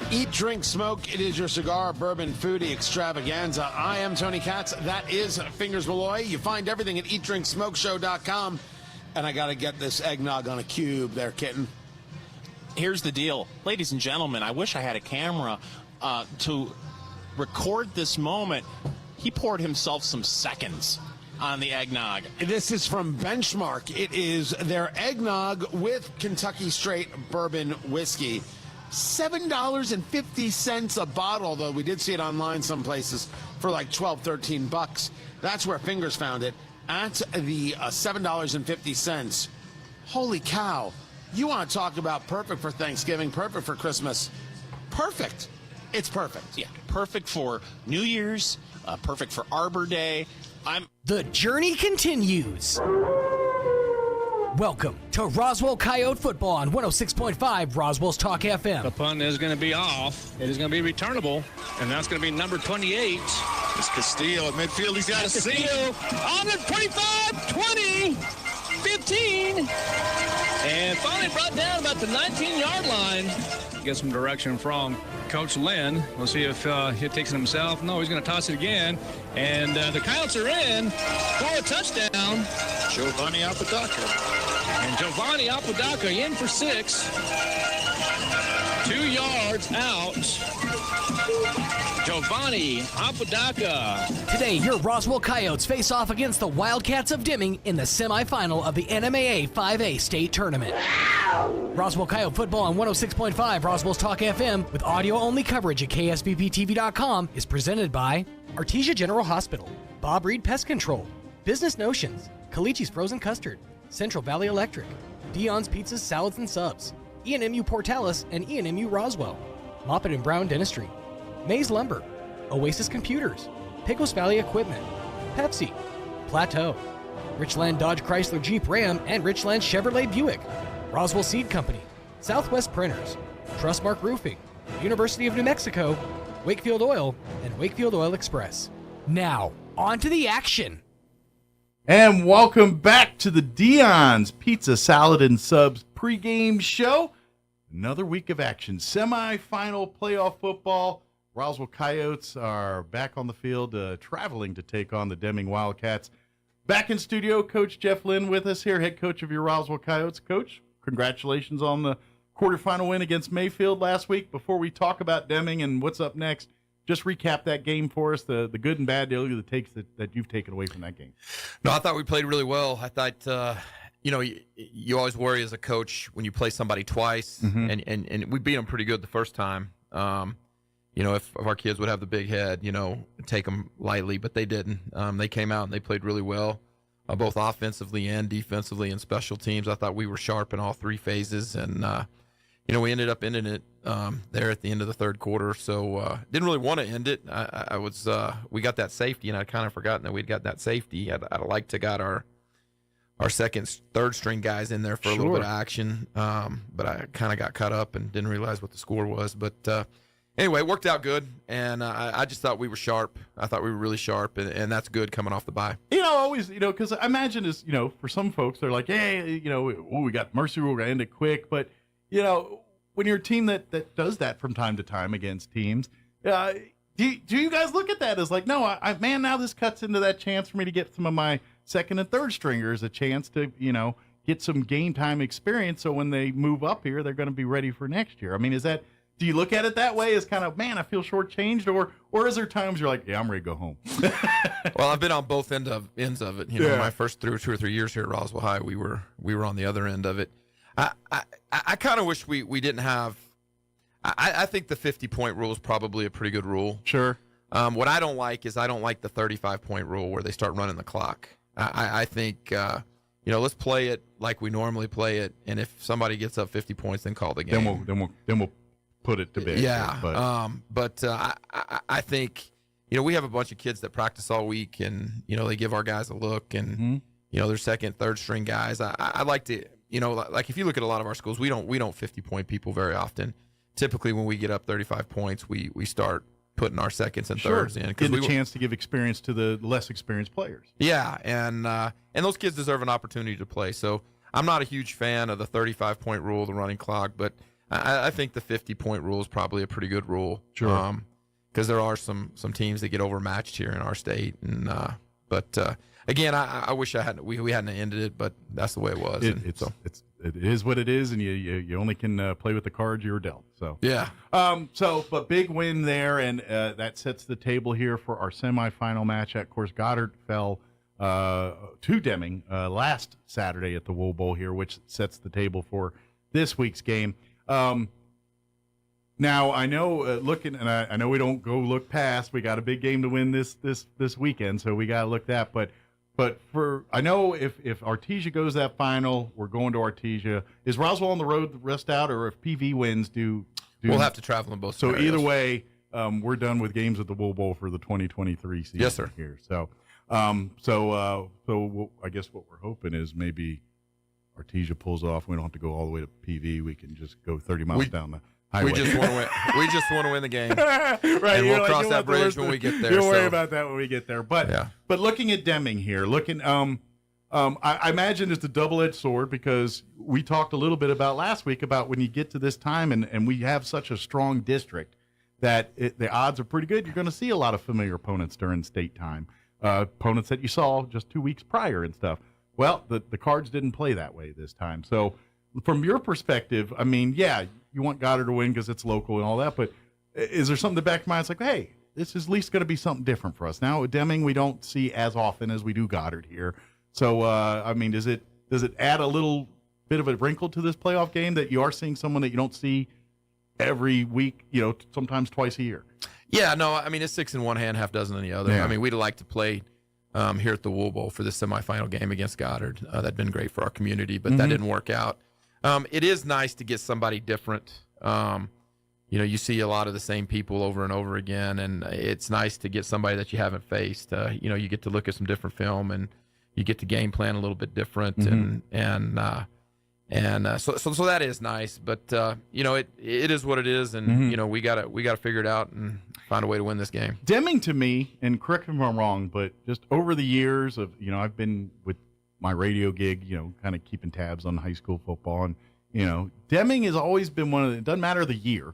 Eat, drink, smoke. It is your cigar, bourbon, foodie extravaganza. I am Tony Katz. That is Fingers Malloy. You find everything at eatdrinksmokeshow.com. And I got to get this eggnog on a cube there, kitten. Here's the deal. Ladies and gentlemen, I wish I had a camera to record this moment. He poured himself some seconds on the eggnog. This is from Benchmark. It is their eggnog with Kentucky Straight Bourbon Whiskey. $7.50 a bottle, though we did see it online some places for like $12-13. That's where Fingers found it, at the $7.50. Holy cow. You want to talk about perfect for Thanksgiving, perfect for Christmas. Perfect. It's perfect. Yeah, perfect for New Year's, perfect for Arbor Day. The journey continues. Welcome to Roswell Coyote Football on 106.5 Roswell's Talk FM. The punt is going to be off. It is going to be returnable, and that's going to be number 28. It's Castillo at midfield. He's got a Castillo on the 25, 20, 15, and finally brought down about the 19-yard line. Get some direction from Coach Lynn. We'll see if he takes it himself. No, he's going to toss it again. And the Coyotes are in for a touchdown. Giovanni Apodaca. And Giovanni Apodaca in for 6. 2 yards out. Giovanni Apodaca. Today, your Roswell Coyotes face off against the Wildcats of Deming in the semifinal of the NMAA 5A state tournament. Roswell Coyote Football on 106.5 Roswell's Talk FM with audio-only coverage at ksbptv.com is presented by Artesia General Hospital, Bob Reed Pest Control, Business Notions, Calici's Frozen Custard, Central Valley Electric, Dion's Pizzas, Salads, and Subs, E&MU Portales and E&MU Roswell, Moppet and Brown Dentistry, Maze Lumber, Oasis Computers, Pecos Valley Equipment, Pepsi, Plateau, Richland Dodge Chrysler Jeep Ram and Richland Chevrolet Buick, Roswell Seed Company, Southwest Printers, Trustmark Roofing, University of New Mexico, Wakefield Oil, and Wakefield Oil Express. Now, on to the action. And welcome back to the Dion's Pizza, Salad, and Subs pregame show. Another week of action. Semifinal playoff football. Roswell Coyotes are back on the field, traveling to take on the Deming Wildcats. Back in studio, Coach Jeff Lynn with us here, head coach of your Roswell Coyotes. Coach, congratulations on the quarterfinal win against Mayfield last week. Before we talk about Deming and what's up next, just recap that game for us, the good and bad, the takes that you've taken away from that game. No, I thought we played really well. I thought, you always worry as a coach when you play somebody twice, and we beat them pretty good the first time. If our kids would have the big head, take them lightly, but they didn't. They came out and they played really well, both offensively and defensively and special teams. I thought we were sharp in all three phases, and we ended up ending it there at the end of the third quarter. So didn't really want to end it. We got that safety, and I'd kind of forgotten that we'd got that safety. I'd like to got our second, third string guys in there for a little bit of action, but I kind of got caught up and didn't realize what the score was. But anyway, it worked out good, and I just thought we were sharp. I thought we were really sharp, and that's good coming off the bye. Always, because I imagine for some folks, they're like, hey, we got mercy rule, we're going to end it quick. But, when you're a team that does that from time to time against teams, do you guys look at that as like, no, now this cuts into that chance for me to get some of my second and third stringers a chance to, get some game time experience. So when they move up here, they're going to be ready for next year. I mean, do you look at it that way as kind of, man, I feel shortchanged, or is there times you're like, yeah, I'm ready to go home? Well, I've been on both ends of it. My first 2 or 3 years here at Roswell High, we were on the other end of it. I kind of wish we didn't have. I think the 50-point rule is probably a pretty good rule. Sure. What I don't like is I don't like the 35-point rule where they start running the clock. I think let's play it like we normally play it, and if somebody gets up 50 points, then call the game. Then we'll put it to bed. Yeah. But I think we have a bunch of kids that practice all week, and they give our guys a look, and they're second, third string guys. I like to. Like if you look at a lot of our schools, we don't 50-point people very often. Typically, when we get up 35 points, we start putting our seconds and thirds in. Give a chance to give experience to the less experienced players. Yeah, and those kids deserve an opportunity to play. So I'm not a huge fan of the 35-point rule, the running clock, but I think the 50-point rule is probably a pretty good rule. Sure. Because there are some teams that get overmatched here in our state, and but again, I wish we hadn't ended it, but that's the way it was. It is what it is, and you only can play with the cards you were dealt. So yeah. But big win there, and that sets the table here for our semifinal match. Of course, Goddard fell to Deming last Saturday at the Wool Bowl here, which sets the table for this week's game. Now I know I know we don't go look past. We got a big game to win this weekend, so we got to look that. But I know if Artesia goes that final, we're going to Artesia. Is Roswell on the road the rest out, or if PV wins, we'll have to travel in both. So scenarios. either way, we're done with games at the Wool Bowl for the 2023 season. Yes, sir. Here, so I guess what we're hoping is maybe Artesia pulls off. We don't have to go all the way to PV. We can just go 30 miles down the highway. We just want to win. We just want to win the game, right? And we'll cross that bridge when we get there. You'll worry about that when we get there. But yeah. But looking at Deming here, I imagine it's a double-edged sword, because we talked a little bit about last week about when you get to this time and we have such a strong district that the odds are pretty good. You're going to see a lot of familiar opponents during state time, opponents that you saw just 2 weeks prior and stuff. Well, the cards didn't play that way this time. So from your perspective, I mean, yeah, you want Goddard to win because it's local and all that, but is there something in the back of your mind? It's like, hey, this is at least going to be something different for us. Now, Deming, we don't see as often as we do Goddard here. So, I mean, does it add a little bit of a wrinkle to this playoff game that you are seeing someone that you don't see every week, sometimes twice a year? Yeah, no, I mean, it's 6 in one hand, half dozen in the other. Yeah. I mean, we'd like to play here at the Wool Bowl for the semifinal game against Goddard. That'd been great for our community, but that didn't work out. It is nice to get somebody different. You see a lot of the same people over and over again, and it's nice to get somebody that you haven't faced. You get to look at some different film, and you get to game plan a little bit different, so that is nice. But it is what it is, and we gotta figure it out and find a way to win this game. Deming, to me, and correct me if I'm wrong, but just over the years of I've been with my radio gig, kind of keeping tabs on high school football, and Deming has always been one of the, it doesn't matter the year,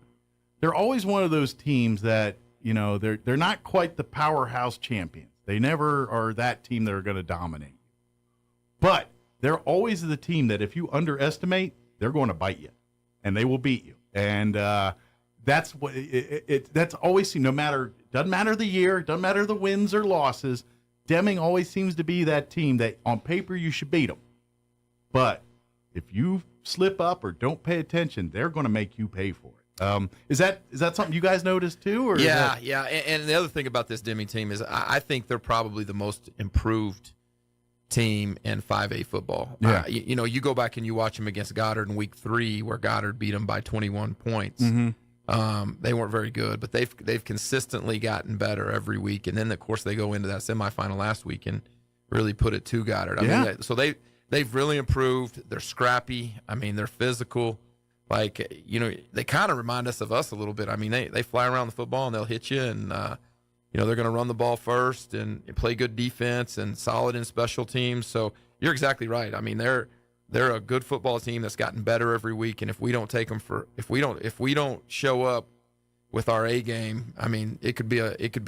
they're always one of those teams that they're not quite the powerhouse champions. They never are that team that are going to dominate. But they're always the team that if you underestimate, they're going to bite you, and they will beat you. And that's what that's always seen. Doesn't matter the year, doesn't matter the wins or losses. Deming always seems to be that team that on paper you should beat them, but if you slip up or don't pay attention, they're going to make you pay for it. Is that something you guys noticed too? Or yeah. And the other thing about this Deming team is I think they're probably the most improved team in 5A football. Yeah. You go back and you watch them against Goddard in week 3, where Goddard beat them by 21 points. They weren't very good, but they've consistently gotten better every week. And then of course they go into that semifinal last week and really put it to Goddard. I mean, so they've really improved. They're scrappy. I mean, they're physical. Like, they kind of remind us of us a little bit. I mean, they fly around the football and they'll hit you, and they're going to run the ball first and play good defense and solid in special teams. So you're exactly right. I mean, they're a good football team that's gotten better every week. And if we don't if we don't show up with our A game, I mean, it could be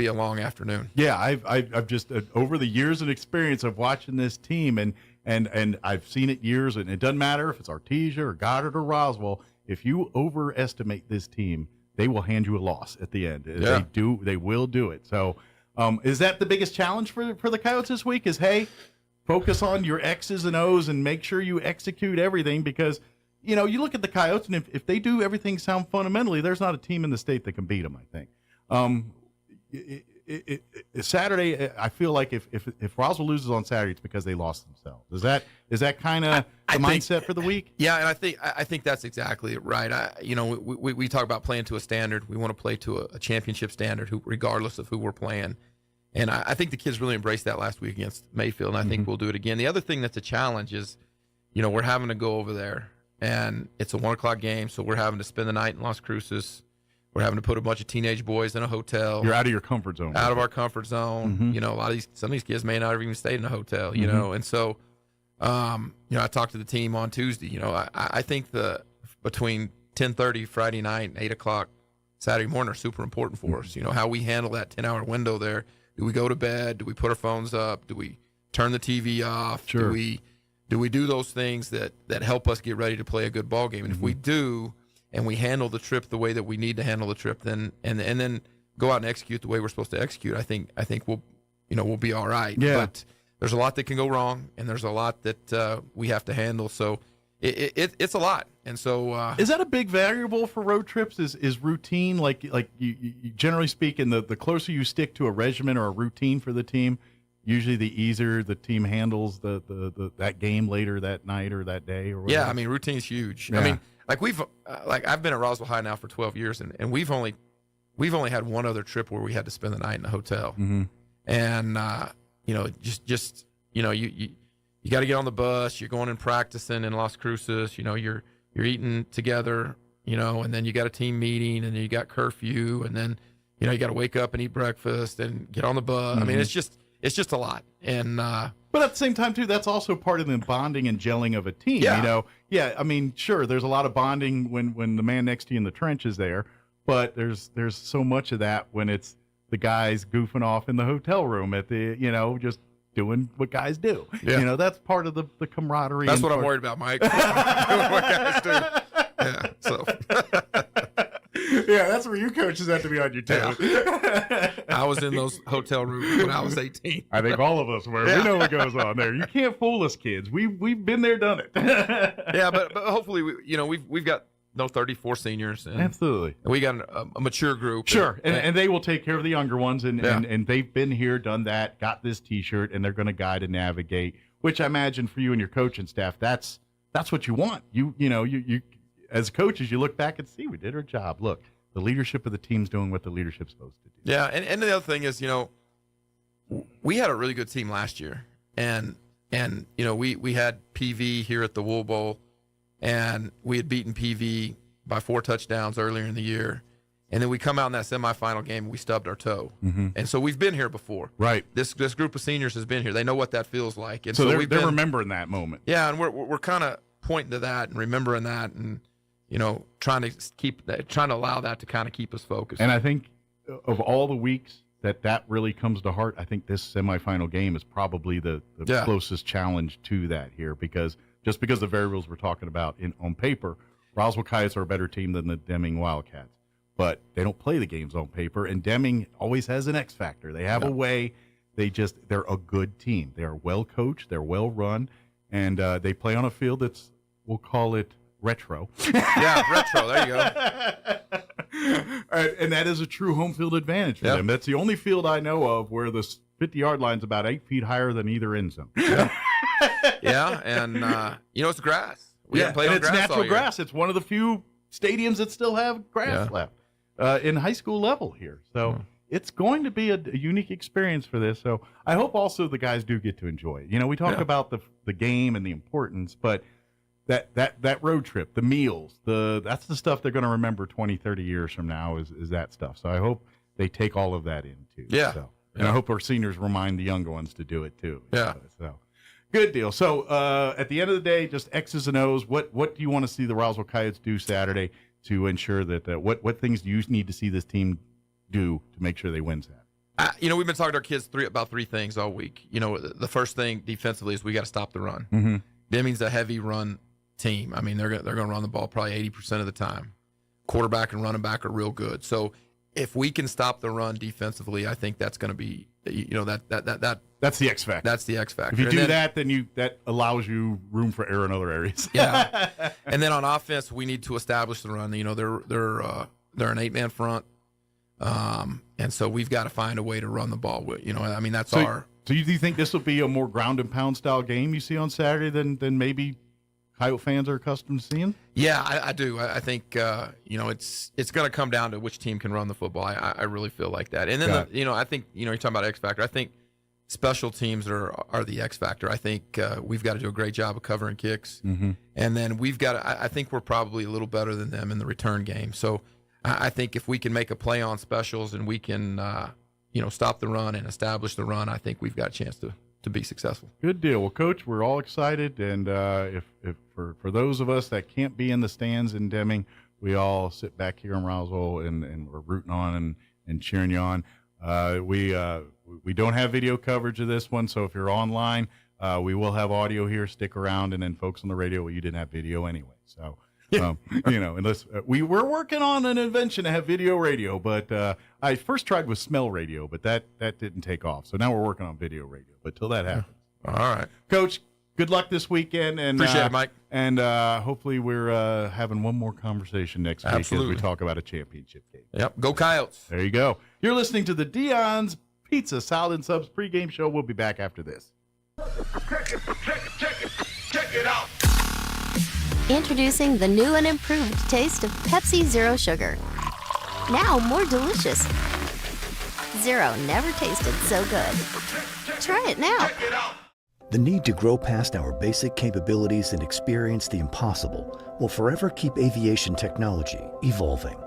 a long afternoon. Yeah, I've just over the years of experience of watching this team, and I've seen it years, and it doesn't matter if it's Artesia or Goddard or Roswell. If you overestimate this team, they will hand you a loss at the end. Yeah. They will do it. So, is that the biggest challenge for the Coyotes this week? Is, hey, focus on your X's and O's and make sure you execute everything, because you look at the Coyotes, and if they do everything sound fundamentally, there's not a team in the state that can beat them, I think. Saturday, I feel like if Roswell loses on Saturday, it's because they lost themselves. Is that kind of the mindset for the week? Yeah, and I think that's exactly right. We talk about playing to a standard. We want to play to a championship standard, regardless of who we're playing. And I think the kids really embraced that last week against Mayfield, and I think we'll do it again. The other thing that's a challenge is, we're having to go over there, and it's a 1:00 game, so we're having to spend the night in Las Cruces. We're having to put a bunch of teenage boys in a hotel. You're out of your comfort zone. Out of our comfort zone. Some of these kids may not have even stayed in a hotel, and so, I talked to the team on Tuesday. I think between 10:30 Friday night and 8 o'clock Saturday morning are super important for us. How we handle that 10-hour window there. Do we go to bed? Do we put our phones up? Do we turn the TV off? Sure. Do we do those things that help us get ready to play a good ball game? And if we do, and we handle the trip the way that we need to handle the trip, then then go out and execute the way we're supposed to execute, I think we'll be all right. Yeah. But there's a lot that can go wrong, and there's a lot that we have to handle. So it's a lot. And so is that a big variable for road trips? Is routine, like you generally speaking, the closer you stick to a regimen or a routine for the team, usually the easier the team handles the that game later that night or that day or whatever? Yeah, I mean, routine's huge. Yeah. I mean, I've been at Roswell High now for 12 years, and we've only had one other trip where we had to spend the night in a hotel. Mm-hmm. And just you got to get on the bus. You're going and practicing in Las Cruces. You're eating together. And then you got a team meeting, and then you got curfew, and then you got to wake up and eat breakfast and get on the bus. Mm-hmm. I mean, it's just a lot. And but at the same time too, that's also part of the bonding and gelling of a team. Yeah. I mean, sure, there's a lot of bonding when the man next to you in the trench is there, but there's so much of that when it's the guys goofing off in the hotel room at the just doing what guys do. Yeah. That's part of the camaraderie. That's what I'm worried about, Mike. Doing what guys do. Yeah. So. Yeah, that's where you coaches have to be on your toes. Yeah. I was in those hotel rooms when I was 18. I think all of us were. Yeah. We know what goes on there. You can't fool us, kids. We've been there, done it. Yeah, but hopefully we've got 34 seniors. And absolutely. We got a mature group. Sure, and they will take care of the younger ones, and they've been here, done that, got this T-shirt, and they're going to guide and navigate. Which I imagine for you and your coaching staff, that's what you want. You as coaches, you look back and see we did our job. Look, the leadership of the team's doing what the leadership's supposed to do. Yeah, and the other thing is, we had a really good team last year, and we had PV here at the Wool Bowl, and we had beaten PV by 4 touchdowns earlier in the year, and then we come out in that semifinal game and we stubbed our toe, and so we've been here before. Right. This group of seniors has been here. They know what that feels like, and so they're remembering that moment. Yeah, and we're kind of pointing to that and remembering that, and trying to allow that to kind of keep us focused. And I think of all the weeks that really comes to heart, I think this semifinal game is probably the closest challenge to that here, because the variables we're talking about on paper, Roswell Coyotes are a better team than the Deming Wildcats, but they don't play the games on paper, and Deming always has an X factor. They have a way. They're a good team. They are well coached. They're well run, and they play on a field that's, we'll call it retro. Yeah, retro. There you go. And that is a true home field advantage for them. That's the only field I know of where the 50-yard line's about 8 feet higher than either end zone. Yeah, and it's grass. We haven't played on grass. It's natural all year. grass. It's one of the few stadiums that still have grass left in high school level here. So it's going to be a unique experience for this. So I hope also the guys do get to enjoy it. We talk about the game and the importance, but that road trip, the meals, that's the stuff they're going to remember 20, 30 years from now is that stuff. So I hope they take all of that in too. Yeah. So, and I hope our seniors remind the younger ones to do it too. Yeah. So good deal. So at the end of the day, just X's and O's. What do you want to see the Roswell Coyotes do Saturday to ensure that what things do you need to see this team do to make sure they win Saturday? We've been talking to our kids about 3 things all week. The first thing defensively is we got to stop the run. Mm-hmm. Deming's a heavy run team. I mean, they're going to run the ball probably 80% of the time. Quarterback and running back are real good. So if we can stop the run defensively, I think that's going to be that's the X factor. That's the X factor. If you do that, then that allows you room for error in other areas. Yeah. And then on offense, we need to establish the run. They're an 8-man front, and so we've got to find a way to run the ball. That's our. So do you think this will be a more ground and pound style game you see on Saturday than maybe Coyote fans are accustomed to seeing? Yeah, I do. I think it's going to come down to which team can run the football. I really feel like that. And then I think you're talking about X factor. I think special teams are the X factor. I think we've got to do a great job of covering kicks, and then we've got. I think we're probably a little better than them in the return game. So I think if we can make a play on specials and we can stop the run and establish the run, I think we've got a chance to be successful. Good deal. Well, Coach, we're all excited, and if for those of us that can't be in the stands in Deming, we all sit back here in Roswell and we're rooting on and cheering you on. We don't have video coverage of this one, so if you're online, we will have audio here. Stick around, and then folks on the radio, well, you didn't have video anyway, so. Unless we're working on an invention to have video radio, but I first tried with smell radio, but that didn't take off. So now we're working on video radio. But till that happens, all right, Coach. Good luck this weekend, and appreciate it, Mike. And hopefully we're having one more conversation next week as we talk about a championship game. Yep, go Coyotes! There you go. You're listening to the Dion's Pizza Salad and Subs pregame show. We'll be back after this. Check it out. Introducing the new and improved taste of Pepsi Zero Sugar. Now more delicious. Zero never tasted so good. Try it now. The need to grow past our basic capabilities and experience the impossible will forever keep aviation technology evolving.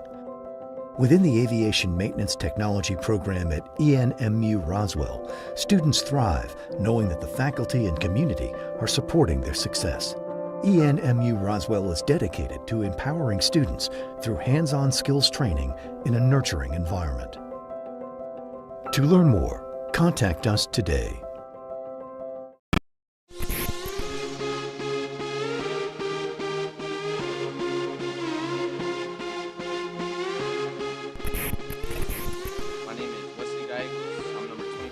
Within the Aviation Maintenance Technology program at ENMU Roswell, students thrive knowing that the faculty and community are supporting their success. ENMU Roswell is dedicated to empowering students through hands-on skills training in a nurturing environment. To learn more, contact us today. My name is Wesley Guy. I'm number 20.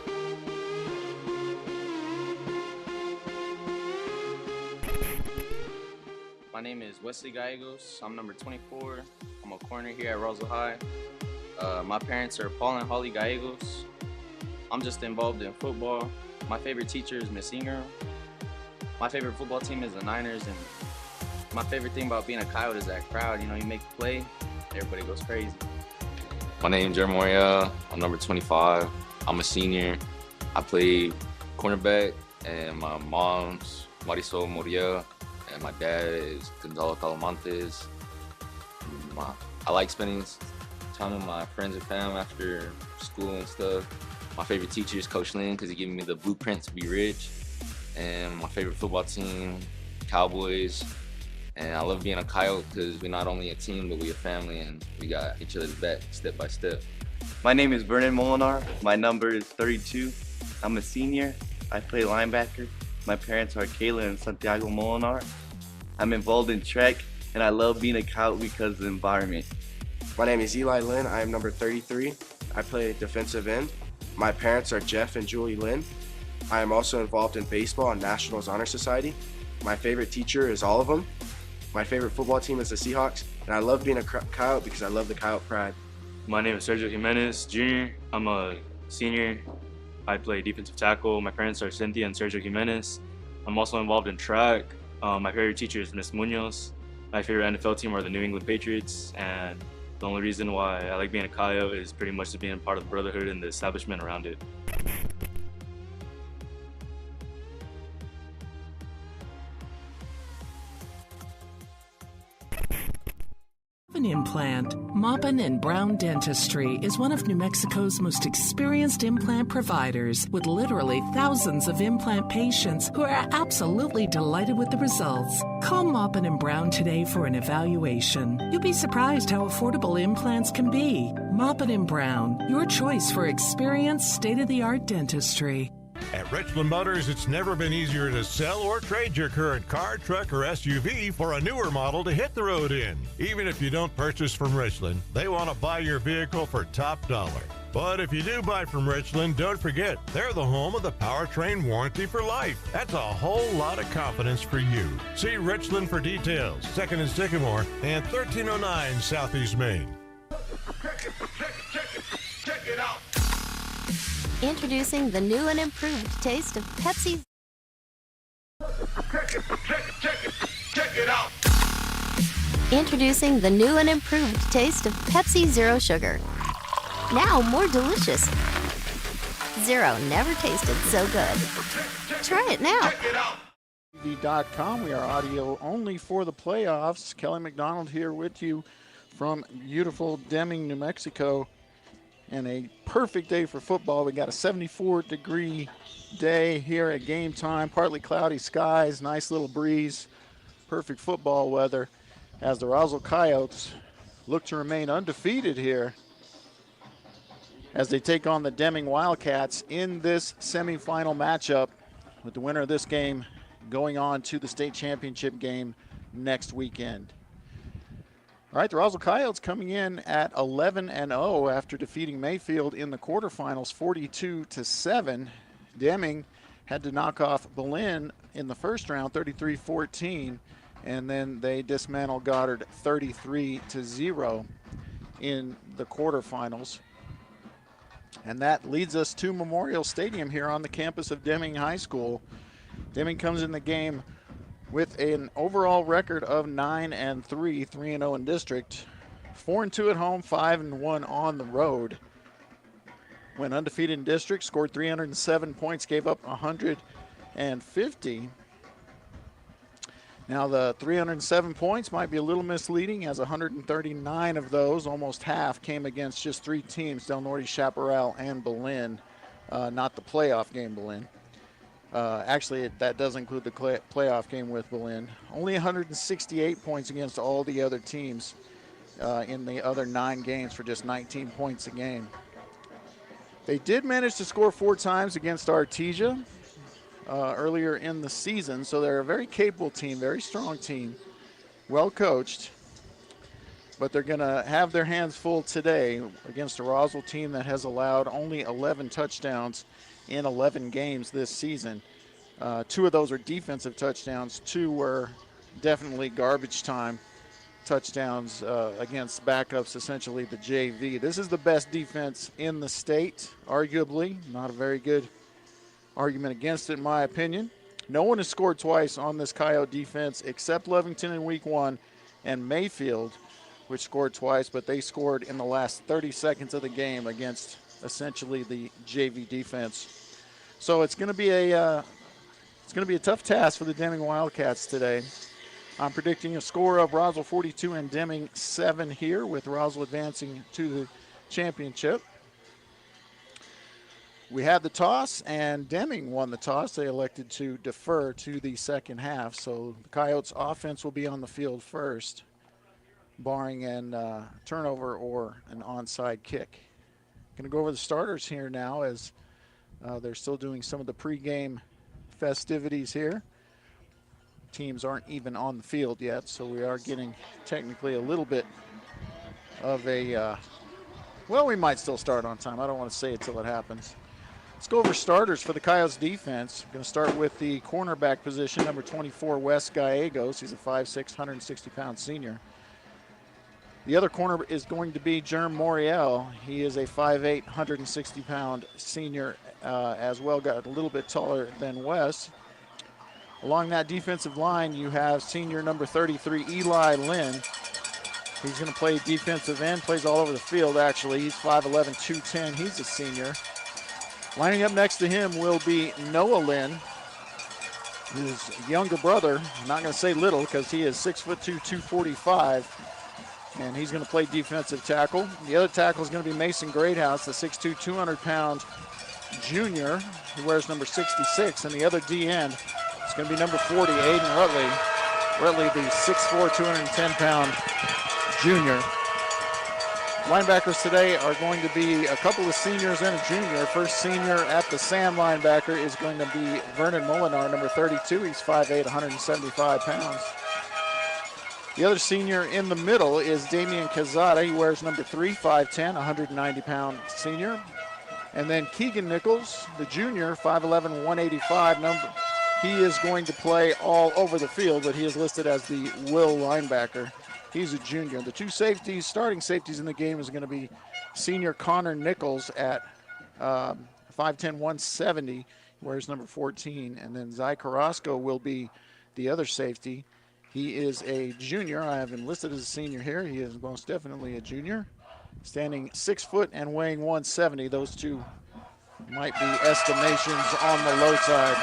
My name is Wesley Gallegos. I'm number 24. I'm a corner here at Roswell High. My parents are Paul and Holly Gallegos. I'm just involved in football. My favorite teacher is Miss Ingram. My favorite football team is the Niners, and my favorite thing about being a Coyote is that crowd. You know, you make a play, everybody goes crazy. My name's Jeremiah. I'm number 25. I'm a senior. I play cornerback, and my mom's Marisol Muriel, and my dad is Gonzalo Talamantes. I like spending time with my friends and family after school and stuff. My favorite teacher is Coach Lynn because he gave me the blueprint to be rich. And my favorite football team, Cowboys. And I love being a Coyote because we're not only a team, but we're a family, and we got each other's back step by step. My name is Vernon Molinar. My number is 32. I'm a senior. I play linebacker. My parents are Kayla and Santiago Molinar. I'm involved in track, and I love being a Coyote because of the environment. My name is Eli Lynn. I am number 33. I play defensive end. My parents are Jeff and Julie Lynn. I am also involved in baseball and Nationals Honor Society. My favorite teacher is all of them. My favorite football team is the Seahawks, and I love being a Coyote because I love the Coyote pride. My name is Sergio Jimenez, Jr. I'm a senior. I play defensive tackle. My parents are Cynthia and Sergio Jimenez. I'm also involved in track. My favorite teacher is Miss Munoz. My favorite NFL team are the New England Patriots, and the only reason why I like being a Coyote is pretty much just being part of the brotherhood and the establishment around it. An implant. Maupin and Brown Dentistry is one of New Mexico's most experienced implant providers, with literally thousands of implant patients who are absolutely delighted with the results. Call Maupin and Brown today for an evaluation. You'll be surprised how affordable implants can be. Maupin and Brown, your choice for experienced, state-of-the-art dentistry. At Richland Motors, it's never been easier to sell or trade your current car, truck, or SUV for a newer model to hit the road in. Even if you don't purchase from Richland, they want to buy your vehicle for top dollar. But if you do buy from Richland, don't forget, they're the home of the powertrain warranty for life. That's a whole lot of confidence for you. See Richland for details. 2nd and Sycamore and 1309 Southeast Main. Check it out. Introducing the new and improved taste of Pepsi. Check it out. Introducing the new and improved taste of Pepsi Zero Sugar. Now more delicious. Zero never tasted so good. Try it now. TV.com. We are audio only for the playoffs. Kelly McDonald here with you from beautiful Deming, New Mexico. And a perfect day for football. We got a 74-degree day here at game time. Partly cloudy skies, nice little breeze. Perfect football weather as the Roswell Coyotes look to remain undefeated here as they take on the Deming Wildcats in this semifinal matchup, with the winner of this game going on to the state championship game next weekend. All right, the Roswell Coyotes coming in at 11-0 after defeating Mayfield in the quarterfinals 42-7. Deming had to knock off Lynn in the first round 33-14, and then they dismantled Goddard 33-0 in the quarterfinals. And that leads us to Memorial Stadium here on the campus of Deming High School. Deming comes in the game with an overall record of 9-3, 3-0 in district, 4-2 at home, 5-1 on the road. Went undefeated in district, scored 307 points, gave up 150. Now the 307 points might be a little misleading, as 139 of those, almost half, came against just 3 teams, Del Norte, Chaparral, and Belen, not the playoff game Belen. Actually, that does include the playoff game with Belen. Only 168 points against all the other teams in the other 9 games for just 19 points a game. They did manage to score 4 times against Artesia earlier in the season, so they're a very capable team, very strong team, well coached. But they're going to have their hands full today against a Roswell team that has allowed only 11 touchdowns in 11 games this season. 2 of those are defensive touchdowns. 2 were definitely garbage time touchdowns against backups, essentially the JV. This is the best defense in the state, arguably. Not a very good argument against it, in my opinion. No one has scored twice on this Coyote defense except Lovington in week 1 and Mayfield, which scored twice, but they scored in the last 30 seconds of the game against essentially the JV defense. So it's going to be a tough task for the Deming Wildcats today. I'm predicting a score of Roswell 42 and Deming 7 here, with Roswell advancing to the championship. We had the toss, and Deming won the toss. They elected to defer to the second half, so the Coyotes' offense will be on the field first, barring a turnover or an onside kick. Going to go over the starters here now, as they're still doing some of the pregame festivities here. Teams aren't even on the field yet, so we are getting technically a little bit of a, well, we might still start on time. I don't want to say it till it happens. Let's go over starters for the Coyotes defense. I'm going to start with the cornerback position, number 24, Wes Gallegos. He's a 5'6", 160-pound senior. The other corner is going to be Jerm Moriel. He is a 5'8", 160-pound senior as well, got a little bit taller than Wes. Along that defensive line, you have senior number 33, Eli Lynn. He's going to play defensive end, plays all over the field, actually. He's 5'11", 210. He's a senior. Lining up next to him will be Noah Lynn, his younger brother. I'm not going to say little because he is 6'2", 245, and he's going to play defensive tackle. The other tackle is going to be Mason Greathouse, the 6'2", 200-pound junior. He wears number 66, and the other D end is going to be number 40, Aiden Rutley. Rutley, the 6'4", 210-pound junior. Linebackers today are going to be a couple of seniors and a junior. First senior at the Sam linebacker is going to be Vernon Molinar, number 32. He's 5'8", 175 pounds. The other senior in the middle is Damian Cazada. He wears number 3, 5'10", 190-pound senior. And then Keegan Nichols, the junior, 5'11", 185. He is going to play all over the field, but he is listed as the will linebacker. He's a junior. The 2 safeties, starting safeties in the game, is going to be senior Connor Nichols at 5'10", 170. He wears number 14. And then Zy Carrasco will be the other safety. He is a junior. I have him listed as a senior here. He is most definitely a junior. Standing 6 foot and weighing 170. Those 2 might be estimations on the low side.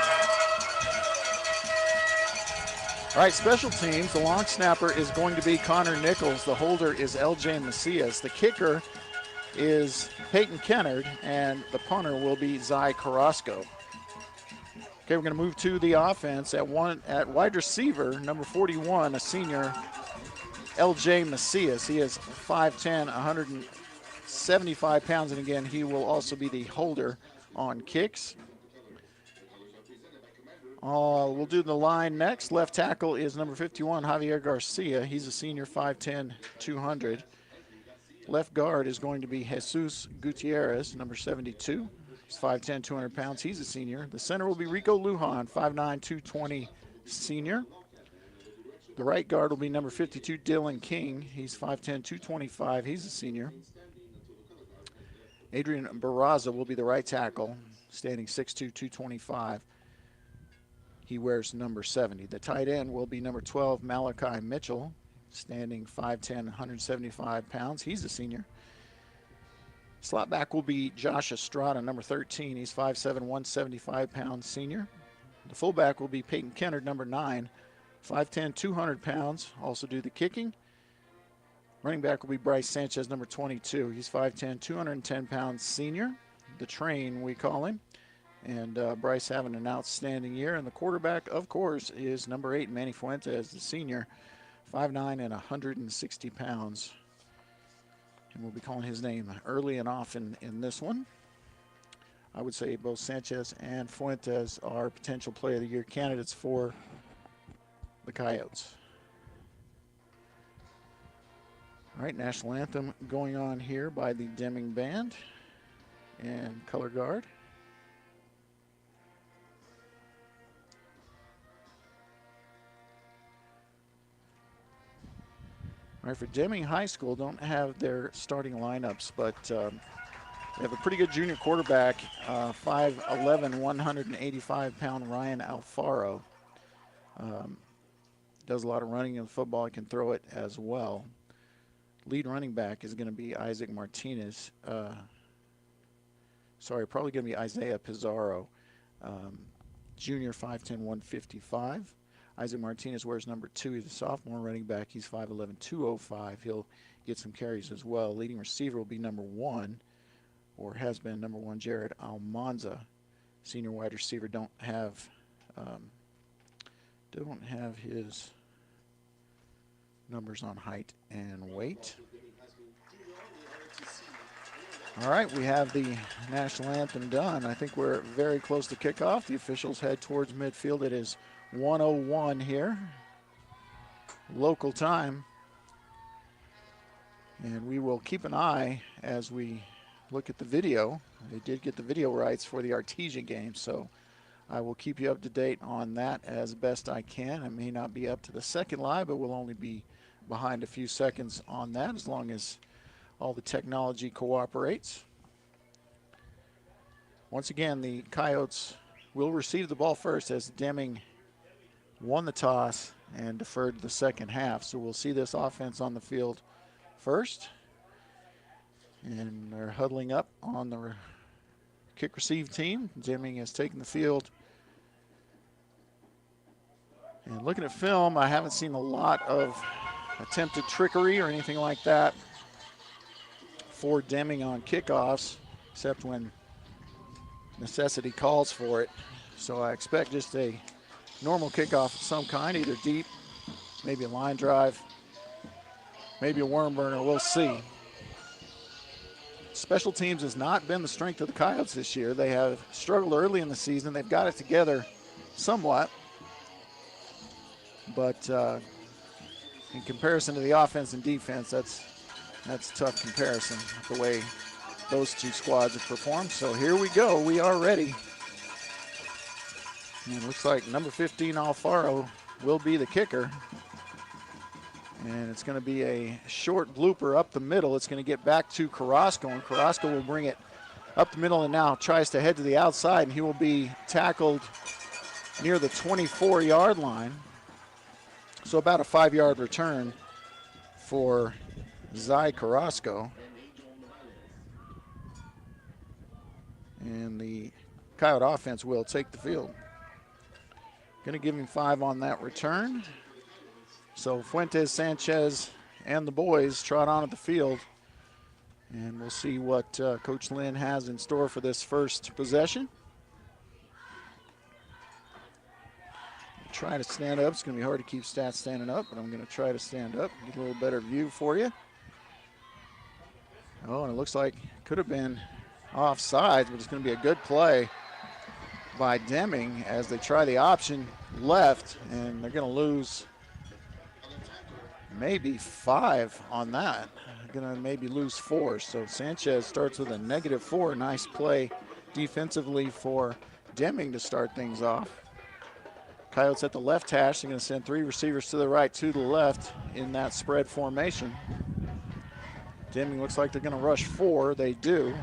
All right, special teams. The long snapper is going to be Connor Nichols. The holder is LJ Macias. The kicker is Peyton Kennard, and the punter will be Zy Carrasco. Okay, we're going to move to the offense at wide receiver, number 41, a senior, L.J. Macias. He is 5'10", 175 pounds, and again, he will also be the holder on kicks. We'll do the line next. Left tackle is number 51, Javier Garcia. He's a senior, 5'10", 200. Left guard is going to be Jesus Gutierrez, number 72. He's 5'10", 200 pounds. He's a senior. The center will be Rico Lujan, 5'9", 220, senior. The right guard will be number 52, Dylan King. He's 5'10", 225. He's a senior. Adrian Barraza will be the right tackle, standing 6'2", 225. He wears number 70. The tight end will be number 12, Malachi Mitchell, standing 5'10", 175 pounds. He's a senior. Slot back will be Josh Estrada, number 13. He's 5'7", 175 pounds, senior. The fullback will be Peyton Kennard, number 9. 5'10", 200 pounds, also do the kicking. Running back will be Bryce Sanchez, number 22. He's 5'10", 210 pounds, senior. The train, we call him. And Bryce having an outstanding year. And the quarterback, of course, is number 8, Manny Fuentes, the senior, 5'9", and 160 pounds. And we'll be calling his name early and often in this one. I would say both Sanchez and Fuentes are potential Player of the Year candidates for the Coyotes. All right, national anthem going on here by the Deming Band and color guard. All right, for Deming High School, don't have their starting lineups, but they have a pretty good junior quarterback, 5'11", 185-pound Ryan Alfaro. Does a lot of running in football. He can throw it as well. Lead running back is going to be Isaac Martinez. Probably going to be Isaiah Pizarro. Junior, 5'10", 155. Isaac Martinez wears number 2. He's a sophomore running back. He's 5'11", 205. He'll get some carries as well. Leading receiver will be number 1, or has been number 1, Jared Almanza. Senior wide receiver. Don't have his numbers on height and weight. All right, we have the national anthem done. I think we're very close to kickoff. The officials head towards midfield. It is 1:01 here, local time. And we will keep an eye as we look at the video. They did get the video rights for the Artesia game, so I will keep you up to date on that as best I can. I may not be up to the second live, but we'll only be behind a few seconds on that as long as all the technology cooperates. Once again, the Coyotes will receive the ball first as Deming won the toss and deferred the second half. So we'll see this offense on the field first. And they're huddling up on the kick receive team. Deming has taken the field. And looking at film, I haven't seen a lot of attempted trickery or anything like that for Deming on kickoffs, except when necessity calls for it. So I expect just a normal kickoff of some kind, either deep, maybe a line drive, maybe a worm burner, we'll see. Special teams has not been the strength of the Coyotes this year. They have struggled early in the season. They've got it together somewhat, but in comparison to the offense and defense, that's a tough comparison, the way those two squads have performed. So here we go. We are ready. And it looks like number 15, Alfaro, will be the kicker. And it's going to be a short blooper up the middle. It's going to get back to Carrasco, and Carrasco will bring it up the middle and now tries to head to the outside, and he will be tackled near the 24-yard line. So about a 5-yard return for Zai Carrasco. And the Coyote offense will take the field. Going to give him 5 on that return. So Fuentes, Sanchez, and the boys trot on at the field. And we'll see what Coach Lynn has in store for this first possession. try to stand up. It's going to be hard to keep stats standing up, but I'm going to try to stand up, get a little better view for you. Oh, and it looks like it could have been offsides, but it's going to be a good play by Deming as they try the option left, and they're going to lose maybe 5 on that. They're going to maybe lose 4. So Sanchez starts with a -4. Nice play defensively for Deming to start things off. Coyotes at the left hash. They're going to send 3 receivers to the right, 2 to the left in that spread formation. Deming looks like they're going to rush 4. They do.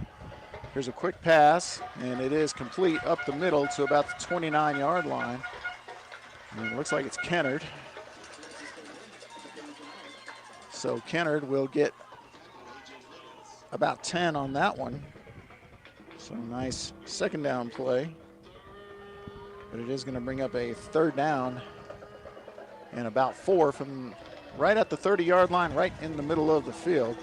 Here's a quick pass, and it is complete up the middle to about the 29-yard line. And it looks like it's Kennard. So Kennard will get about 10 on that one. So nice second down play. But it is going to bring up a 3rd down and about 4 from right at the 30-yard line, right in the middle of the field.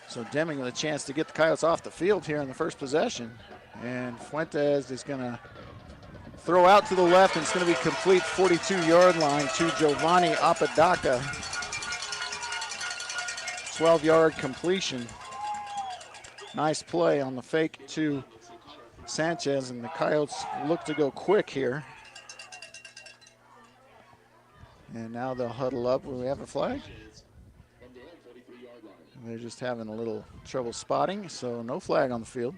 So Deming with a chance to get the Coyotes off the field here in the first possession. And Fuentes is going to throw out to the left, and it's going to be complete 42-yard line to Giovanni Apodaca. 12-yard completion. Nice play on the fake to Sanchez, and the Coyotes look to go quick here. And now they'll huddle up. Will we have a flag? They're just having a little trouble spotting, so no flag on the field.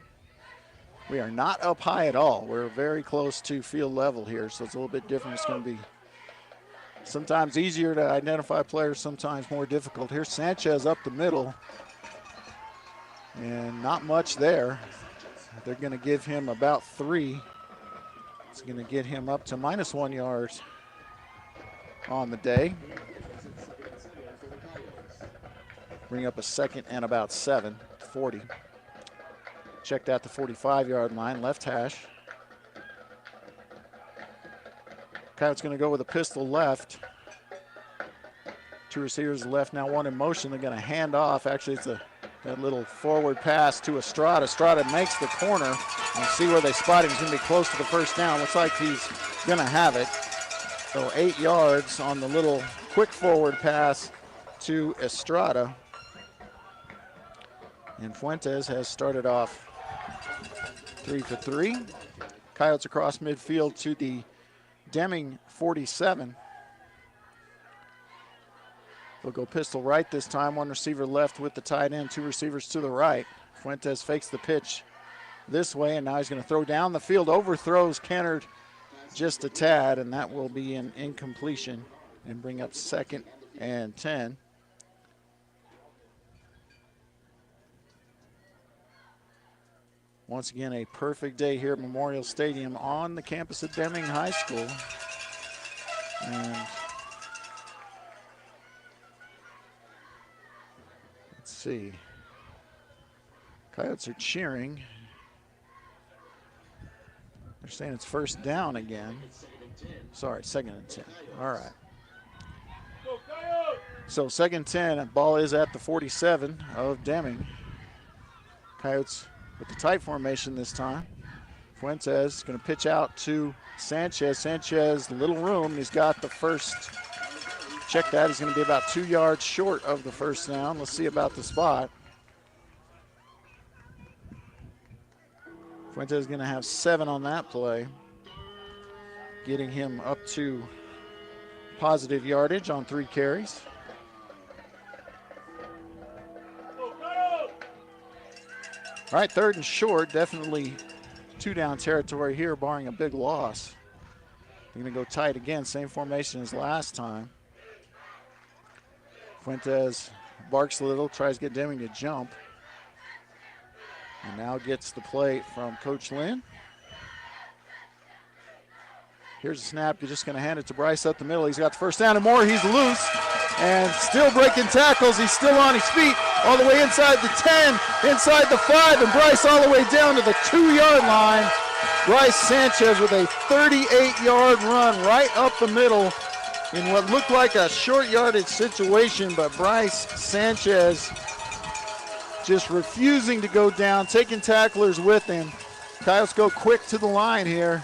We are not up high at all. We're very close to field level here, so it's a little bit different. It's going to be sometimes easier to identify players, sometimes more difficult. Here's Sanchez up the middle, and not much there. They're going to give him about 3. It's going to get him up to -1 yard on the day. Bring up a 2nd and about 7, 40. Checked out the 45-yard line, left hash. Coyotes going to go with a pistol left. 2 receivers left, now 1 in motion. They're going to hand off. Actually, it's that little forward pass to Estrada. Estrada makes the corner, and see where they spot him. He's going to be close to the first down. Looks like he's going to have it. So 8 yards on the little quick forward pass to Estrada. And Fuentes has started off 3 for 3. Coyotes across midfield to the Deming 47. They'll go pistol right this time. 1 receiver left with the tight end, 2 receivers to the right. Fuentes fakes the pitch this way, and now he's going to throw down the field, overthrows Kennard just a tad, and that will be an incompletion and bring up 2nd and 10. Once again, a perfect day here at Memorial Stadium on the campus of Deming High School. And let's see. Coyotes are cheering. They're saying it's 1st down again. Sorry, 2nd and 10. All right. So 2nd and 10, ball is at the 47 of Deming. Coyotes with the tight formation this time. Fuentes going to pitch out to Sanchez. Sanchez, little room. He's got the first. Check that. He's going to be about 2 yards short of the 1st down. Let's see about the spot. Fuentes is going to have 7 on that play, getting him up to positive yardage on 3 carries. All right, 3rd and short, definitely 2-down territory here, barring a big loss. They're going to go tight again, same formation as last time. Fuentes barks a little, tries to get Deming to jump. And now gets the play from Coach Lynn. Here's a snap. You're just going to hand it to Bryce up the middle. He's got the 1st down and more. He's loose and still breaking tackles. He's still on his feet all the way inside the 10, inside the 5, and Bryce all the way down to the 2-yard line. Bryce Sanchez with a 38-yard run right up the middle in what looked like a short yardage situation, but Bryce Sanchez just refusing to go down, taking tacklers with him. Coyotes go quick to the line here.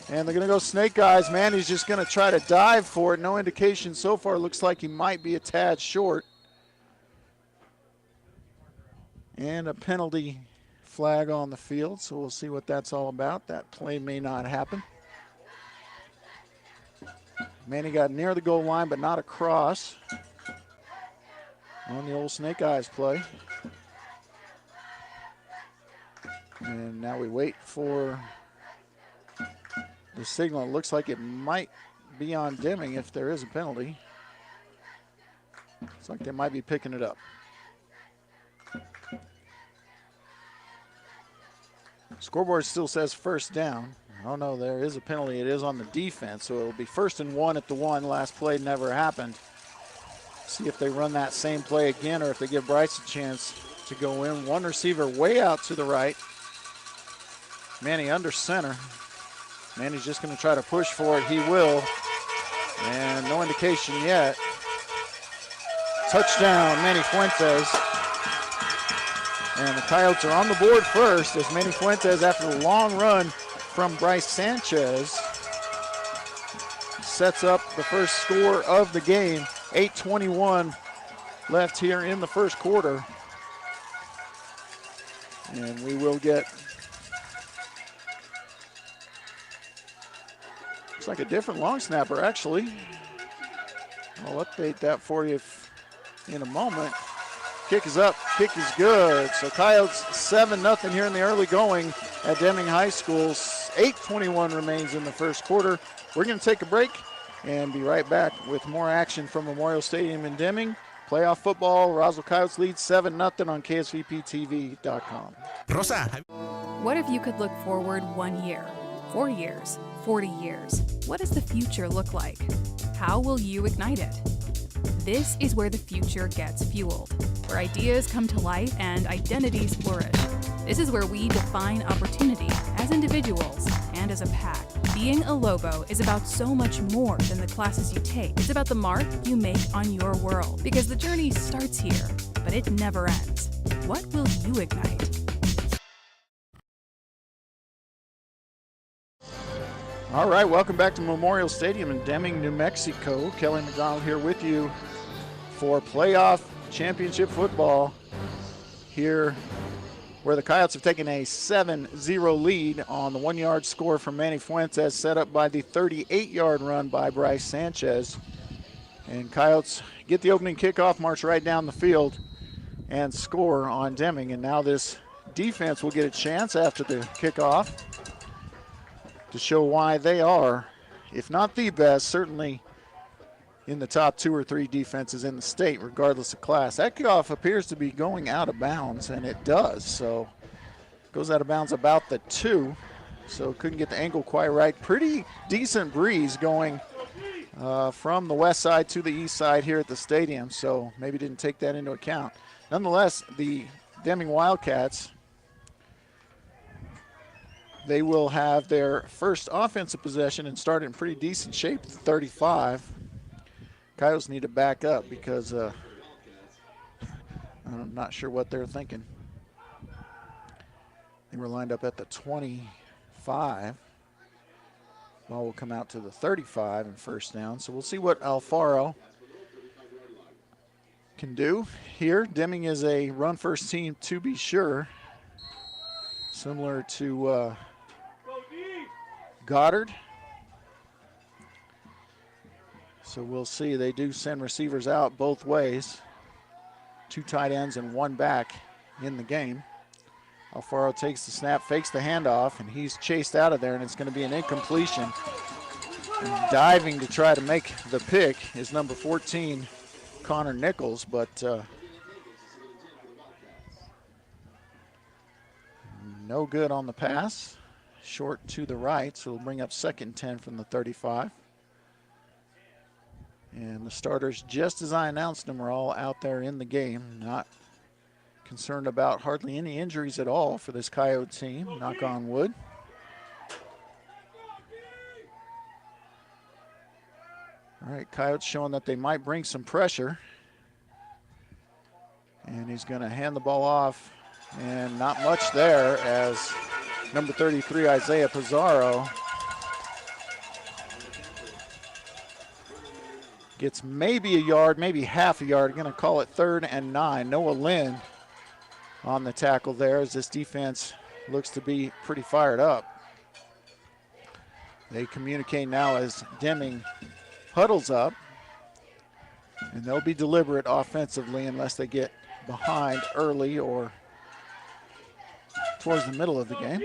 And they're going to go snake eyes. Manny's just going to try to dive for it. No indication so far. Looks like he might be a tad short. And a penalty flag on the field, so we'll see what that's all about. That play may not happen. Manny got near the goal line, but not across on the old snake eyes play. And now we wait for the signal. It looks like it might be on Deming if there is a penalty. Looks like they might be picking it up. Scoreboard still says first down. Oh no, there is a penalty. It is on the defense, so it'll be 1st and 1 at the 1. Last play never happened. See if they run that same play again or if they give Bryce a chance to go in. One receiver way out to the right. Manny under center. Manny's just going to try to push for it. He will. And no indication yet. Touchdown, Manny Fuentes. And the Coyotes are on the board first as Manny Fuentes, after the long run from Bryce Sanchez, sets up the first score of the game. 8:21 left here in the first quarter. And we will get, looks like a different long snapper actually. I'll update that for you in a moment. Kick is up, kick is good. So Coyotes 7-0 here in the early going at Deming High School. 8:21 remains in the first quarter. We're going to take a break and be right back with more action from Memorial Stadium in Deming. Playoff football, Roswell Coyotes lead 7-0 on KSVPTV.com. Rosa. What if you could look forward 1 year, 4 years, 40 years? What does the future look like? How will you ignite it? This is where the future gets fueled, where ideas come to life and identities flourish. This is where we define opportunity as individuals and as a pack. Being a Lobo is about so much more than the classes you take. It's about the mark you make on your world, because the journey starts here, but it never ends. What will you ignite? All right, welcome back to Memorial Stadium in Deming, New Mexico. Kelly McDonald here with you for playoff championship football here, where the Coyotes have taken a 7-0 lead on the 1-yard score from Manny Fuentes, set up by the 38-yard run by Bryce Sanchez. And Coyotes get the opening kickoff, march right down the field, and score on Deming. And now this defense will get a chance after the kickoff to show why they are, if not the best, certainly in the top 2 or 3 defenses in the state, regardless of class. That kickoff appears to be going out of bounds, and it does. So goes out of bounds about the 2, so couldn't get the angle quite right. Pretty decent breeze going from the west side to the east side here at the stadium, so maybe didn't take that into account. Nonetheless, the Deming Wildcats, they will have their first offensive possession and start in pretty decent shape at the 35. Coyotes need to back up because I'm not sure what they're thinking. They were lined up at the 25. Ball will come out to the 35 and first down. So we'll see what Alfaro can do here. Deming is a run-first team to be sure, similar to Goddard. So we'll see. They do send receivers out both ways. 2 tight ends and 1 back in the game. Alfaro takes the snap, fakes the handoff, and he's chased out of there, and it's going to be an incompletion. And diving to try to make the pick is number 14, Connor Nichols, but no good on the pass. Short to the right, so we'll bring up 2nd and 10 from the 35. And the starters, just as I announced them, are all out there in the game. Not concerned about hardly any injuries at all for this Coyote team, knock on wood. All right, Coyotes showing that they might bring some pressure. And he's going to hand the ball off, and not much there as number 33, Isaiah Pizarro, Gets maybe a yard, maybe half a yard. Going to call it 3rd and 9. Noah Lynn on the tackle there as this defense looks to be pretty fired up. They communicate now as Deming huddles up. And they'll be deliberate offensively unless they get behind early or towards the middle of the game.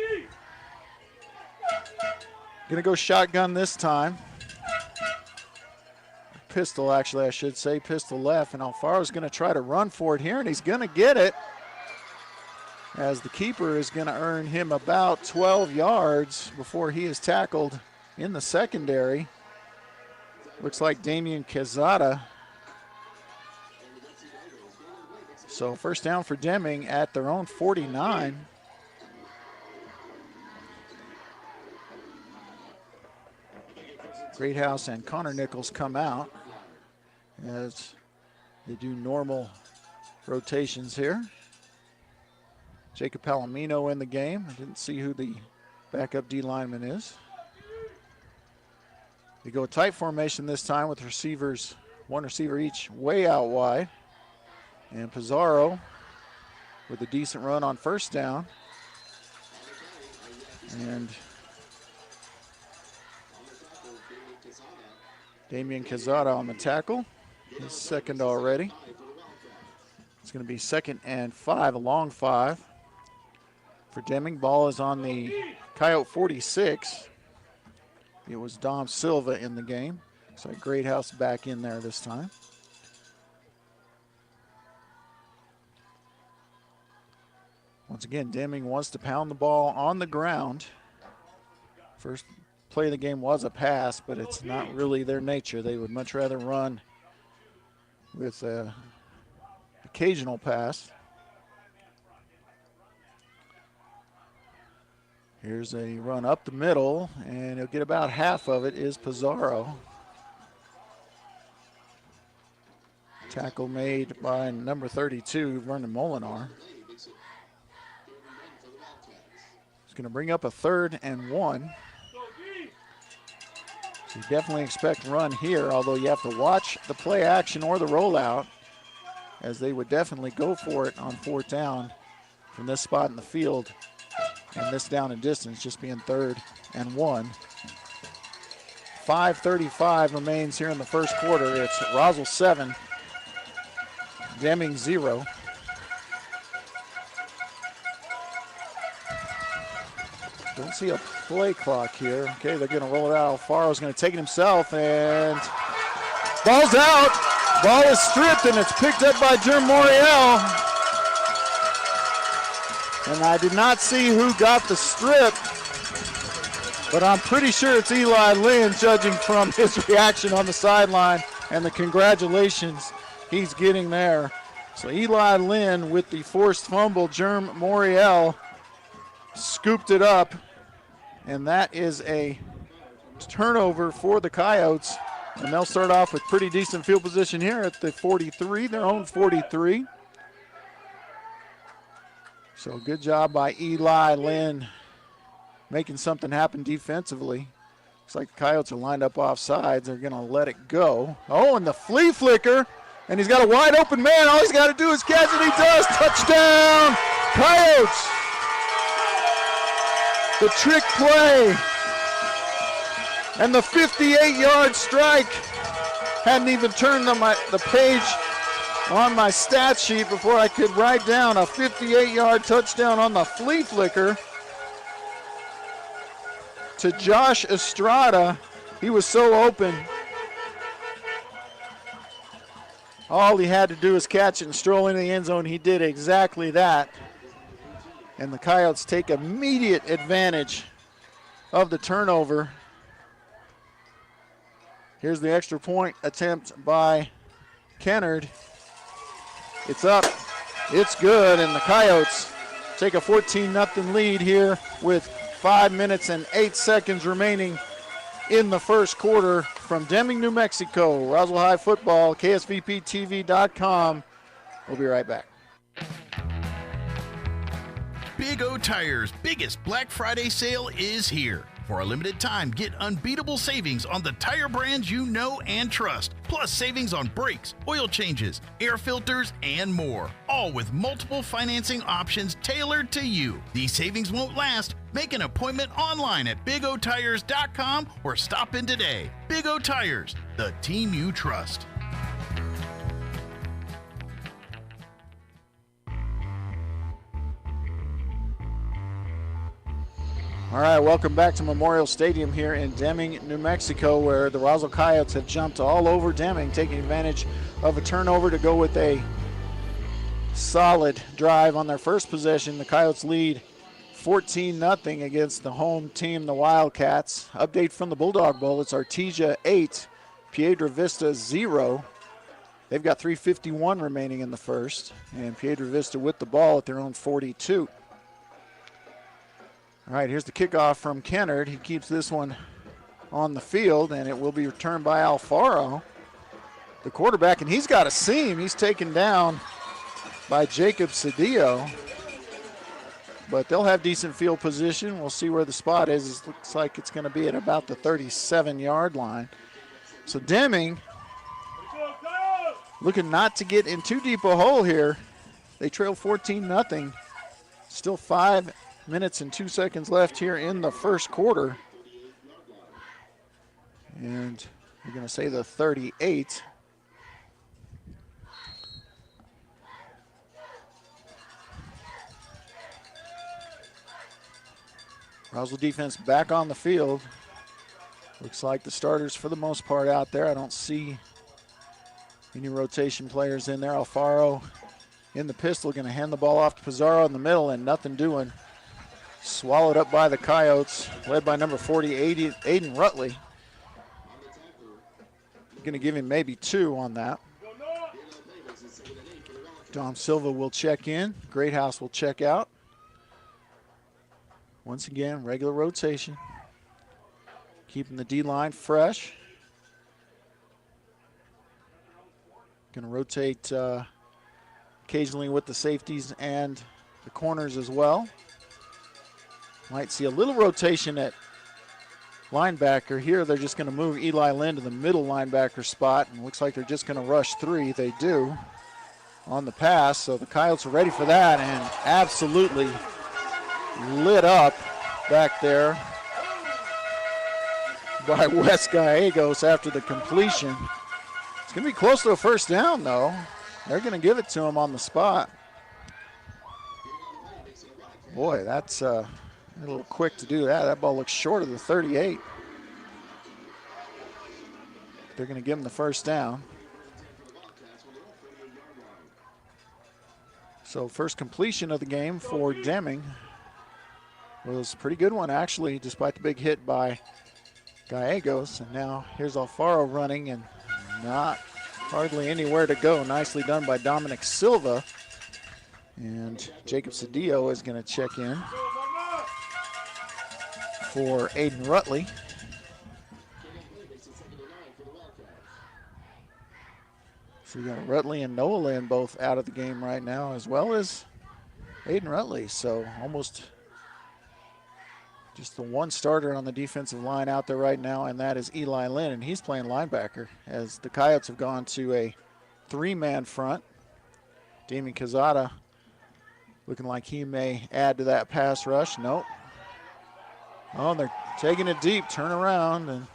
Going to go shotgun this time. Pistol, actually, I should say. Pistol left, and Alfaro's going to try to run for it here, and he's going to get it as the keeper is going to earn him about 12 yards before he is tackled in the secondary. Looks like Damian Quezada. So first down for Deming at their own 49. Greathouse and Connor Nichols come out as they do normal rotations here. Jacob Palomino in the game. I didn't see who the backup D lineman is. They go tight formation this time with receivers, one receiver each, way out wide. And Pizarro with a decent run on first down. And Damian Quezada on the tackle. His second already. It's going to be 2nd and 5, a long 5 for Deming. Ball is on the Coyote 46. It was Dom Silva in the game. So Greathouse back in there this time. Once again, Deming wants to pound the ball on the ground. First play of the game was a pass, but it's not really their nature. They would much rather run with an occasional pass. Here's a run up the middle, and he'll get about half of it is Pizarro. Tackle made by number 32, Vernon Molinar. He's going to bring up a 3rd and 1. So you definitely expect run here, although you have to watch the play action or the rollout, as they would definitely go for it on 4th down from this spot in the field. And this down and distance just being 3rd and 1. 5:35 remains here in the first quarter. It's Roswell 7, Deming 0. Don't see a play clock here. Okay, they're going to roll it out. Alfaro's going to take it himself, and ball's out. Ball is stripped, and it's picked up by Jerm Moriel. And I did not see who got the strip, but I'm pretty sure it's Eli Lynn, judging from his reaction on the sideline and the congratulations he's getting there. So Eli Lynn with the forced fumble. Jerm Moriel scooped it up, and that is a turnover for the Coyotes. And they'll start off with pretty decent field position here at the 43, their own 43. So good job by Eli Lynn making something happen defensively. Looks like the Coyotes are lined up off sides. They're going to let it go. Oh, and the flea flicker. And he's got a wide open man. All he's got to do is catch it. He does. Touchdown, Coyotes. The trick play. And the 58-yard strike. Hadn't even turned the page on my stat sheet before I could write down a 58-yard touchdown on the flea flicker to Josh Estrada. He was so open. All he had to do was catch it and stroll into the end zone. He did exactly that. And the Coyotes take immediate advantage of the turnover. Here's the extra point attempt by Kennard. It's up, it's good, and the Coyotes take a 14-0 lead here with 5 minutes and 8 seconds remaining in the first quarter from Deming, New Mexico. Roswell High Football, KSVPTV.com. We'll be right back. Big O Tire's biggest Black Friday sale is here. For a limited time, get unbeatable savings on the tire brands you know and trust, plus savings on brakes, oil changes, air filters, and more. All with multiple financing options tailored to you. These savings won't last. Make an appointment online at bigotires.com or stop in today. Big O Tires, the team you trust. All right, welcome back to Memorial Stadium here in Deming, New Mexico, where the Roswell Coyotes have jumped all over Deming, taking advantage of a turnover to go with a solid drive on their first possession. The Coyotes lead 14-0 against the home team, the Wildcats. Update from the Bulldog Bowl, it's Artesia 8, Piedra Vista 0. They've got 3:51 remaining in the first, and Piedra Vista with the ball at their own 42. All right, here's the kickoff from Kennard. He keeps this one on the field, and it will be returned by Alfaro, the quarterback, and he's got a seam. He's taken down by Jacob Cedillo, but they'll have decent field position. We'll see where the spot is. It looks like it's going to be at about the 37-yard line. So Deming looking not to get in too deep a hole here. They trail 14-0. Still 5 minutes and 2 seconds left here in the first quarter. And we're going to say the 38. Roswell defense back on the field. Looks like the starters for the most part out there. I don't see any rotation players in there. Alfaro in the pistol, going to hand the ball off to Pizarro in the middle, and nothing doing. Swallowed up by the Coyotes, led by number 40, Aiden Rutley. Going to give him maybe 2 on that. Dom Silva will check in. Greathouse will check out. Once again, regular rotation. Keeping the D-line fresh. Going to rotate occasionally with the safeties and the corners as well. Might see a little rotation at linebacker. Here they're just going to move Eli Lynn to the middle linebacker spot, and it looks like they're just going to rush 3. They do on the pass, so the Coyotes are ready for that, and absolutely lit up back there by Wes Gallegos after the completion. It's going to be close to a first down, though. They're going to give it to him on the spot. Boy, that's a little quick to do that. That ball looks short of the 38. They're going to give him the first down. So first completion of the game for Deming. Was a pretty good one, actually, despite the big hit by Gallegos. And now here's Alfaro running, and not hardly anywhere to go. Nicely done by Dominic Silva. And Jacob Cedillo is going to check in for Aiden Rutley. So we got Rutley and Noah Lynn both out of the game right now, as well as Aiden Rutley. So almost just the one starter on the defensive line out there right now, and that is Eli Lynn, and he's playing linebacker as the Coyotes have gone to a 3-man front. Damien Quezada looking like he may add to that pass rush. Nope. Oh, they're taking it deep, turn around, and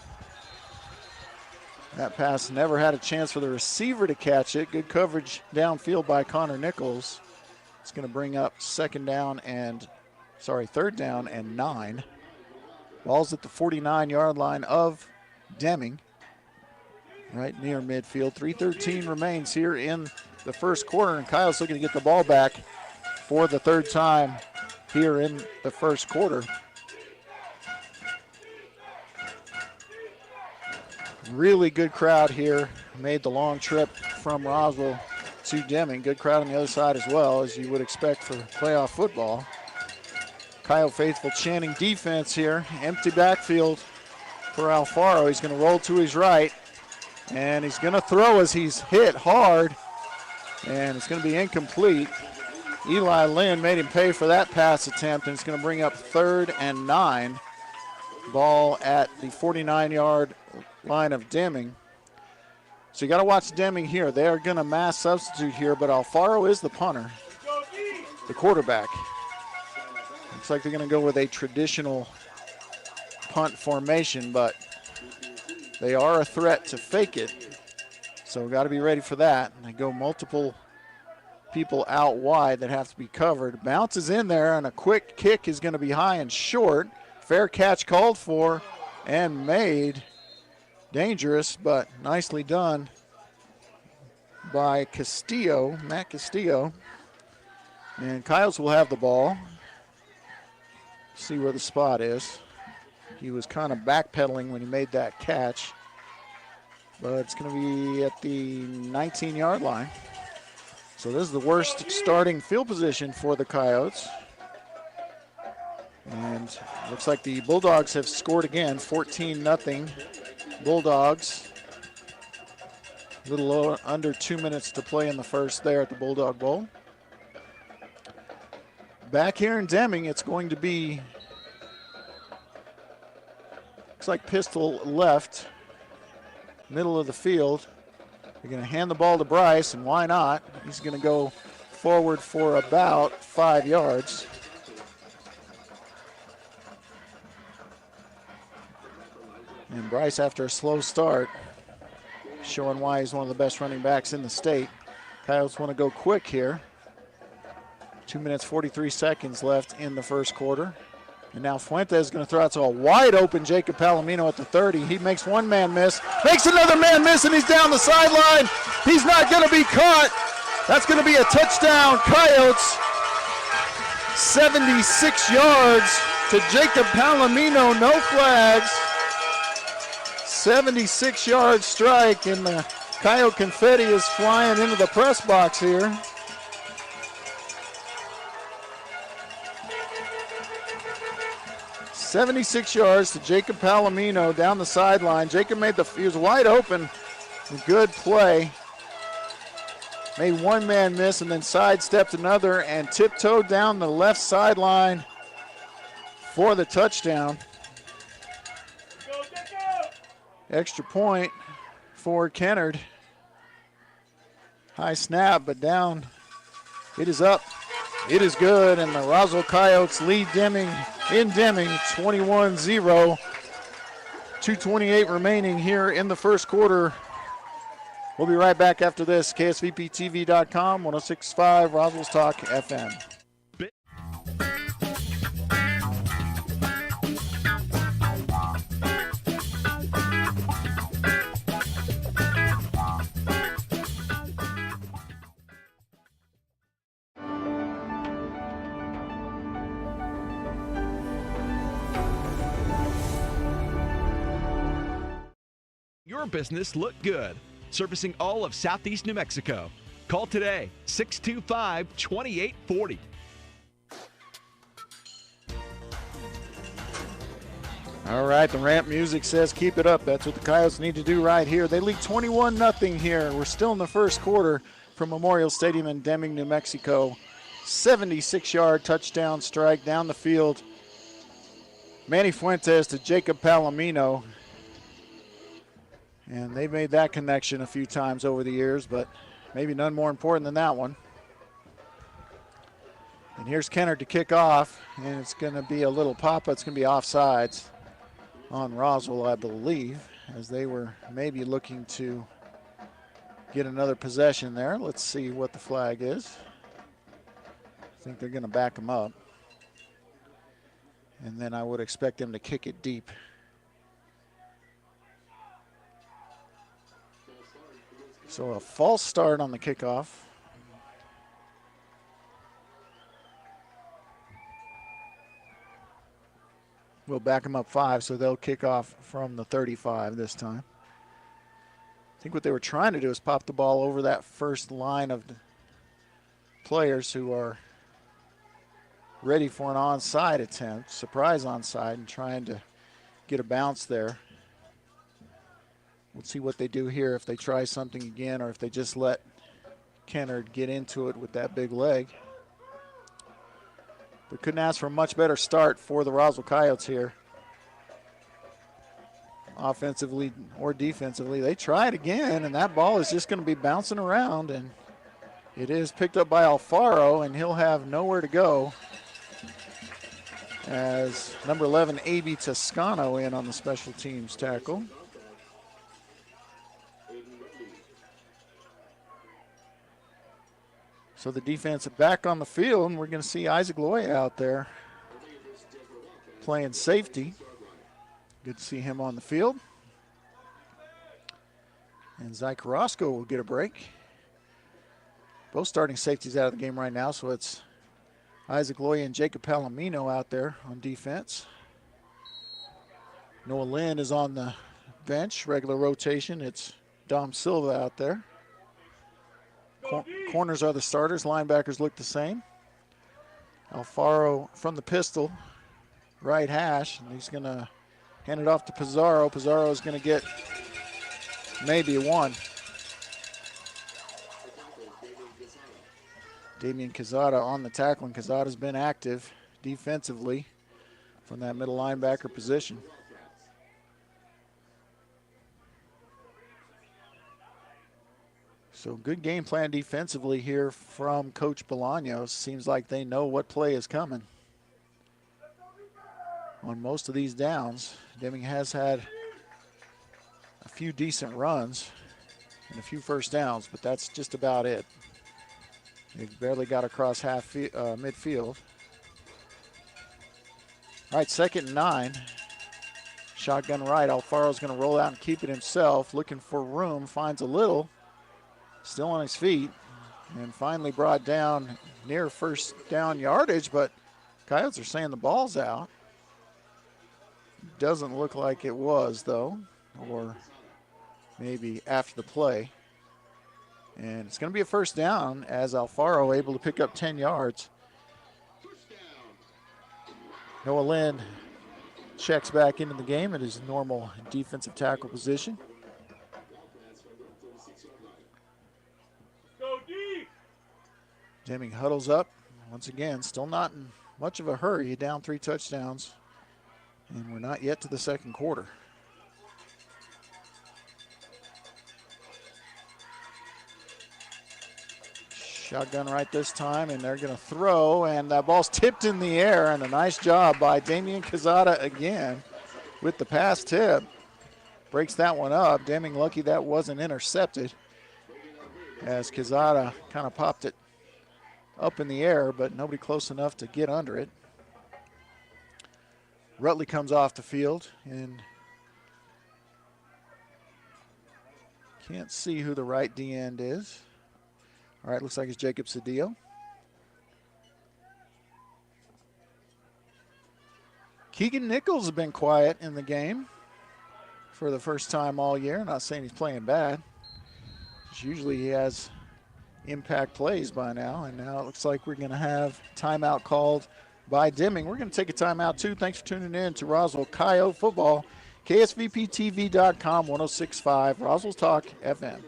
that pass never had a chance for the receiver to catch it. Good coverage downfield by Connor Nichols. It's going to bring up third down and 9. Ball's at the 49-yard line of Deming, right near midfield. 3:13 remains here in the first quarter, and Kyle's looking to get the ball back for the third time here in the first quarter. Really good crowd here. Made the long trip from Roswell to Deming. Good crowd on the other side as well, as you would expect for playoff football. Kyle Faithful chanting defense here. Empty backfield for Alfaro. He's going to roll to his right, and he's going to throw as he's hit hard, and it's going to be incomplete. Eli Lynn made him pay for that pass attempt, and it's going to bring up 3rd and 9. Ball at the 49-yard line of Deming. So you got to watch Deming here. They are going to mass substitute here, but Alfaro is the punter, the quarterback. Looks like they're going to go with a traditional punt formation, but they are a threat to fake it. So we've got to be ready for that. And they go multiple people out wide that have to be covered. Bounces in there, and a quick kick is going to be high and short. Fair catch called for and made. Dangerous, but nicely done by Castillo, Matt Castillo. And Coyotes will have the ball. See where the spot is. He was kind of backpedaling when he made that catch. But it's going to be at the 19-yard line. So this is the worst starting field position for the Coyotes. And looks like the Bulldogs have scored again, 14-0. Bulldogs. A little under 2 minutes to play in the first there at the Bulldog Bowl. Back here in Deming, it's going to be, looks like pistol left, middle of the field. They're going to hand the ball to Bryce, and why not? He's going to go forward for about 5 yards. And Bryce, after a slow start, showing why he's one of the best running backs in the state. Coyotes want to go quick here. 2 minutes, 43 seconds left in the first quarter. And now Fuentes is going to throw out to a wide open Jacob Palomino at the 30. He makes one man miss, makes another man miss, and he's down the sideline. He's not going to be caught. That's going to be a touchdown, Coyotes. 76 yards to Jacob Palomino, no flags. 76-yard strike, and the Coyote confetti is flying into the press box here. "76 yards to Jacob Palomino down the sideline. Jacob he was wide open. Good play. Made one man miss and then sidestepped another and tiptoed down the left sideline for the touchdown. Extra point for Kennard. High snap, but down. It is up. It is good, and the Roswell Coyotes lead Deming in Deming 21-0. 2:28 remaining here in the first quarter. We'll be right back after this. KSVPTV.com, 106.5 Roswell's Talk FM. Your business look good. Servicing all of Southeast New Mexico. Call today, 625-2840. All right, the ramp music says keep it up. That's what the Coyotes need to do right here. They lead 21-0 here. We're still in the first quarter from Memorial Stadium in Deming, New Mexico. 76-yard touchdown strike down the field. Manny Fuentes to Jacob Palomino. And they made that connection a few times over the years, but maybe none more important than that one. And here's Kennard to kick off, and it's going to be a little pop-up. It's going to be offsides on Roswell, I believe, as they were maybe looking to get another possession there. Let's see what the flag is. I think they're going to back them up. And then I would expect them to kick it deep. So a false start on the kickoff. We'll back them up 5, so they'll kick off from the 35 this time. I think what they were trying to do is pop the ball over that first line of players who are ready for an onside attempt, surprise onside, and trying to get a bounce there. We'll see what they do here, if they try something again or if they just let Kennard get into it with that big leg. But couldn't ask for a much better start for the Roswell Coyotes here. offensively or defensively. They try it again, and that ball is just going to be bouncing around, and it is picked up by Alfaro, and he'll have nowhere to go as number 11, A.B. Toscano, in on the special teams tackle. So the defense back on the field, and we're going to see Isaac Loy out there playing safety. Good to see him on the field. And Zy Carrasco will get a break. Both starting safeties out of the game right now, so it's Isaac Loy and Jacob Palomino out there on defense. Noah Lynn is on the bench, regular rotation. It's Dom Silva out there. Corners are the starters. Linebackers look the same. Alfaro from the pistol, right hash, and he's going to hand it off to Pizarro. Pizarro is going to get maybe a 1. Damian Quezada on the tackle, and Quezada's been active defensively from that middle linebacker position. So good game plan defensively here from Coach Bolaños. Seems like they know what play is coming on most of these downs. Deming has had a few decent runs and a few first downs, but that's just about it. They barely got across midfield. All right, 2nd and 9. Shotgun right. Alfaro's going to roll out and keep it himself. Looking for room. Finds a little. Still on his feet. And finally brought down near first down yardage, but Coyotes are saying the ball's out. Doesn't look like it was, though. Or maybe after the play. And it's going to be a first down as Alfaro able to pick up 10 yards. Noah Lynn checks back into the game at his normal defensive tackle position. Deming huddles up. Once again, still not in much of a hurry. Down 3 touchdowns. And we're not yet to the second quarter. Shotgun right this time, and they're going to throw, and that ball's tipped in the air, and a nice job by Damian Quezada again with the pass tip. Breaks that one up. Deming lucky that wasn't intercepted as Quezada kind of popped it up in the air, but nobody close enough to get under it. Rutley comes off the field, and can't see who the right D end is. All right, looks like it's Jacob Cedillo. Keegan Nichols has been quiet in the game for the first time all year. Not saying he's playing bad. Just usually he has impact plays by now, and now it looks like we're going to have timeout called by Deming. We're going to take a timeout too. Thanks for tuning in to Roswell Coyote Football. KSVPTV.com, 106.5, Roswell Talk FM.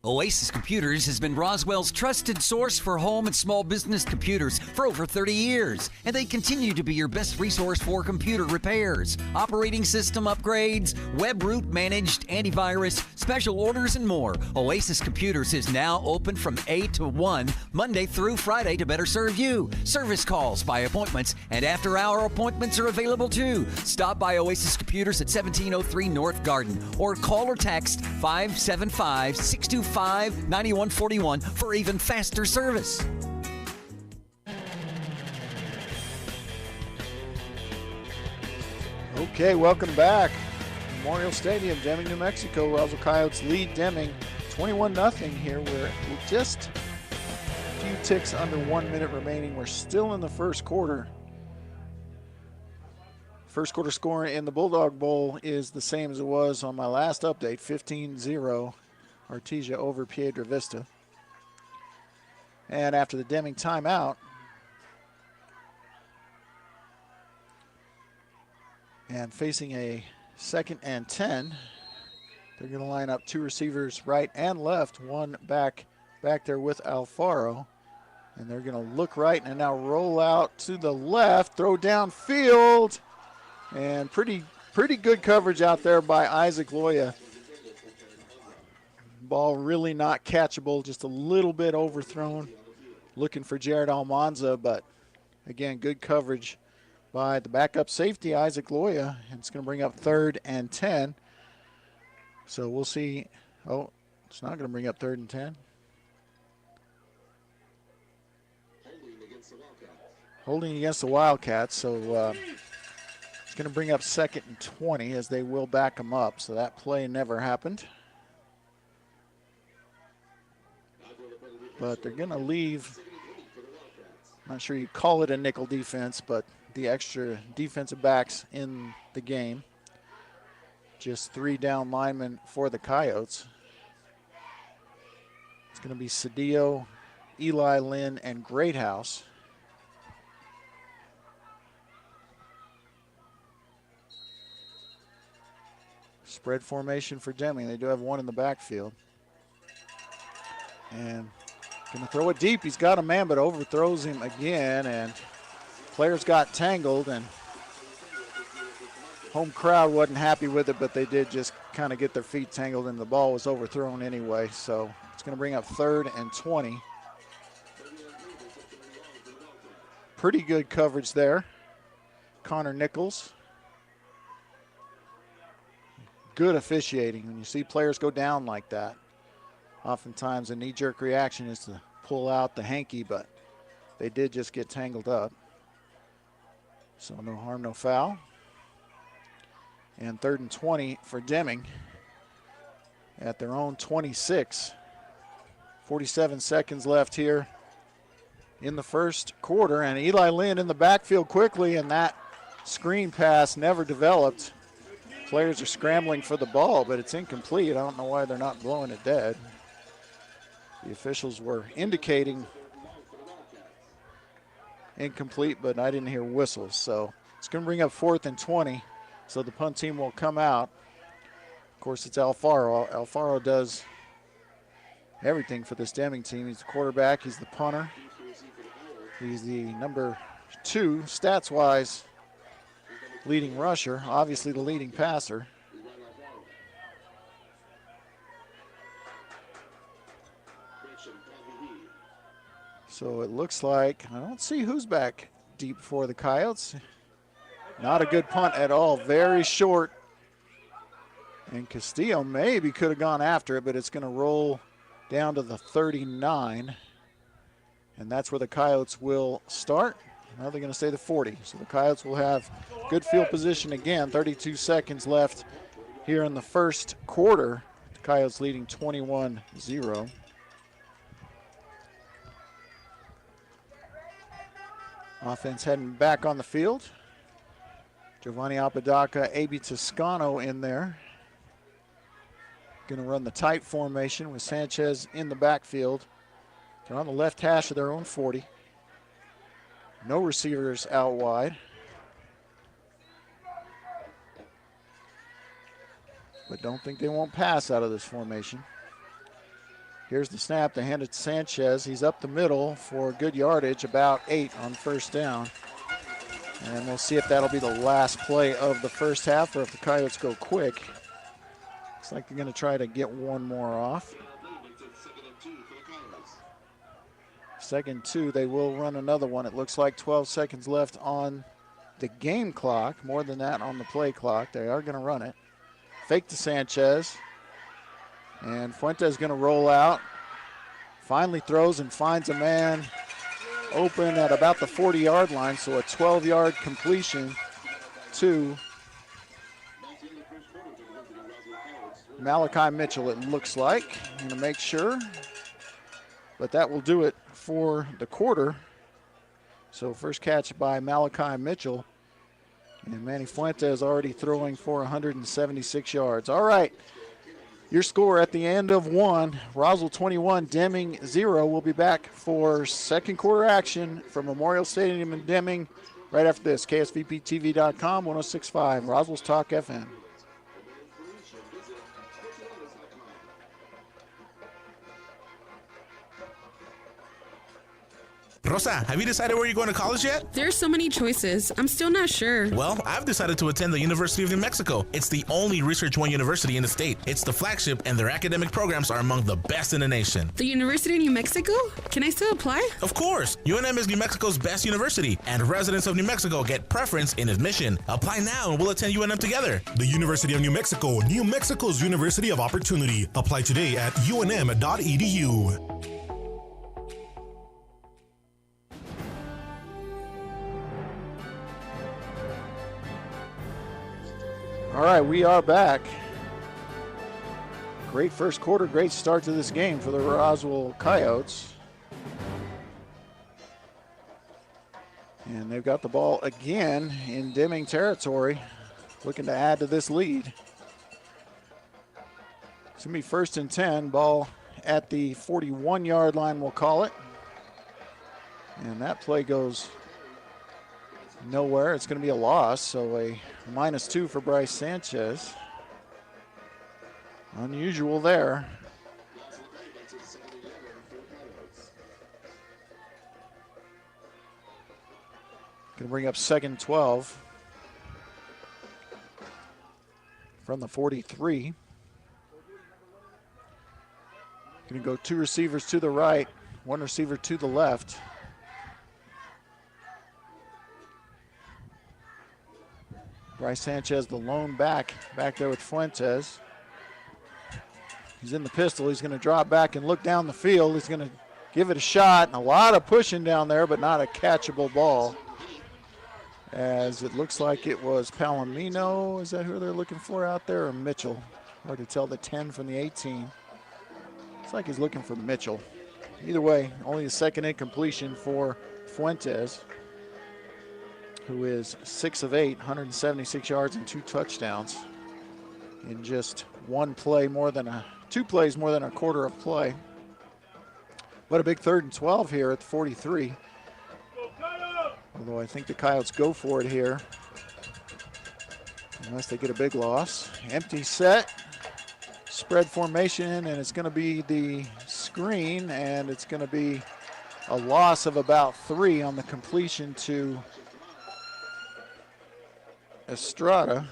Oasis Computers has been Roswell's trusted source for home and small business computers for over 30 years, and they continue to be your best resource for computer repairs, operating system upgrades, web root managed antivirus, special orders, and more. Oasis Computers is now open from 8 to 1, Monday through Friday to better serve you. Service calls by appointments and after-hour appointments are available too. Stop by Oasis Computers at 1703 North Garden or call or text 575-625-9141 for even faster service. Okay, welcome back. Memorial Stadium, Deming, New Mexico. Roswell Coyotes lead Deming 21-0 here. We're just a few ticks under 1 minute remaining. We're still in the first quarter. First quarter score in the Bulldog Bowl is the same as it was on my last update, 15-0. Artesia over Piedra Vista. And after the Deming timeout, and facing a 2nd and 10, they're going to line up 2 receivers right and left, one back there with Alfaro. And they're going to look right and now roll out to the left, throw downfield, and pretty Pretty good coverage out there by Isaac Loya. Ball really not catchable, just a little bit overthrown. Looking for Jared Almanza, but again, good coverage by the backup safety, Isaac Loya. And it's going to bring up 3rd and 10. So we'll see. Oh, it's not going to bring up 3rd and 10. Holding against the Wildcats, so it's going to bring up 2nd and 20 as they will back them up. So that play never happened. But they're going to leave, I'm not sure you call it a nickel defense, but the extra defensive backs in the game. Just 3 down linemen for the Coyotes. It's going to be Cedillo, Eli Lynn, and Greathouse. Spread formation for Deming. They do have one in the backfield. And going to throw it deep. He's got a man, but overthrows him again. And players got tangled, and home crowd wasn't happy with it, but they did just kind of get their feet tangled, and the ball was overthrown anyway. So it's going to bring up 3rd and 20. Pretty good coverage there. Connor Nichols. Good officiating. When you see players go down like that, oftentimes a knee-jerk reaction is to pull out the hanky, but they did just get tangled up. So no harm, no foul. And 3rd and 20 for Deming at their own 26. 47 seconds left here in the first quarter, and Eli Lynn in the backfield quickly, and that screen pass never developed. Players are scrambling for the ball, but it's incomplete. I don't know why they're not blowing it dead. The officials were indicating incomplete, but I didn't hear whistles. So it's going to bring up 4th and 20. So the punt team will come out. Of course, it's Alfaro. Alfaro does everything for this Deming team. He's the quarterback. He's the punter. He's the number 2, stats-wise, leading rusher, obviously the leading passer. So it looks like, I don't see who's back deep for the Coyotes. Not a good punt at all, very short. And Castillo maybe could have gone after it, but it's going to roll down to the 39. And that's where the Coyotes will start. Now they're going to say the 40. So the Coyotes will have good field position again. 32 seconds left here in the first quarter. The Coyotes leading 21-0. Offense heading back on the field. Giovanni Apodaca, A.B. Toscano in there. Going to run the tight formation with Sanchez in the backfield. They're on the left hash of their own 40. No receivers out wide. But don't think they won't pass out of this formation. Here's the snap. They hand it to Sanchez. He's up the middle for good yardage, about 8 on first down. And we'll see if that'll be the last play of the first half or if the Coyotes go quick. Looks like they're going to try to get one more off. 2nd and 2, they will run another one. It looks like 12 seconds left on the game clock, more than that on the play clock. They are going to run it. Fake to Sanchez. And Fuentes going to roll out. Finally throws and finds a man open at about the 40-yard line, so a 12-yard completion to Malachi Mitchell, it looks like. I'm going to make sure. But that will do it for the quarter. So first catch by Malachi Mitchell. And Manny Fuentes already throwing for 176 yards. All right. Your score at the end of 1, Roswell 21, Deming 0. We'll be back for second quarter action from Memorial Stadium in Deming right after this. KSVPTV.com, 106.5, Roswell's Talk FM. Rosa, have you decided where you're going to college yet? There's so many choices. I'm still not sure. Well, I've decided to attend the University of New Mexico. It's the only Research One university in the state. It's the flagship, and their academic programs are among the best in the nation. The University of New Mexico? Can I still apply? Of course. UNM is New Mexico's best university, and residents of New Mexico get preference in admission. Apply now, and we'll attend UNM together. The University of New Mexico, New Mexico's University of Opportunity. Apply today at unm.edu. All right, we are back. Great first quarter, great start to this game for the Roswell Coyotes. And they've got the ball again in Deming territory, looking to add to this lead. It's going to be 1st and 10, ball at the 41-yard line, we'll call it. And that play goes nowhere. It's going to be a loss, so a -2 for Bryce Sanchez. Unusual there. Going to bring up 2nd and 12 from the 43. Going to go 2 receivers to the right, 1 receiver to the left. Bryce Sanchez, the lone back there with Fuentes. He's in the pistol. He's going to drop back and look down the field. He's going to give it a shot. And a lot of pushing down there, but not a catchable ball. As it looks like it was Palomino. Is that who they're looking for out there, or Mitchell? Hard to tell the 10 from the 18. It's like he's looking for Mitchell. Either way, only a second incompletion for Fuentes, who is 6 of 8, 176 yards and 2 touchdowns in just 2 plays more than a quarter of play. But a big 3rd and 12 here at the 43. Although I think the Coyotes go for it here, unless they get a big loss. Empty set, spread formation, and it's going to be the screen, and it's going to be a loss of about 3 on the completion to Estrada.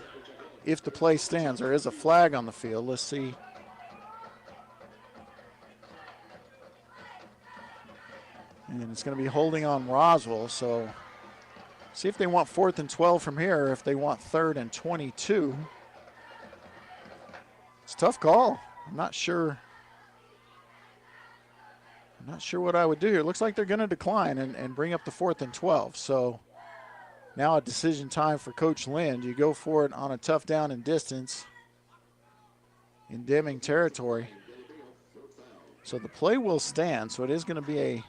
If the play stands, there is a flag on the field. Let's see. And it's going to be holding on Roswell, so see if they want 4th and 12 from here, or if they want 3rd and 22. It's a tough call. I'm not sure what I would do here. It looks like they're going to decline and bring up the 4th and 12. So now a decision time for Coach Lynn. Do you go for it on a tough down and distance in Deming territory? So the play will stand, so it is going to be a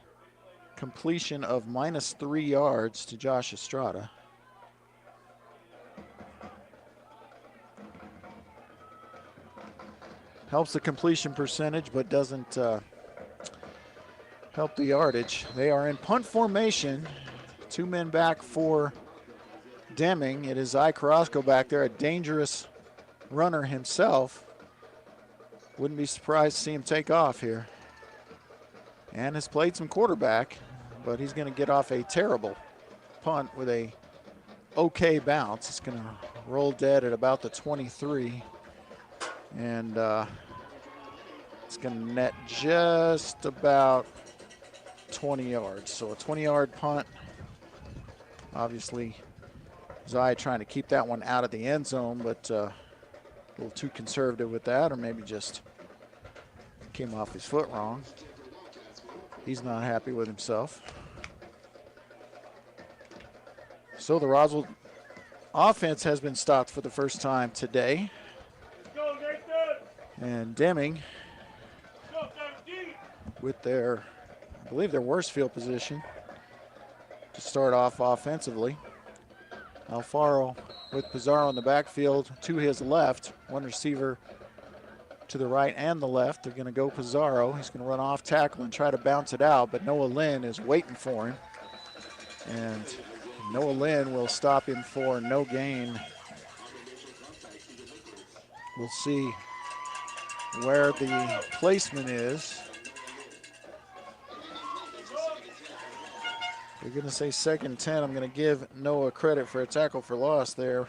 completion of -3 yards to Josh Estrada. Helps the completion percentage, but doesn't help the yardage. They are in punt formation. 2 men back for Deming. It is Zy Carrasco back there, a dangerous runner himself. Wouldn't be surprised to see him take off here. And has played some quarterback, but he's going to get off a terrible punt with a okay bounce. It's going to roll dead at about the 23. And it's going to net just about 20 yards. So a 20-yard punt. Obviously, Zy trying to keep that one out of the end zone, but a little too conservative with that, or maybe just came off his foot wrong. He's not happy with himself. So the Roswell offense has been stopped for the first time today. And Deming with their, I believe, their worst field position to start off offensively. Alfaro with Pizarro in the backfield to his left, 1 receiver to the right and the left. They're going to go Pizarro. He's going to run off tackle and try to bounce it out, but Noah Lynn is waiting for him. And Noah Lynn will stop him for no gain. We'll see where the placement is. They're going to say 2nd and 10. I'm going to give Noah credit for a tackle for loss there.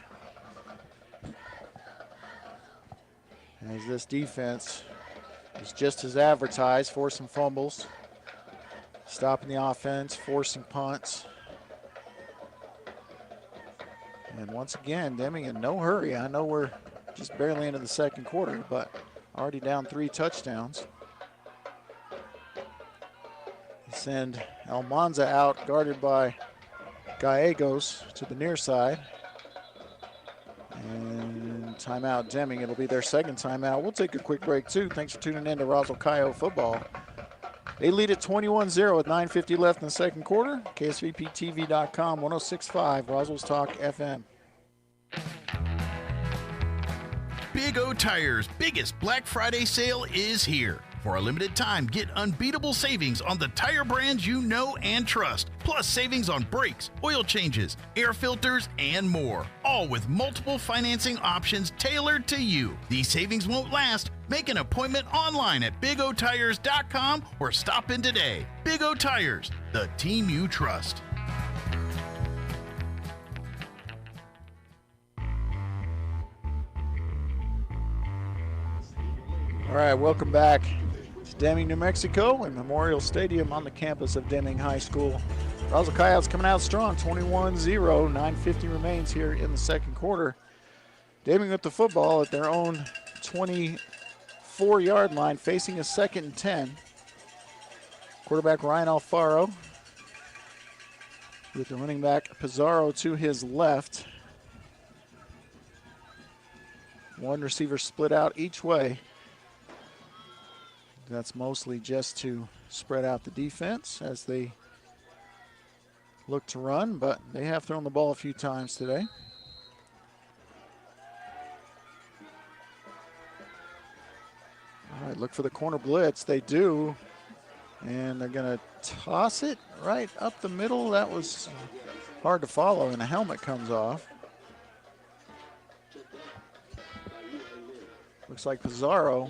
As this defense is just as advertised, forcing fumbles, stopping the offense, forcing punts. And once again, Deming in no hurry. I know we're just barely into the 2nd quarter, but already down 3 touchdowns. They send Almanza out, guarded by Gallegos to the near side. And timeout Deming. It'll be their 2nd timeout. We'll take a quick break too. Thanks for tuning in to Roswell Coyote football. They lead at 21-0 with 9:50 left in the 2nd quarter. KSVPTV.com, 106.5, Roswell's Talk FM. Big O Tire's biggest Black Friday sale is here. For a limited time, get unbeatable savings on the tire brands you know and trust, plus savings on brakes, oil changes, air filters, and more. All with multiple financing options tailored to you. These savings won't last. Make an appointment online at bigotires.com or stop in today. Big O Tires, the team you trust. All right, welcome back to Deming, New Mexico, and Memorial Stadium on the campus of Deming High School. Roswell Coyotes coming out strong, 21-0, 9:50 remains here in the 2nd quarter. Deming with the football at their own 24-yard line, facing a 2nd and 10. Quarterback Ryan Alfaro with the running back Pizarro to his left. One receiver split out each way. That's mostly just to spread out the defense as they look to run, but they have thrown the ball a few times today. All right, look for the corner blitz. They do, and they're going to toss it right up the middle. That was hard to follow, and the helmet comes off. Looks like Pizarro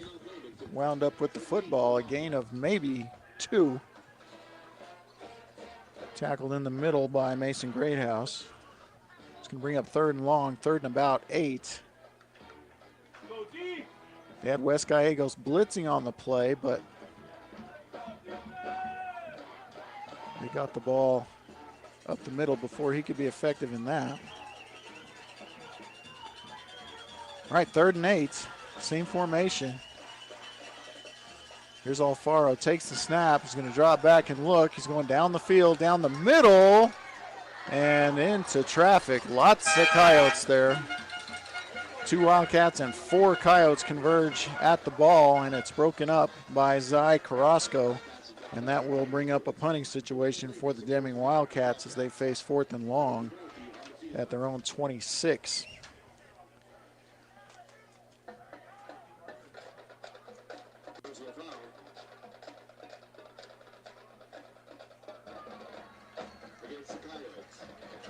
wound up with the football, a gain of maybe 2. Tackled in the middle by Mason Greathouse. It's going to bring up 3rd and long, 3rd and about 8. They had West Gallegos blitzing on the play, but they got the ball up the middle before he could be effective in that. All right, 3rd and 8, same formation. Here's Alfaro, takes the snap, he's going to drop back and look. He's going down the field, down the middle, and into traffic. Lots of Coyotes there. 2 Wildcats and 4 Coyotes converge at the ball, and it's broken up by Zai Carrasco, and that will bring up a punting situation for the Deming Wildcats as they face 4th and long at their own 26.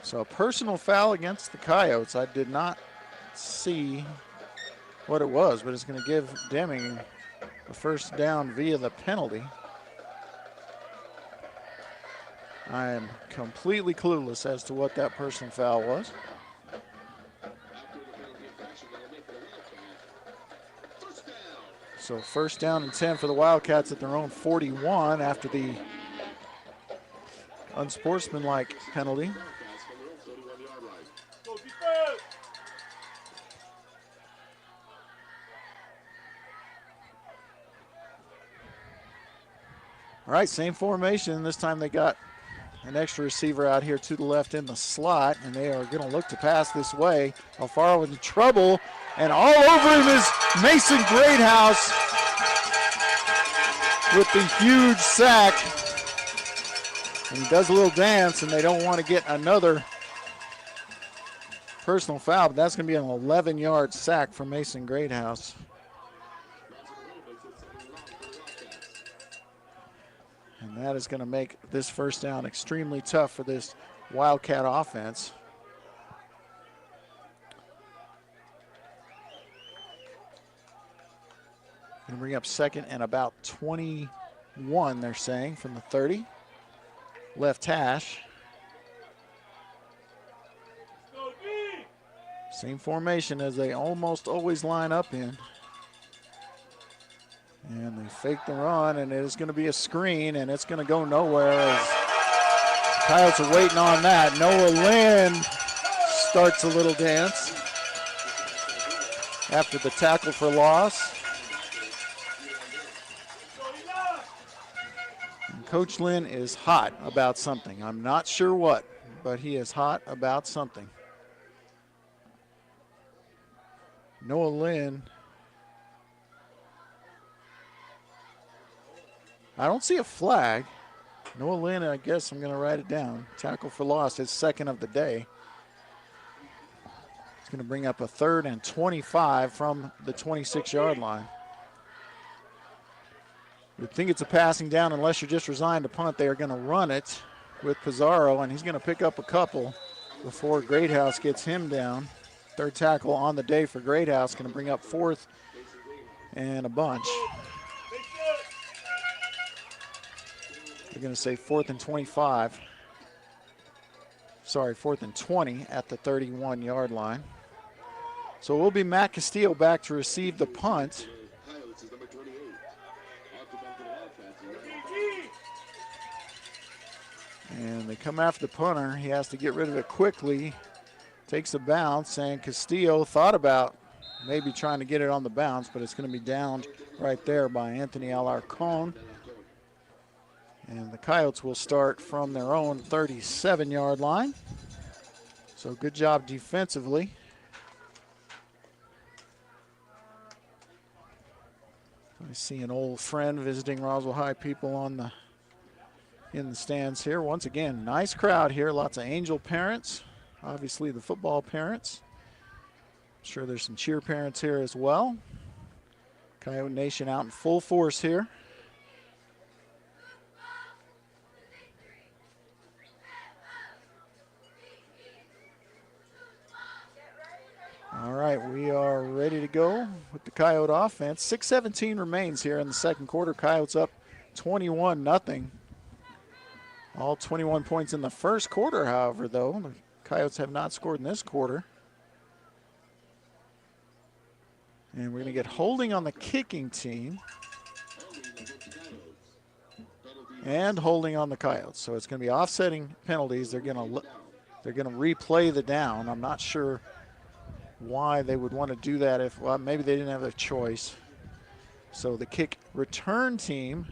So a personal foul against the Coyotes. I did not see what it was, but it's going to give Deming the 1st down via the penalty. I am completely clueless as to what that personal foul was. So 1st down and 10 for the Wildcats at their own 41 after the unsportsmanlike penalty. All right, same formation. This time they got an extra receiver out here to the left in the slot, and they are going to look to pass this way. Alfaro in trouble, and all over him is Mason Greathouse with the huge sack. And he does a little dance, and they don't want to get another personal foul, but that's going to be an 11-yard sack from Mason Greathouse. And that is going to make this 1st down extremely tough for this Wildcat offense. Going to bring up 2nd and about 21, they're saying, from the 30. Left hash. Same formation as they almost always line up in. And they fake the run, and it is going to be a screen, and it's going to go nowhere as Coyotes are waiting on that. Noah Lynn starts a little dance after the tackle for loss. And Coach Lynn is hot about something. I'm not sure what, but he is hot about something. Noah Lynn. I don't see a flag. Noah Lynn, I guess I'm going to write it down. Tackle for loss, his second of the day. It's going to bring up a 3rd and 25 from the 26-yard line. You'd think it's a passing down unless you're just resigned to punt. They are going to run it with Pizarro, and he's going to pick up a couple before Greathouse gets him down. 3rd tackle on the day for Greathouse, going to bring up 4th and a bunch. They're going to say 4th and 25. Sorry, 4th and 20 at the 31-yard line. So it will be Matt Castillo back to receive the punt. And they come after the punter. He has to get rid of it quickly. Takes a bounce, and Castillo thought about maybe trying to get it on the bounce, but it's going to be downed right there by Anthony Alarcon. And the Coyotes will start from their own 37-yard line. So good job defensively. I see an old friend visiting Roswell High people in the stands here. Once again, nice crowd here. Lots of Angel parents, obviously the football parents. I'm sure there's some cheer parents here as well. Coyote Nation out in full force here. All right, we are ready to go with the Coyote offense. 6:17 remains here in the second quarter. Coyotes up 21-0. All 21 points in the first quarter, however, though. The Coyotes have not scored in this quarter. And we're going to get holding on the kicking team and holding on the Coyotes. So it's going to be offsetting penalties. They're going to replay the down. I'm not sure why they would want to do that if, well, maybe they didn't have a choice. So the kick return team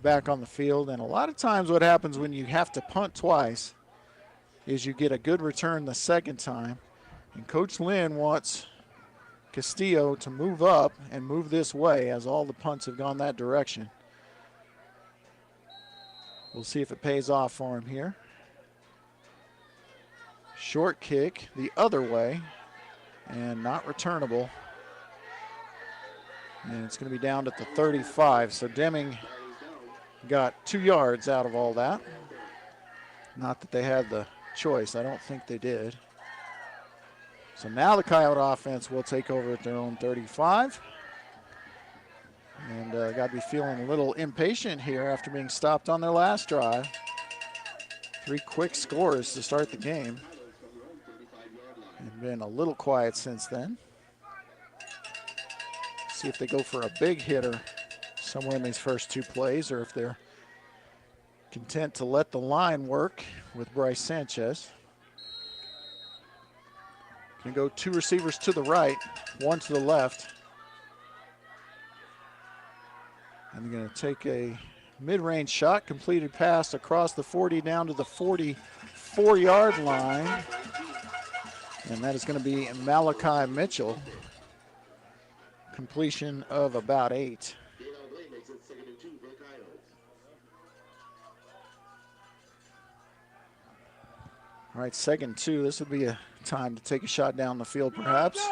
back on the field. And a lot of times what happens when you have to punt twice is you get a good return the second time. And Coach Lynn wants Castillo to move up and move this way as all the punts have gone that direction. We'll see if it pays off for him here. Short kick the other way and not returnable. And it's going to be down at the 35. So Deming got 2 yards out of all that. Not that they had the choice. I don't think they did. So now the Coyote offense will take over at their own 35. And got to be feeling a little impatient here after being stopped on their last drive. 3 quick scores to start the game. And been a little quiet since then. See if they go for a big hitter somewhere in these first 2 plays, or if they're content to let the line work with Bryce Sanchez. Gonna go 2 receivers to the right, 1 to the left. And they're gonna take a mid-range shot, completed pass across the 40 down to the 44-yard line. And that is gonna be Malachi Mitchell. Completion of about 8. All right, 2nd and 2. This would be a time to take a shot down the field perhaps.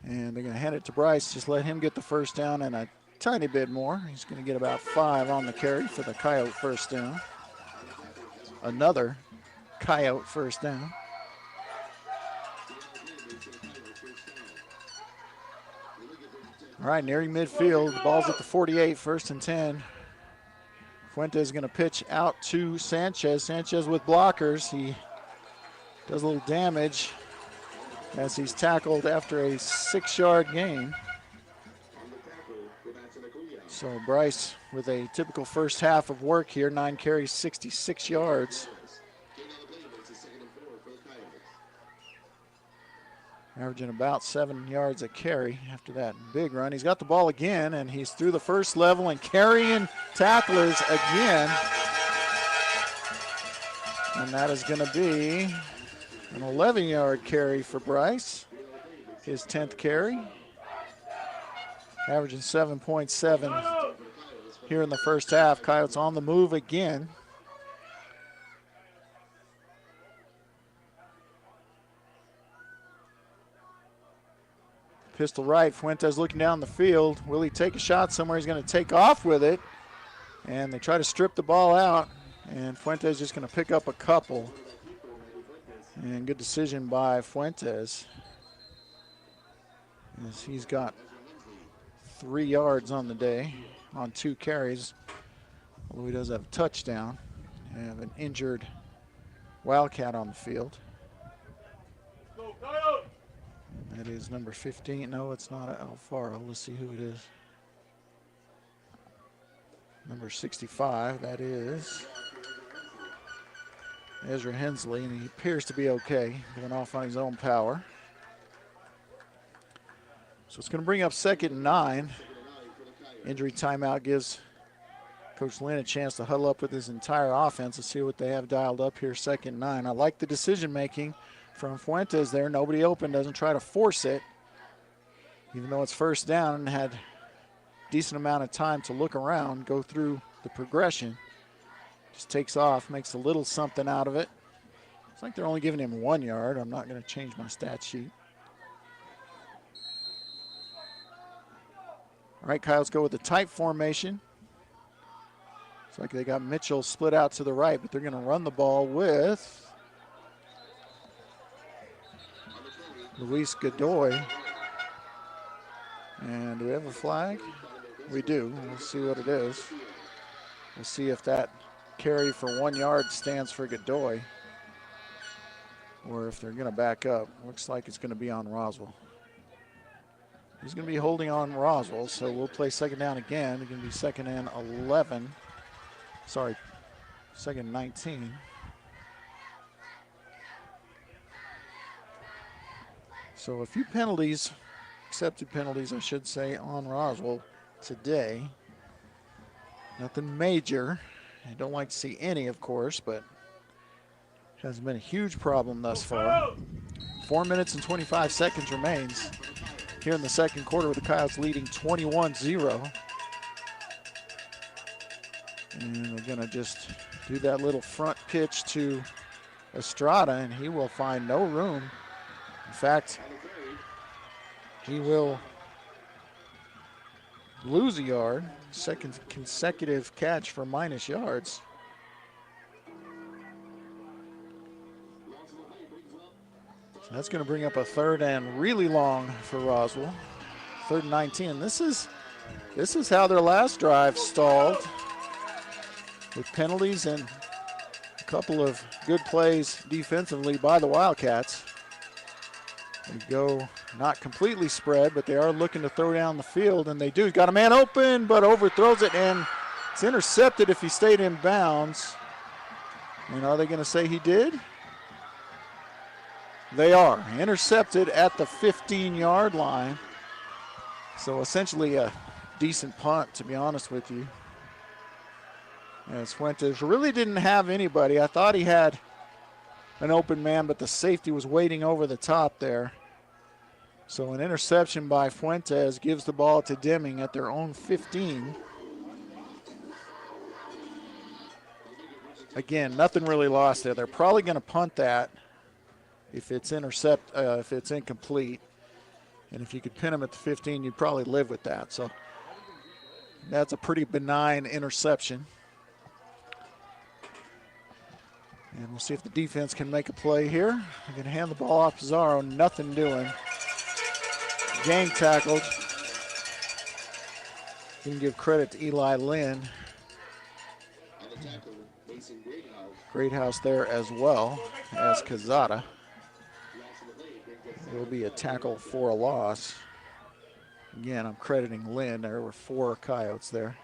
And they're going to hand it to Bryce. Just let him get the first down and a tiny bit more. He's going to get about 5 on the carry for the Coyote first down. Another Coyote first down. All right, nearing midfield. The ball's at the 48, 1st and 10. Fuentes is going to pitch out to Sanchez. Sanchez with blockers. He does a little damage as he's tackled after a 6-yard gain. So Bryce with a typical first half of work here, 9 carries, 66 yards. Averaging about 7 yards a carry after that big run. He's got the ball again, and he's through the first level and carrying tacklers again. And that is going to be an 11-yard carry for Bryce, his 10th carry. Averaging 7.7 here in the first half. Coyotes on the move again. Pistol right, Fuentes looking down the field. Will he take a shot somewhere? He's going to take off with it. And they try to strip the ball out. And Fuentes just going to pick up a couple. And good decision by Fuentes, as he's got 3 yards on the day on 2 carries, although he does have a touchdown. They have an injured Wildcat on the field. That is number 15. No, it's not Alfaro. Let's see who it is. Number 65, that is Ezra Hensley, and he appears to be okay, going off on his own power. So it's going to bring up 2nd and 9. Injury timeout gives Coach Lynn a chance to huddle up with his entire offense and see what they have dialed up here, 2nd and 9. I like the decision making from Fuentes there. Nobody open, doesn't try to force it, even though it's first down, and had a decent amount of time to look around, go through the progression. Just takes off, makes a little something out of it. It's like they're only giving him 1 yard. I'm not going to change my stat sheet. All right, Coyotes go with the tight formation. It's like they got Mitchell split out to the right, but they're going to run the ball with Luis Godoy. And do we have a flag? We do. We'll see what it is. We'll see if that carry for 1 yard stands for Godoy, or if they're going to back up. Looks like it's going to be on Roswell. He's going to be holding on Roswell, so we'll play 2nd down again. It's going to be 2nd and 11. Sorry, 2nd and 19. So a few penalties, accepted penalties, I should say, on Roswell today. Nothing major. I don't like to see any, of course, but it hasn't been a huge problem thus far. 4 minutes and 25 seconds remains here in the second quarter, with the Coyotes leading 21-0. And they're going to just do that little front pitch to Estrada, and he will find no room. In fact, he will lose a yard. 2nd consecutive catch for minus yards. So that's going to bring up a 3rd and really long for Roswell. 3rd and 19. This is how their last drive stalled, with penalties and a couple of good plays defensively by the Wildcats. They go not completely spread, but they are looking to throw down the field, and they do. He's got a man open, but overthrows it, and it's intercepted if he stayed in bounds. And are they going to say he did? They are. Intercepted at the 15-yard line. So essentially a decent punt, to be honest with you. As Fuentes really didn't have anybody. I thought he had an open man, but the safety was waiting over the top there. So an interception by Fuentes gives the ball to Deming at their own 15. Again, nothing really lost there. They're probably going to punt that if it's if it's incomplete. And if you could pin him at the 15, you'd probably live with that. So that's a pretty benign interception. And we'll see if the defense can make a play here. They're going to hand the ball off to Pizarro, nothing doing. Gang tackled. Didn't give credit to Eli Lynn. Greathouse there as well as Kazada. It will be a tackle for a loss. Again, I'm crediting Lynn. There were 4 Coyotes there.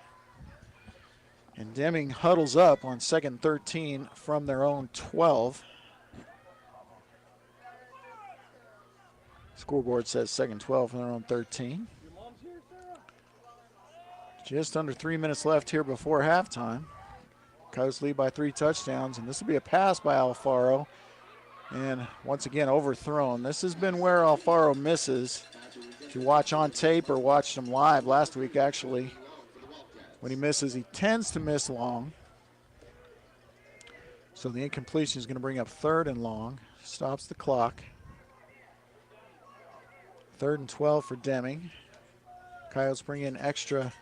And Deming huddles up on 2nd 13 from their own 12. Scoreboard says 2nd 12 from their own 13. Just under 3 minutes left here before halftime. Coyotes lead by 3 touchdowns, and this will be a pass by Alfaro. And once again, overthrown. This has been where Alfaro misses. If you watch on tape or watched him live last week, actually, when he misses, he tends to miss long. So the incompletion is going to bring up 3rd and long. Stops the clock. 3rd and 12 for Deming. Coyotes bring in extra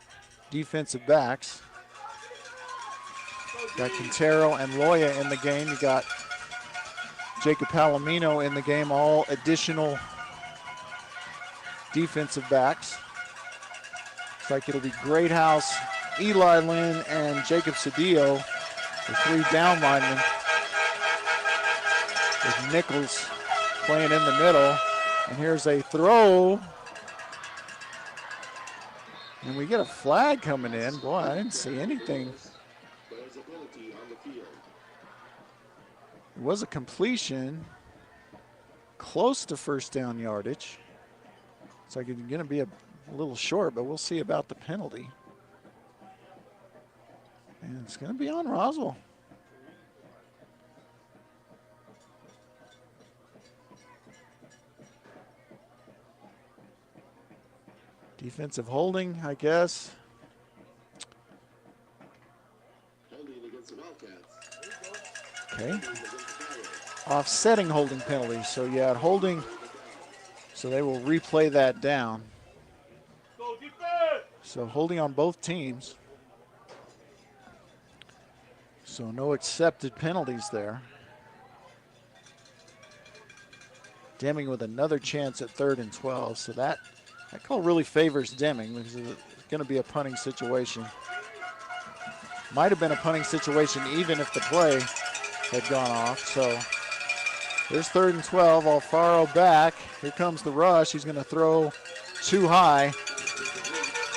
defensive backs. Got Quintero and Loya in the game. You got Jacob Palomino in the game, all additional defensive backs. Looks like it'll be Greathouse, Eli Lynn, and Jacob Cedillo, the 3 down linemen, with Nichols playing in the middle. And here's a throw. And we get a flag coming in. Boy, I didn't see anything. It was a completion close to 1st down yardage. It's like it's going to be a little short, but we'll see about the penalty. And it's going to be on Roswell. Defensive holding, I guess. Okay. Offsetting holding penalties. So yeah, holding. So they will replay that down. So holding on both teams. So no accepted penalties there. Deming with another chance at 3rd and 12. So that call really favors Deming because it's going to be a punting situation. Might have been a punting situation even if the play had gone off. So here's 3rd and 12. Alfaro back. Here comes the rush. He's going to throw too high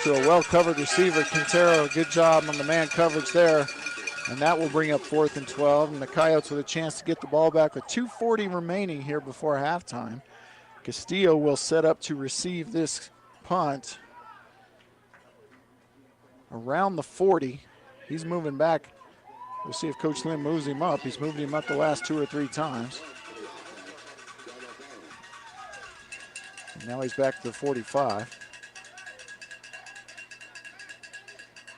to a well-covered receiver. Quintero, good job on the man coverage there. And that will bring up 4th and 12. And the Coyotes with a chance to get the ball back with 2:40 remaining here before halftime. Castillo will set up to receive this punt around the 40. He's moving back. We'll see if Coach Lynn moves him up. He's moved him up the last 2 or 3 times. And now he's back to the 45.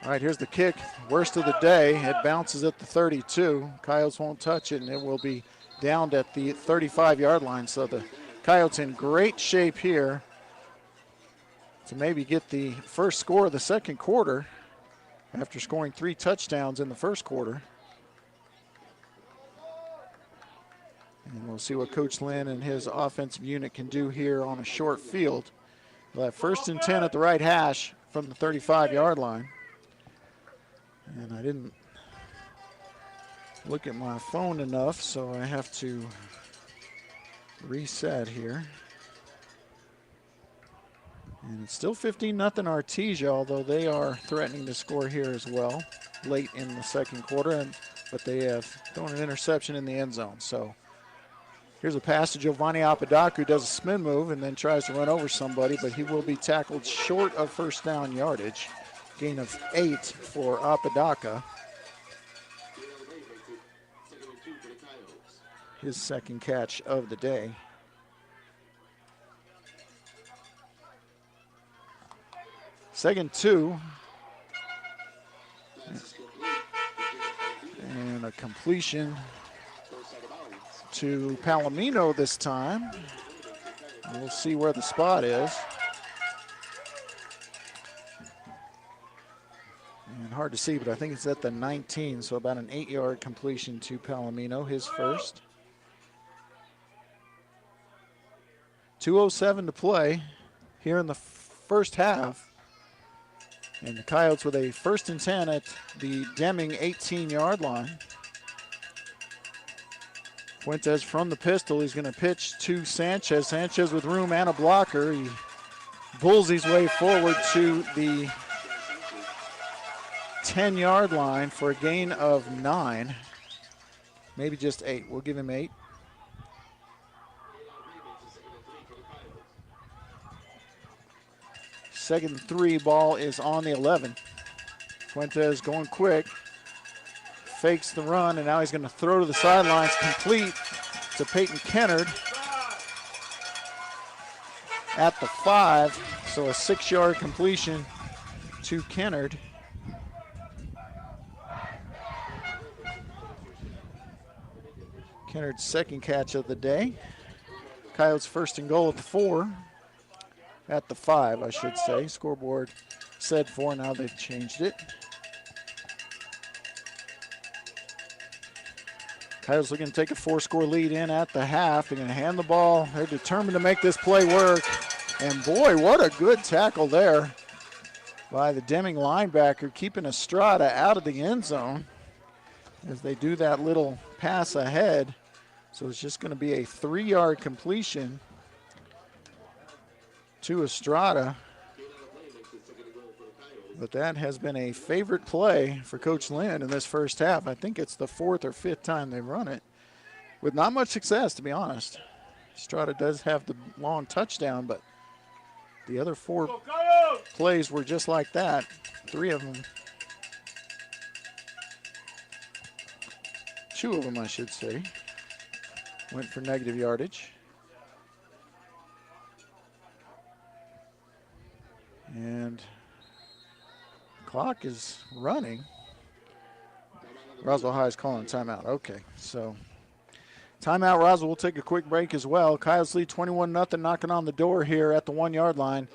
All right, here's the kick. Worst of the day. It bounces at the 32. Coyotes won't touch it, and it will be downed at the 35-yard line. So the Coyotes in great shape here to maybe get the first score of the second quarter after scoring 3 touchdowns in the first quarter. And we'll see what Coach Lynn and his offensive unit can do here on a short field. We'll have 1st and 10 at the right hash from the 35-yard line. And I didn't look at my phone enough, so I have to reset here. And it's still 15-0 Artesia, although they are threatening to score here as well late in the second quarter, but they have thrown an interception in the end zone. So here's a pass to Giovanni Apodaca, who does a spin move and then tries to run over somebody, but he will be tackled short of 1st down yardage. Gain of 8 for Apodaca. His second catch of the day. Second 2. And a completion to Palomino this time. We'll see where the spot is. And hard to see, but I think it's at the 19, so about an 8-yard completion to Palomino, his first. 2:07 to play here in the first half. And the Coyotes with a 1st and 10 at the Deming 18-yard line. Fuentes from the pistol. He's going to pitch to Sanchez. Sanchez with room and a blocker. He bulls his way forward to the 10-yard line for a gain of 9. Maybe just 8. We'll give him 8. Second and 3, ball is on the 11. Fuentes going quick. Fakes the run, and now he's going to throw to the sidelines, complete to Peyton Kennard at the 5. So a 6-yard completion to Kennard. Kennard's second catch of the day. Coyotes 1st and goal at the 4. At the 5, I should say. Scoreboard said 4, now they've changed it. Coyotes looking to take a 4-score lead in at the half. They're going to hand the ball. They're determined to make this play work. And boy, what a good tackle there by the Deming linebacker, keeping Estrada out of the end zone as they do that little pass ahead. So it's just going to be a 3-yard completion to Estrada. But that has been a favorite play for Coach Lynn in this first half. I think it's the 4th or 5th time they've run it with not much success, to be honest. Estrada does have the long touchdown, but the other 4 plays were just like that. 3 of them. 2 of them, I should say, went for negative yardage. And clock is running. Roswell High is calling timeout. Okay, so timeout. Roswell will take a quick break as well. Coyotes lead 21-0, knocking on the door here at the 1-yard line.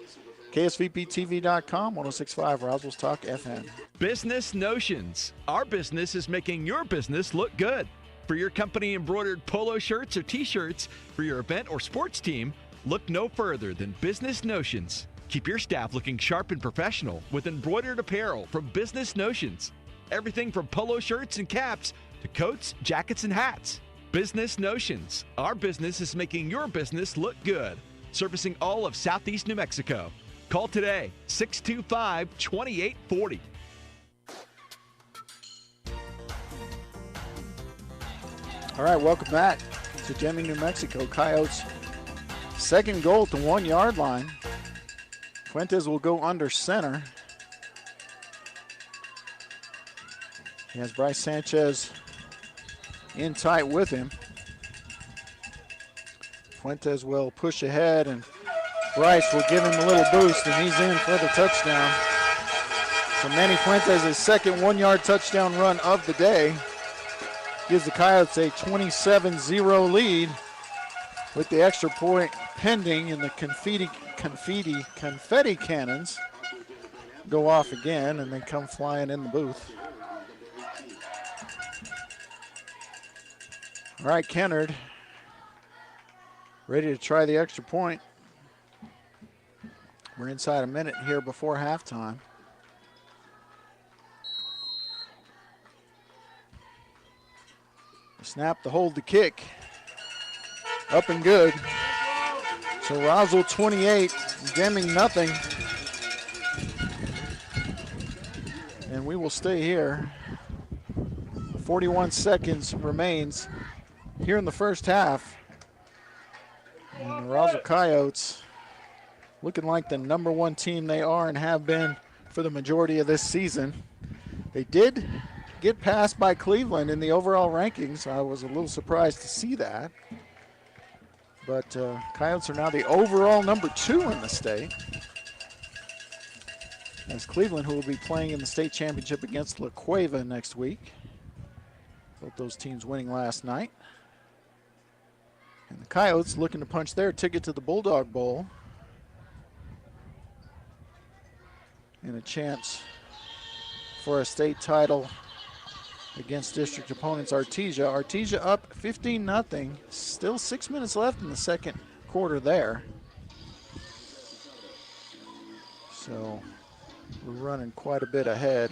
KSVPTV.com, 106.5 Roswell's Talk FM. Business Notions. Our business is making your business look good. For your company embroidered polo shirts or t-shirts, for your event or sports team, look no further than Business Notions. Keep your staff looking sharp and professional with embroidered apparel from Business Notions. Everything from polo shirts and caps to coats, jackets, and hats. Business Notions. Our business is making your business look good. Servicing all of Southeast New Mexico. Call today, 625-2840. All right, welcome back to Deming, New Mexico. Coyotes 2nd goal at the 1-yard line. Fuentes will go under center. He has Bryce Sanchez in tight with him. Fuentes will push ahead, and Bryce will give him a little boost, and he's in for the touchdown. So Manny Fuentes' 2nd 1-yard touchdown run of the day gives the Coyotes a 27-0 lead with the extra point pending, and the confetti cannons go off again, and they come flying in the booth. All right, Kennard ready to try the extra point. We're inside a minute here before halftime. The snap, the hold, the kick. Up and good. So Roswell 28, Deming nothing. And we will stay here. 41 seconds remains here in the first half. And the Roswell Coyotes looking like the #1 team they are and have been for the majority of this season. They did get passed by Cleveland in the overall rankings. I was a little surprised to see that. But Coyotes are now the overall #2 in the state. As Cleveland, who will be playing in the state championship against La Cueva next week. Both those teams winning last night. And the Coyotes looking to punch their ticket to the Bulldog Bowl. And a chance for a state title against district opponents Artesia. Artesia up 15-0. Still 6 minutes left in the second quarter there. So we're running quite a bit ahead.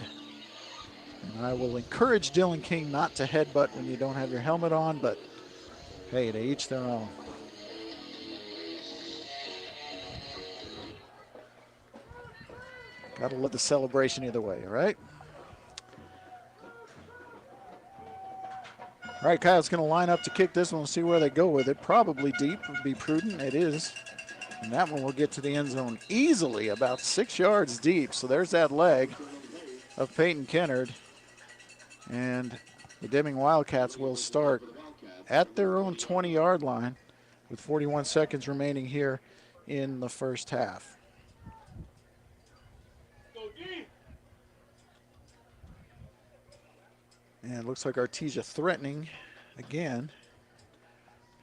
And I will encourage Dylan King not to headbutt when you don't have your helmet on, but hey, to each their own. Gotta love the celebration either way, right? All right, Kyle's gonna line up to kick this one and see where they go with it. Probably deep would be prudent, it is. And that one will get to the end zone easily, about 6 yards deep. So there's that leg of Peyton Kennard. And the Deming Wildcats will start at their own 20-yard line with 41 seconds remaining here in the first half. And it looks like Artesia threatening again.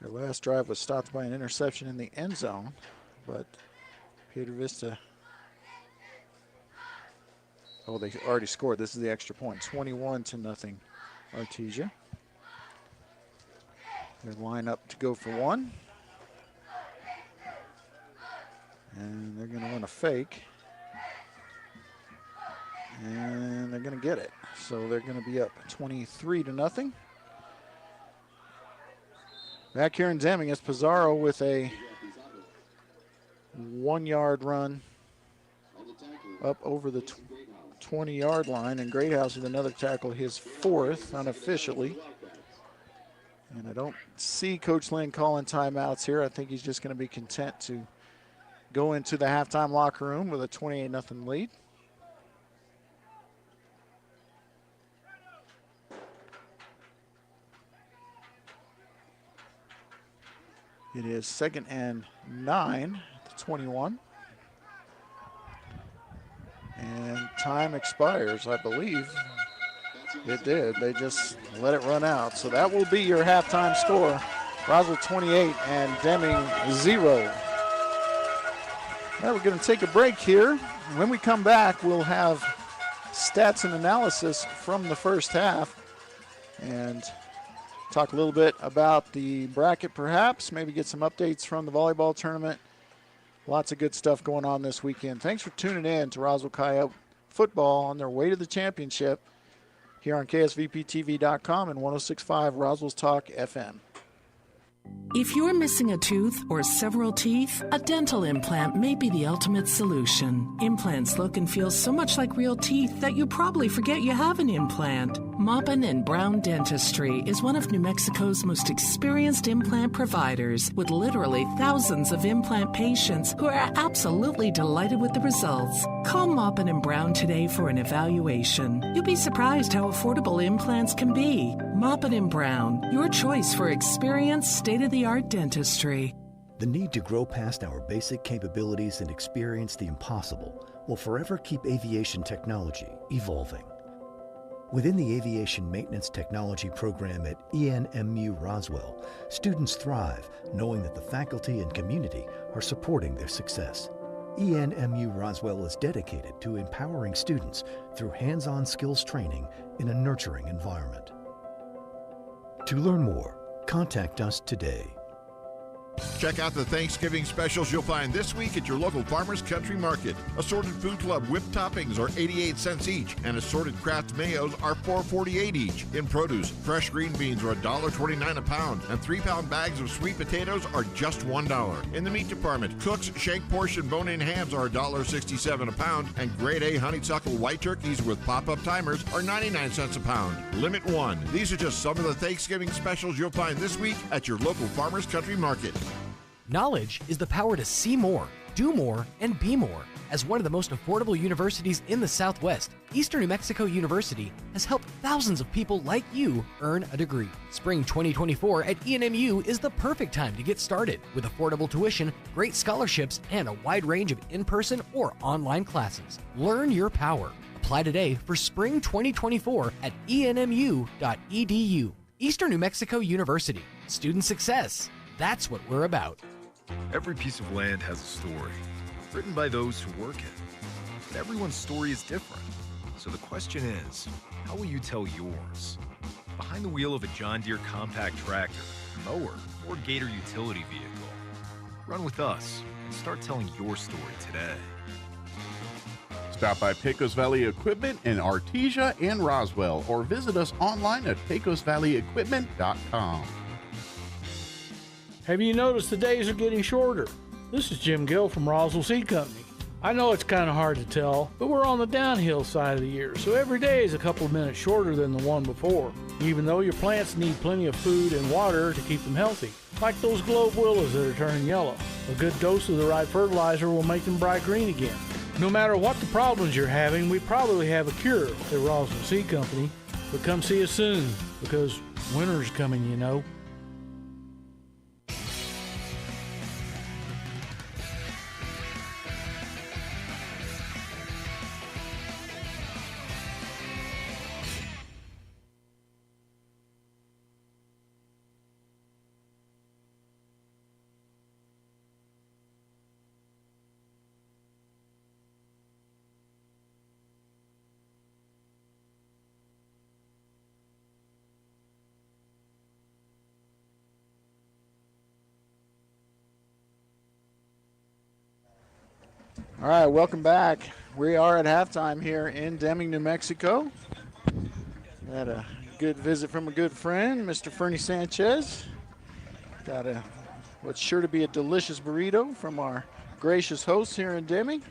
Their last drive was stopped by an interception in the end zone, but Piedra Vista, oh, they already scored. This is the extra point, 21-0 Artesia. They line up to go for one. And they're gonna run a fake. And they're gonna get it. So they're gonna be up 23-0. Back here in Deming is Pizarro with a 1-yard run up over the 20-yard line, and Greathouse with another tackle, his 4th unofficially. And I don't see Coach Lynn calling timeouts here. I think he's just gonna be content to go into the halftime locker room with a 28-0 lead. It is 2nd and 9 at the 21. And time expires, I believe. It did. They just let it run out. So that will be your halftime score. Roswell 28 and Deming 0. All right, we're going to take a break here. When we come back, we'll have stats and analysis from the first half and talk a little bit about the bracket perhaps, maybe get some updates from the volleyball tournament. Lots of good stuff going on this weekend. Thanks for tuning in to Roswell Coyote football on their way to the championship here on KSVPTV.com and 106.5 Roswell's Talk FM. If you're missing a tooth or several teeth, a dental implant may be the ultimate solution. Implants look and feel so much like real teeth that you probably forget you have an implant. Maupin and Brown Dentistry is one of New Mexico's most experienced implant providers, with literally thousands of implant patients who are absolutely delighted with the results. Call Maupin and Brown today for an evaluation. You'll be surprised how affordable implants can be. Maupin and Brown, your choice for experienced, state-of-the-art dentistry. The need to grow past our basic capabilities and experience the impossible will forever keep aviation technology evolving. Within the Aviation Maintenance Technology program at ENMU Roswell, students thrive knowing that the faculty and community are supporting their success. ENMU Roswell is dedicated to empowering students through hands-on skills training in a nurturing environment. To learn more, contact us today. Check out the Thanksgiving specials you'll find this week at your local Farmers Country Market. Assorted Food Club whipped toppings are 88 cents each, and assorted Kraft mayos are $4.48 each. In produce, fresh green beans are $1.29 a pound, and 3-pound bags of sweet potatoes are just $1. In the meat department, Cook's shank portion bone-in hams are $1.67 a pound, and grade A honeysuckle white turkeys with pop-up timers are 99 cents a pound. Limit 1. These are just some of the Thanksgiving specials you'll find this week at your local Farmers Country Market. Knowledge is the power to see more, do more, and be more. As one of the most affordable universities in the Southwest, Eastern New Mexico University has helped thousands of people like you earn a degree. Spring 2024 at ENMU is the perfect time to get started with affordable tuition, great scholarships, and a wide range of in-person or online classes. Learn your power. Apply today for spring 2024 at enmu.edu. Eastern New Mexico University. Student success. That's what we're about. Every piece of land has a story, written by those who work it. But everyone's story is different. So the question is, how will you tell yours? Behind the wheel of a John Deere compact tractor, mower, or Gator utility vehicle. Run with us and start telling your story today. Stop by Pecos Valley Equipment in Artesia and Roswell, or visit us online at pecosvalleyequipment.com. Have you noticed the days are getting shorter? This is Jim Gill from Roswell Seed Company. I know it's kind of hard to tell, but we're on the downhill side of the year, so every day is a couple of minutes shorter than the one before, even though your plants need plenty of food and water to keep them healthy. Like those globe willows that are turning yellow. A good dose of the right fertilizer will make them bright green again. No matter what the problems you're having, we probably have a cure at Roswell Seed Company, but come see us soon, because winter's coming, you know. All right, welcome back. We are at halftime here in Deming, New Mexico. We had a good visit from a good friend, Mr. Fernie Sanchez. Got what's sure to be a delicious burrito from our gracious hosts here in Deming.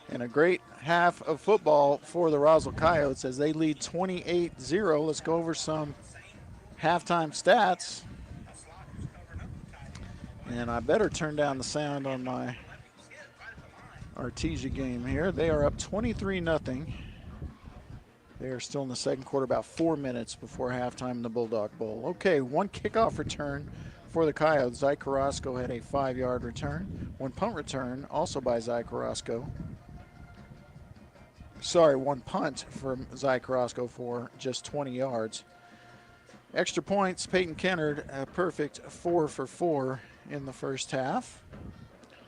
And a great half of football for the Roswell Coyotes as they lead 28-0. Let's go over some halftime stats. And I better turn down the sound on my Artesia game here. They are up 23-0. They are still in the second quarter, about 4 minutes before halftime in the Bulldog Bowl. Okay, one kickoff return for the Coyotes. Zy Carrasco had a 5-yard return. One punt return, also by Zy Carrasco. Sorry, one punt from Zy Carrasco for just 20 yards. Extra points, Peyton Kennard, a perfect 4 for 4 in the first half.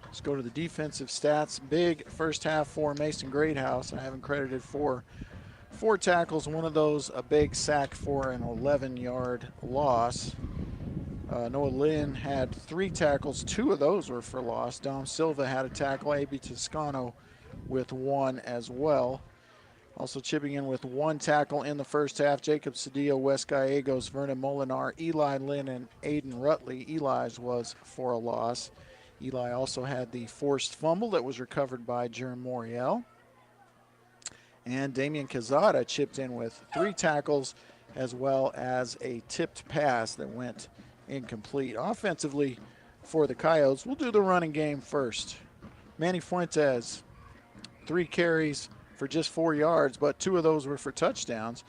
Let's go to the defensive stats. Big first half for Mason Greathouse. I have him credited for 4 tackles, one of those a big sack for an 11-yard loss. Noah Lynn had 3 tackles. 2 of those were for loss. Dom Silva had a tackle. A.B. Toscano with 1 as well. Also chipping in with 1 tackle in the first half, Jacob Cedillo, Wes Gallegos, Vernon Molinar, Eli Lynn, and Aiden Rutley. Eli's was for a loss. Eli also had the forced fumble that was recovered by Jerm Moriel. And Damian Cazada chipped in with 3 tackles as well as a tipped pass that went incomplete. Offensively for the Coyotes, we'll do the running game first. Manny Fuentes, 3 carries for just 4 yards, but 2 of those were for touchdowns.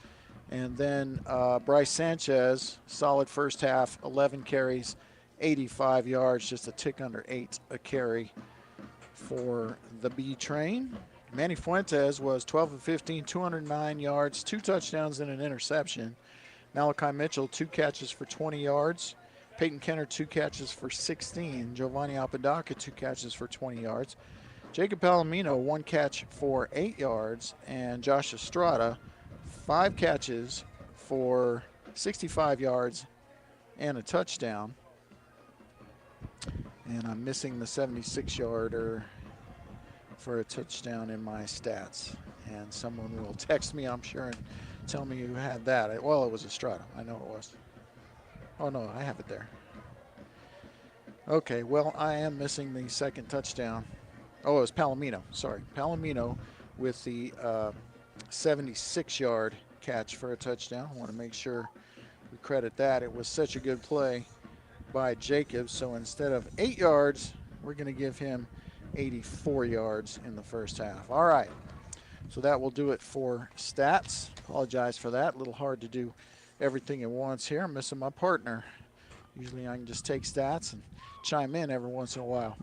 And then Bryce Sanchez, solid first half, 11 carries, 85 yards, just a tick under 8 a carry for the B train. Manny Fuentes was 12 of 15, 209 yards, 2 touchdowns and an interception. Malachi Mitchell, 2 catches for 20 yards. Peyton Kenner, 2 catches for 16. Giovanni Apodaca, 2 catches for 20 yards. Jacob Palomino, 1 catch for 8 yards. And Josh Estrada, 5 catches for 65 yards and a touchdown. And I'm missing the 76-yarder for a touchdown in my stats. And someone will text me, I'm sure, and tell me who had that. Well, it was Estrada. I know it was. Oh, no, I have it there. Okay, well, I am missing the second touchdown. Oh, it was Palomino. Sorry. Palomino with the 76-yard catch for a touchdown. I want to make sure we credit that. It was such a good play by Jacobs. So instead of 8 yards, we're going to give him 84 yards in the first half. All right. So that will do it for stats. Apologize for that. A little hard to do everything at once here. I'm missing my partner. Usually I can just take stats and chime in every once in a while.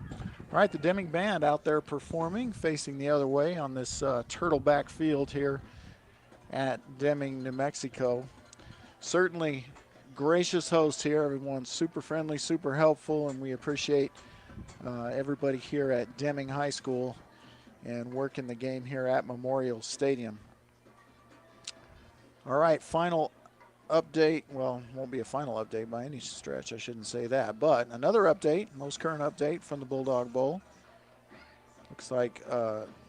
All right, the Deming Band out there performing, facing the other way on this turtleback field here at Deming, New Mexico. Certainly gracious host here. Everyone's super friendly, super helpful, and we appreciate everybody here at Deming High School and working the game here at Memorial Stadium. All right, final update. Well, won't be a final update by any stretch. I shouldn't say that. But another update, most current update from the Bulldog Bowl. Looks like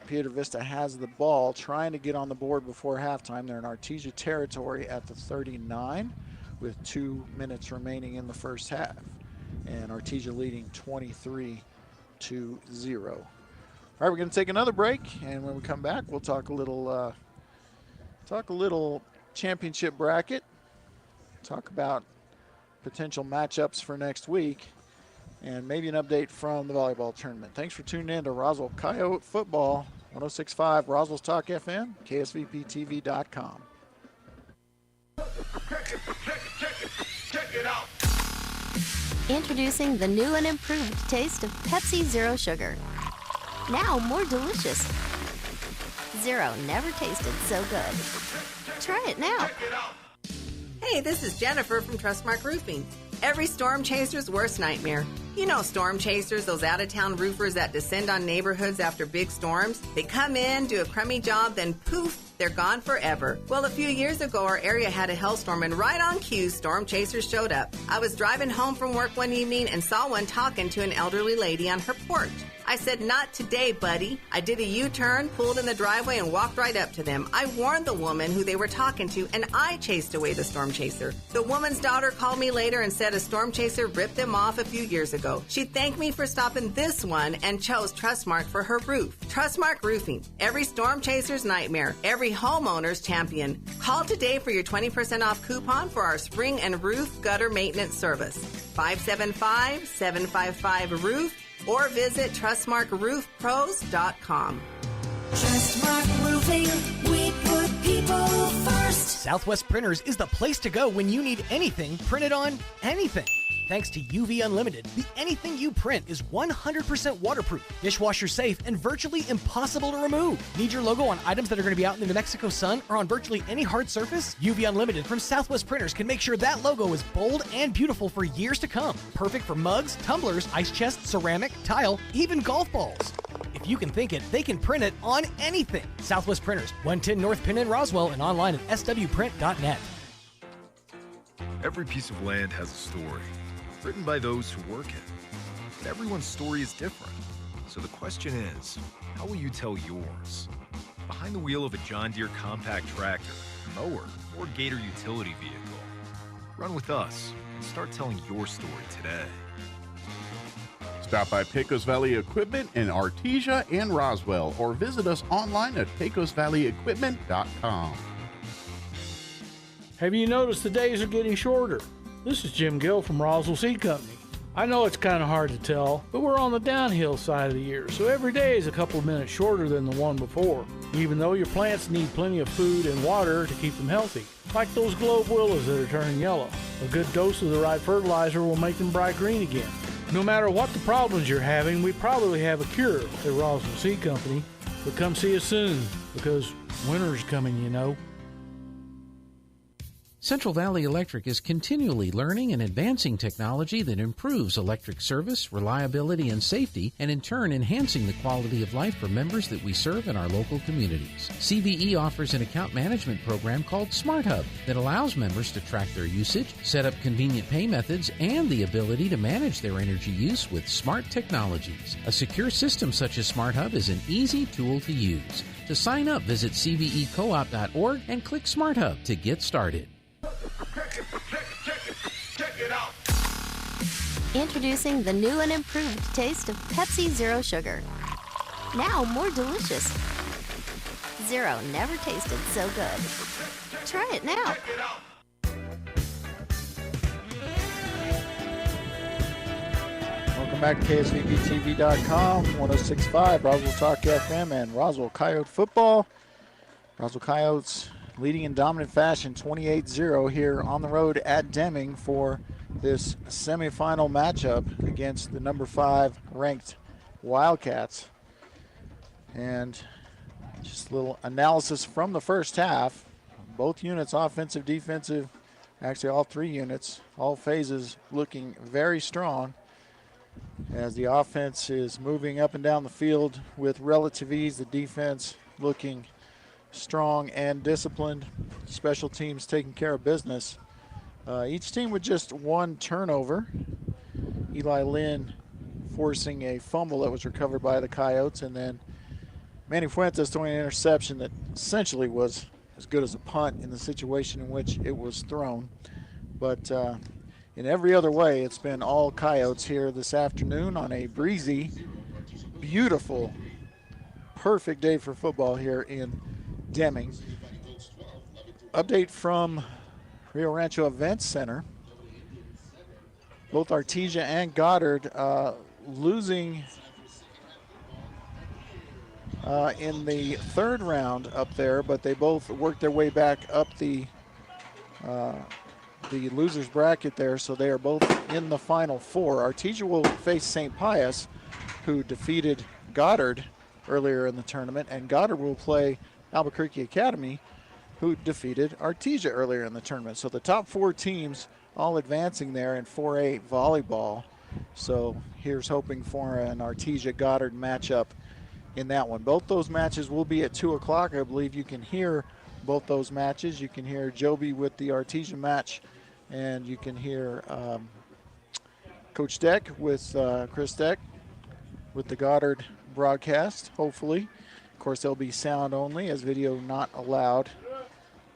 Piedra Vista has the ball, trying to get on the board before halftime. They're in Artesia territory at the 39 with 2 minutes remaining in the first half. And Artesia leading 23-0. All right, we're going to take another break, and when we come back, we'll talk a little championship bracket, talk about potential matchups for next week, and maybe an update from the volleyball tournament. Thanks for tuning in to Roswell Coyote Football, 106.5 Roswell's Talk FM, KSVPTV.com. Check it out. Introducing the new and improved taste of Pepsi Zero Sugar. Now more delicious. Zero never tasted so good. Try it now. Hey, this is Jennifer from Trustmark Roofing. Every storm chaser's worst nightmare. You know storm chasers, those out-of-town roofers that descend on neighborhoods after big storms. They come in, do a crummy job, then poof, they're gone forever. Well, a few years ago, our area had a hailstorm, and right on cue, storm chasers showed up. I was driving home from work one evening and saw one talking to an elderly lady on her porch. I said, "Not today, buddy." I did a U-turn, pulled in the driveway, and walked right up to them. I warned the woman who they were talking to, and I chased away the storm chaser. The woman's daughter called me later and said a storm chaser ripped them off a few years ago. She thanked me for stopping this one and chose Trustmark for her roof. Trustmark Roofing. Every storm chaser's nightmare. Every homeowner's champion. Call today for your 20% off coupon for our spring and roof gutter maintenance service. 575-755-ROOF. Or visit TrustmarkRoofPros.com. Trustmark Roofing, we put people first. Southwest Printers is the place to go when you need anything printed on anything. Thanks to UV Unlimited, the anything you print is 100% waterproof, dishwasher safe, and virtually impossible to remove. Need your logo on items that are going to be out in the New Mexico sun or on virtually any hard surface? UV Unlimited from Southwest Printers can make sure that logo is bold and beautiful for years to come. Perfect for mugs, tumblers, ice chests, ceramic, tile, even golf balls. If you can think it, they can print it on anything. Southwest Printers, 110 North Penn in Roswell, and online at swprint.net. Every piece of land has a story, written by those who work it. But everyone's story is different. So the question is, how will you tell yours? Behind the wheel of a John Deere compact tractor, mower, or Gator utility vehicle. Run with us and start telling your story today. Stop by Pecos Valley Equipment in Artesia and Roswell, or visit us online at pecosvalleyequipment.com. Have you noticed the days are getting shorter? This is Jim Gill from Roswell Seed Company. I know it's kind of hard to tell, but we're on the downhill side of the year, so every day is a couple of minutes shorter than the one before, even though your plants need plenty of food and water to keep them healthy. Like those globe willows that are turning yellow. A good dose of the right fertilizer will make them bright green again. No matter what the problems you're having, we probably have a cure at Roswell Seed Company. But come see us soon, because winter's coming, you know. Central Valley Electric is continually learning and advancing technology that improves electric service, reliability, and safety, and in turn enhancing the quality of life for members that we serve in our local communities. CVE offers an account management program called Smart Hub that allows members to track their usage, set up convenient pay methods, and the ability to manage their energy use with smart technologies. A secure system such as Smart Hub is an easy tool to use. To sign up, visit cvecoop.org and click Smart Hub to get started. Check it out. Introducing the new and improved taste of Pepsi Zero Sugar. Now more delicious. Zero never tasted so good. Try it now. Welcome back to KSVPTV.com, 106.5 Roswell Talk FM and Roswell Coyote Football. Roswell Coyotes leading in dominant fashion, 28-0 here on the road at Deming for this semifinal matchup against the number 5 ranked Wildcats. And just a little analysis from the first half. Both units, offensive, defensive, actually all 3 units, all phases looking very strong as the offense is moving up and down the field with relative ease, the defense looking strong and disciplined, special teams taking care of business. Each team with just 1 turnover. Eli Lynn forcing a fumble that was recovered by the Coyotes, and then Manny Fuentes throwing an interception that essentially was as good as a punt in the situation in which it was thrown. But in every other way, it's been all Coyotes here this afternoon on a breezy, beautiful, perfect day for football here in Deming. Update from Rio Rancho Events Center. Both Artesia and Goddard losing in the third round up there, but they both worked their way back up the losers bracket there, so they are both in the Final Four. Artesia will face St. Pius, who defeated Goddard earlier in the tournament, and Goddard will play Albuquerque Academy, who defeated Artesia earlier in the tournament. So the top 4 teams all advancing there in 4A volleyball. So here's hoping for an Artesia-Goddard matchup in that one. Both those matches will be at 2 o'clock. I believe you can hear both those matches. You can hear Joby with the Artesia match, and you can hear Coach Deck with Chris Deck with the Goddard broadcast, hopefully. Of course, there'll be sound only, as video not allowed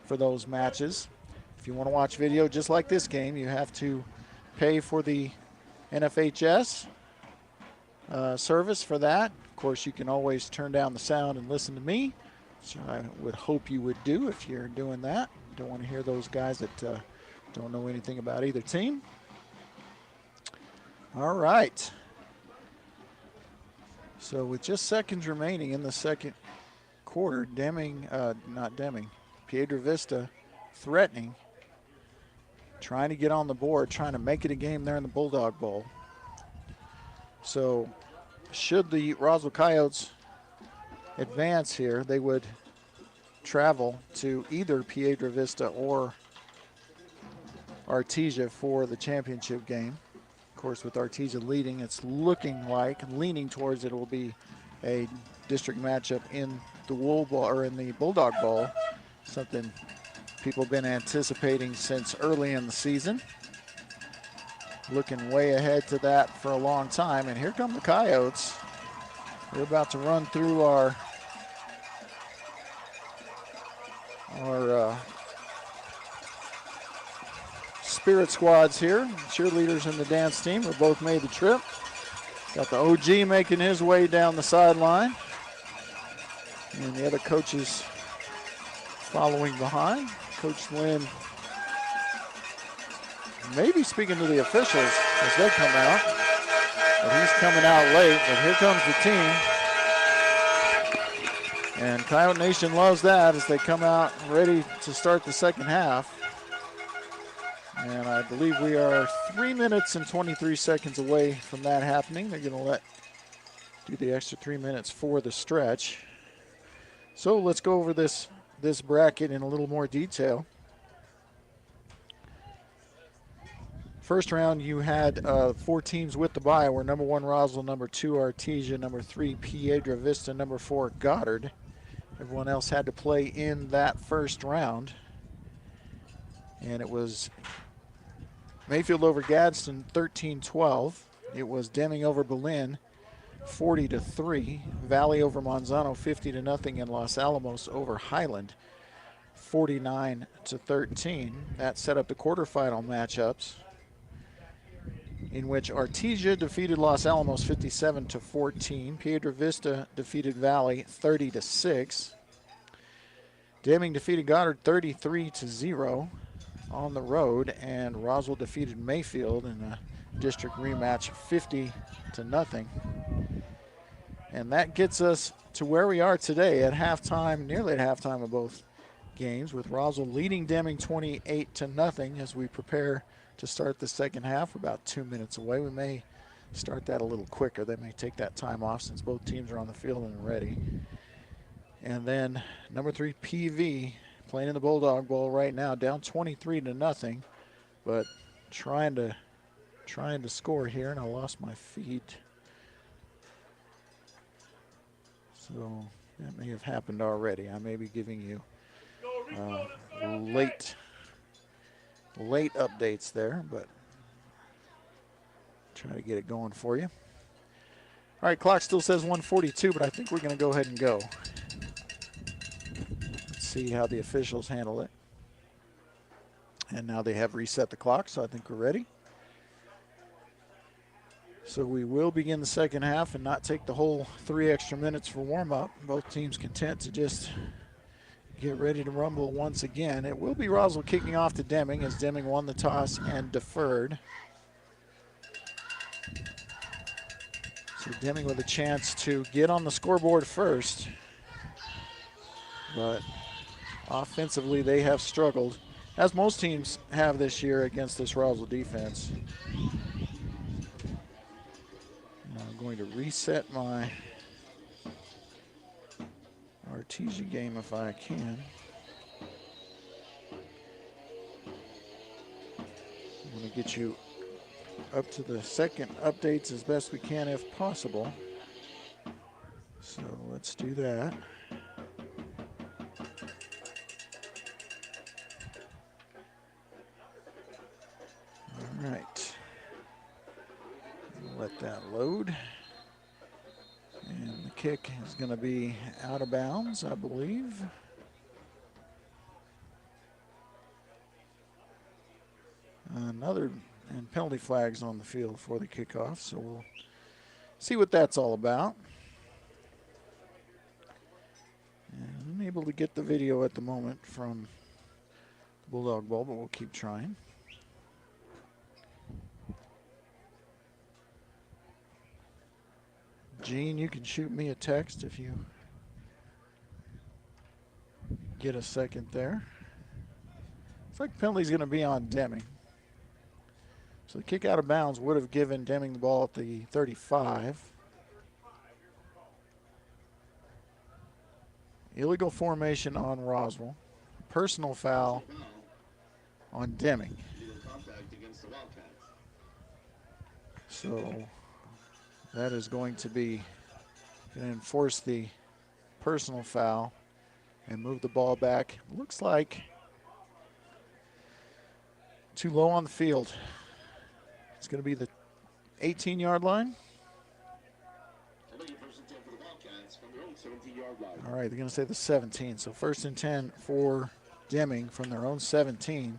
for those matches. If you want to watch video just like this game, you have to pay for the NFHS service for that. Of course, you can always turn down the sound and listen to me, which I would hope you would do if you're doing that. Don't want to hear those guys that don't know anything about either team. All right. So with just seconds remaining in the second quarter, Piedra Vista threatening, trying to get on the board, trying to make it a game there in the Bulldog Bowl. So should the Roswell Coyotes advance here, they would travel to either Piedra Vista or Artesia for the championship game. Of course, with Artesia leading, it's looking like, leaning towards it will be a district matchup in the the Bulldog Bowl, something people have been anticipating since early in the season. Looking way ahead to that for a long time, and here come the Coyotes. We're about to run through our spirit squads here. Cheerleaders and the dance team have both made the trip. Got the OG making his way down the sideline, and the other coaches following behind. Coach Lynn maybe speaking to the officials as they come out, but he's coming out late. But here comes the team, and Coyote Nation loves that as they come out ready to start the second half. And I believe we are 3 minutes and 23 seconds away from that happening. They're going to do the extra 3 minutes for the stretch. So let's go over this bracket in a little more detail. First round, you had 4 teams with the bye, where number 1 Roswell, number 2 Artesia, number 3 Piedra Vista, number 4 Goddard. Everyone else had to play in that first round. And it was Mayfield over Gadsden 13-12. It was Deming over Berlin 40-3. Valley over Monzano 50-0. And Los Alamos over Highland 49-13. That set up the quarterfinal matchups, in which Artesia defeated Los Alamos 57-14. Piedra Vista defeated Valley 30-6. Deming defeated Goddard 33-0 on the road, and Roswell defeated Mayfield in a district rematch 50-0. And that gets us to where we are today at halftime, nearly at halftime of both games, with Roswell leading Deming 28-0 as we prepare to start the second half. We're about 2 minutes away. We may start that a little quicker. They may take that time off since both teams are on the field and ready. And then number 3 PV playing in the Bulldog Bowl right now, down 23-0, but trying to score here, and I lost my feed. So that may have happened already. I may be giving you late updates there, but try to get it going for you. All right, clock still says 1:42, but I think we're going to go ahead and go. Let's see how the officials handle it. And now they have reset the clock, so I think we're ready. So we will begin the second half and not take the whole 3 extra minutes for warm-up. Both teams content to just get ready to rumble once again. It will be Roswell kicking off to Deming, as Deming won the toss and deferred. So Deming with a chance to get on the scoreboard first. But offensively, they have struggled, as most teams have this year against this Roswell defense. I'm going to reset my Artesia game if I can. I'm going to get you up to the second updates as best we can if possible. So let's do that. All right. Let that load. And the kick is going to be out of bounds, I believe. And penalty flags on the field for the kickoff, so we'll see what that's all about. And I'm unable to get the video at the moment from the Bulldog Bowl, but we'll keep trying. Gene, you can shoot me a text if you get a second there. Looks like the penalty's going to be on Deming. So the kick out of bounds would have given Deming the ball at the 35. Illegal formation on Roswell. Personal foul on Deming. So that is going to enforce the personal foul and move the ball back. Looks like too low on the field. It's going to be the 18-yard line. All right, they're going to say the 17. So 1st and 10 for Deming from their own 17.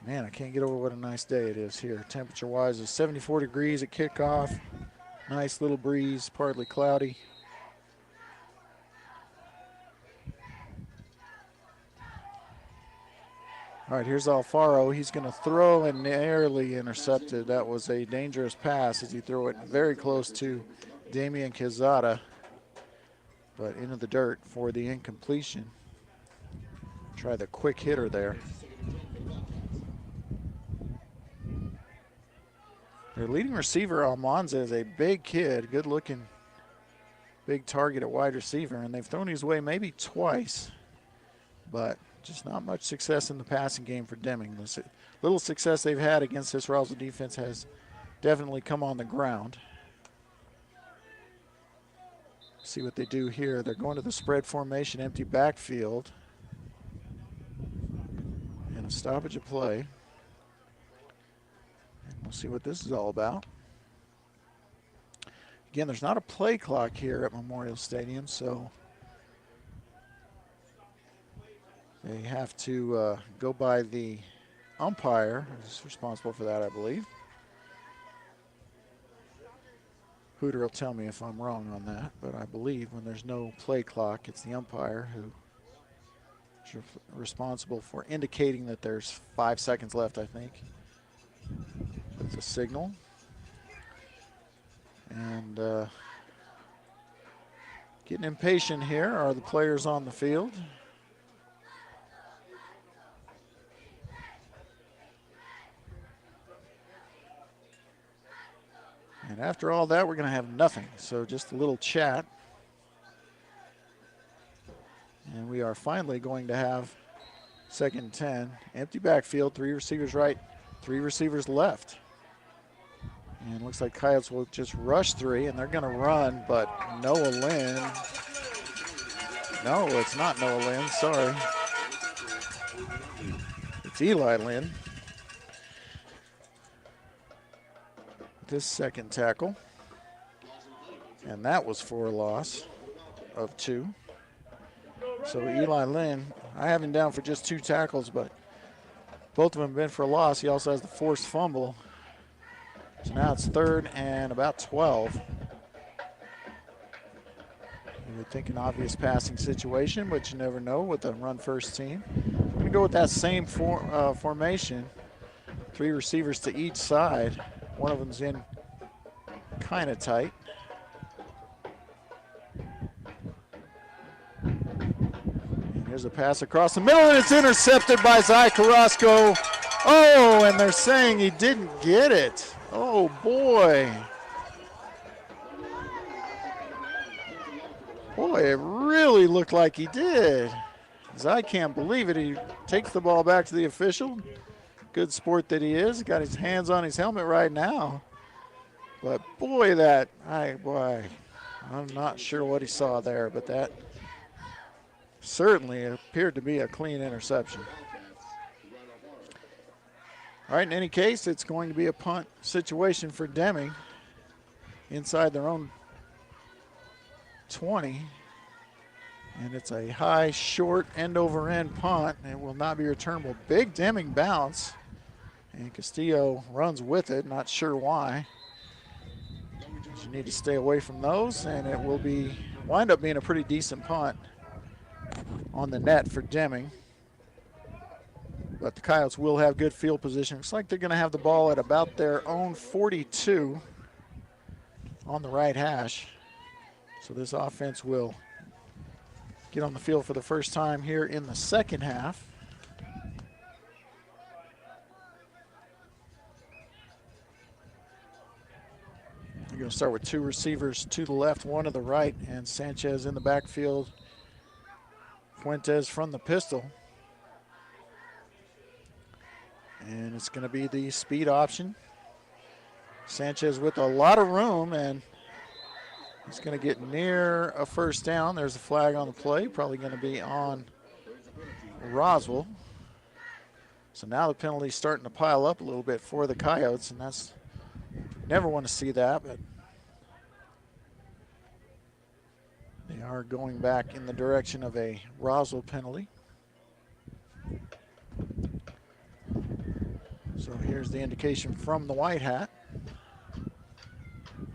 Man, I can't get over what a nice day it is here. Temperature-wise, it's 74 degrees at kickoff. Nice little breeze, partly cloudy. All right, here's Alfaro. He's going to throw and narrowly intercepted. That was a dangerous pass as he threw it very close to Damian Quezada, but into the dirt for the incompletion. Try the quick hitter there. Their leading receiver, Almanza, is a big kid, good-looking, big target at wide receiver, and they've thrown his way maybe twice, but just not much success in the passing game for Deming. The little success they've had against this Roswell defense has definitely come on the ground. See what they do here. They're going to the spread formation, empty backfield, and a stoppage of play. And we'll see what this is all about. Again, there's not a play clock here at Memorial Stadium, so they have to go by the umpire, who's responsible for that, I believe. Hooter will tell me if I'm wrong on that, but I believe when there's no play clock, it's the umpire who is responsible for indicating that there's 5 seconds left, I think, with the signal. And getting impatient here are the players on the field. And after all that, we're going to have nothing. So just a little chat. And we are finally going to have 2nd and 10. Empty backfield, 3 receivers right, 3 receivers left. And looks like Coyotes will just rush 3, and they're going to run, but Noah Lynn. No, it's not Noah Lynn, sorry. It's Eli Lynn. This second tackle. And that was for a loss of 2. So Eli Lynn, I have him down for just 2 tackles, but both of them have been for a loss. He also has the forced fumble. So now it's 3rd and about 12. You would think an obvious passing situation, but you never know with the run-first team. I'm going to go with that same formation. 3 receivers to each side. One of them's in kind of tight. And here's a pass across the middle, and it's intercepted by Zy Carrasco. Oh, and they're saying he didn't get it. Oh, boy. Boy, it really looked like he did. I can't believe it. He takes the ball back to the official. Good sport that he is. Got his hands on his helmet right now. But boy, I'm not sure what he saw there, but that certainly appeared to be a clean interception. All right, in any case, it's going to be a punt situation for Deming inside their own 20. And it's a high, short, end-over-end punt. It will not be returnable. Big Deming bounce. And Castillo runs with it, not sure why. You need to stay away from those, and it will wind up being a pretty decent punt on the net for Deming. But the Coyotes will have good field position. Looks like they're going to have the ball at about their own 42 on the right hash. So this offense will get on the field for the first time here in the second half. You're going to start with 2 receivers to the left, 1 to the right, and Sanchez in the backfield. Fuentes from the pistol. And it's going to be the speed option. Sanchez with a lot of room, and he's going to get near a first down. There's a flag on the play, probably going to be on Roswell. So now the penalty's starting to pile up a little bit for the Coyotes, and that's never want to see that, but they are going back in the direction of a Roswell penalty. So here's the indication from the white hat.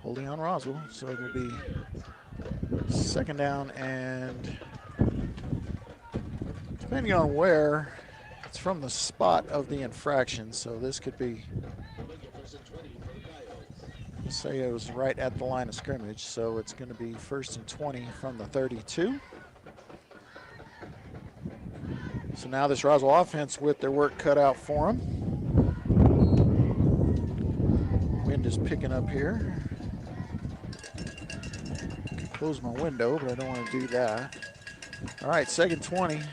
Holding on Roswell, so it will be second down, and depending on where, it's from the spot of the infraction, so this could be, let's say it was right at the line of scrimmage, so it's going to be 1st and 20 from the 32. So now this Roswell offense with their work cut out for them. Wind is picking up here. Close my window, but I don't want to do that. All right, 2nd 20. They're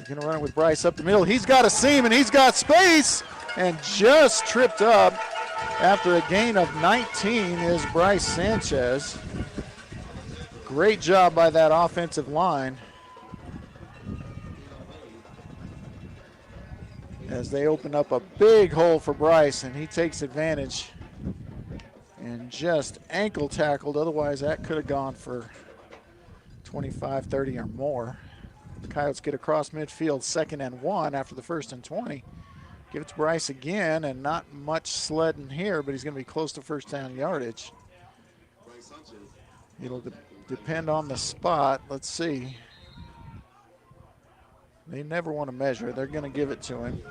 going to run it with Bryce up the middle. He's got a seam and he's got space, and just tripped up after a gain of 19 is Bryce Sanchez. Great job by that offensive line as they open up a big hole for Bryce, and he takes advantage and just ankle tackled. Otherwise, that could have gone for 25, 30 or more. The Coyotes get across midfield, 2nd and 1 after the 1st and 20. Give it to Bryce again, and not much sledding here, but he's going to be close to first down yardage. It'll depend on the spot. Let's see. They never want to measure. They're going to give it to him.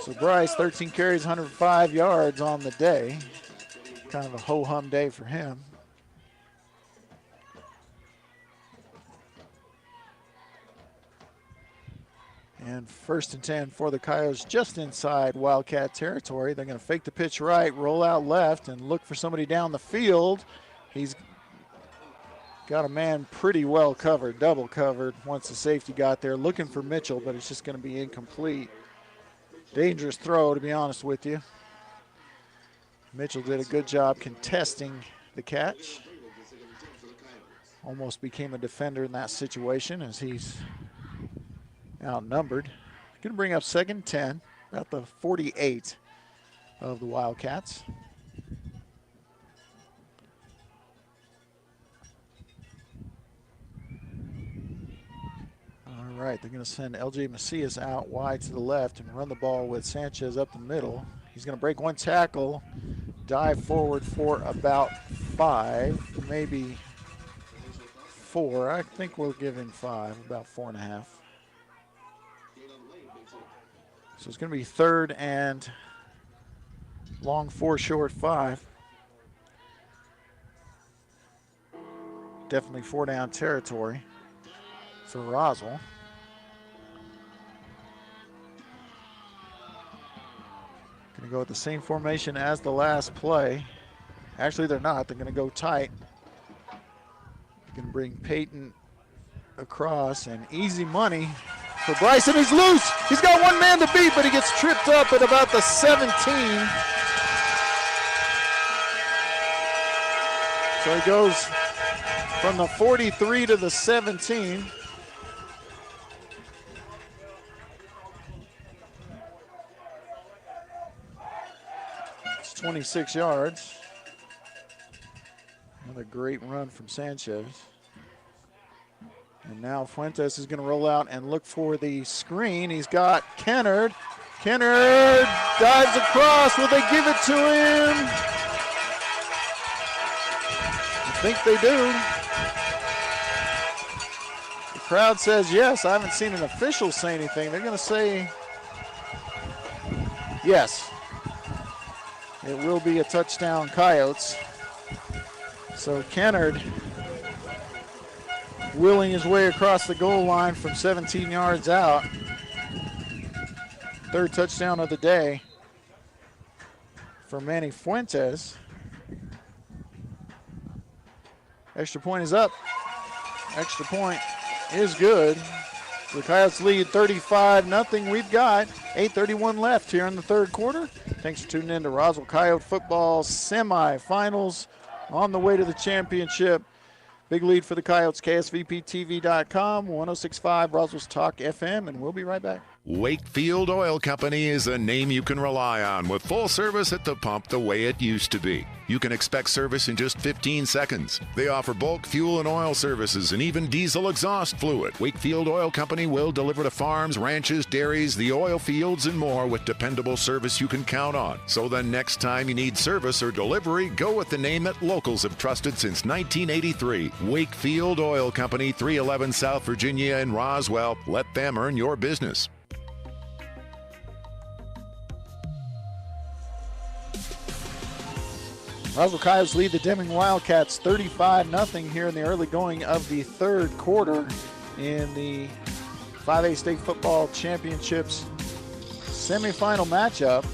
So Bryce, 13 carries, 105 yards on the day. Kind of a ho-hum day for him. And 1st and 10 for the Coyotes just inside Wildcat territory. They're going to fake the pitch right, roll out left, and look for somebody down the field. He's got a man pretty well covered, double covered once the safety got there. Looking for Mitchell, but it's just going to be incomplete. Dangerous throw, to be honest with you. Mitchell did a good job contesting the catch. Almost became a defender in that situation as he's outnumbered. Going to bring up 2nd and 10, about the 48 of the Wildcats. right. They're going to send L.J. Macias out wide to the left and run the ball with Sanchez up the middle. He's going to break one tackle, dive forward for about 5, maybe 4. I think we'll give him 5, about 4.5. So it's going to be 3rd and long 4, short 5. Definitely 4-down territory for Roswell. Going to go with the same formation as the last play. Actually, they're not. They're going to go tight. Going to bring Peyton across, and easy money for Bryson. He's loose. He's got one man to beat, but he gets tripped up at about the 17. So he goes from the 43 to the 17. It's 26 yards. Another great run from Sanchez. And now Fuentes is going to roll out and look for the screen. He's got Kennard. Kennard dives across. Will they give it to him? I think they do. The crowd says yes. I haven't seen an official say anything. They're going to say yes. It will be a touchdown, Coyotes. So Kennard wheeling his way across the goal line from 17 yards out. 3rd touchdown of the day for Manny Fuentes. Extra point is up. Extra point is good. The Coyotes lead 35-0. We've got 8:31 left here in the 3rd quarter. Thanks for tuning in to Roswell Coyote football semifinals on the way to the championship. Big lead for the Coyotes, KSVPTV.com, 106.5 Roswell's Talk FM, and we'll be right back. Wakefield Oil Company is a name you can rely on with full service at the pump the way it used to be. You can expect service in just 15 seconds. They offer bulk fuel and oil services and even diesel exhaust fluid. Wakefield Oil Company will deliver to farms, ranches, dairies, the oil fields, and more with dependable service you can count on. So the next time you need service or delivery, go with the name that locals have trusted since 1983. Wakefield Oil Company, 311 South Virginia in Roswell. Let them earn your business. Roswell Coyotes lead the Deming Wildcats 35-0 here in the early going of the 3rd quarter in the 5A State Football Championships semifinal matchup.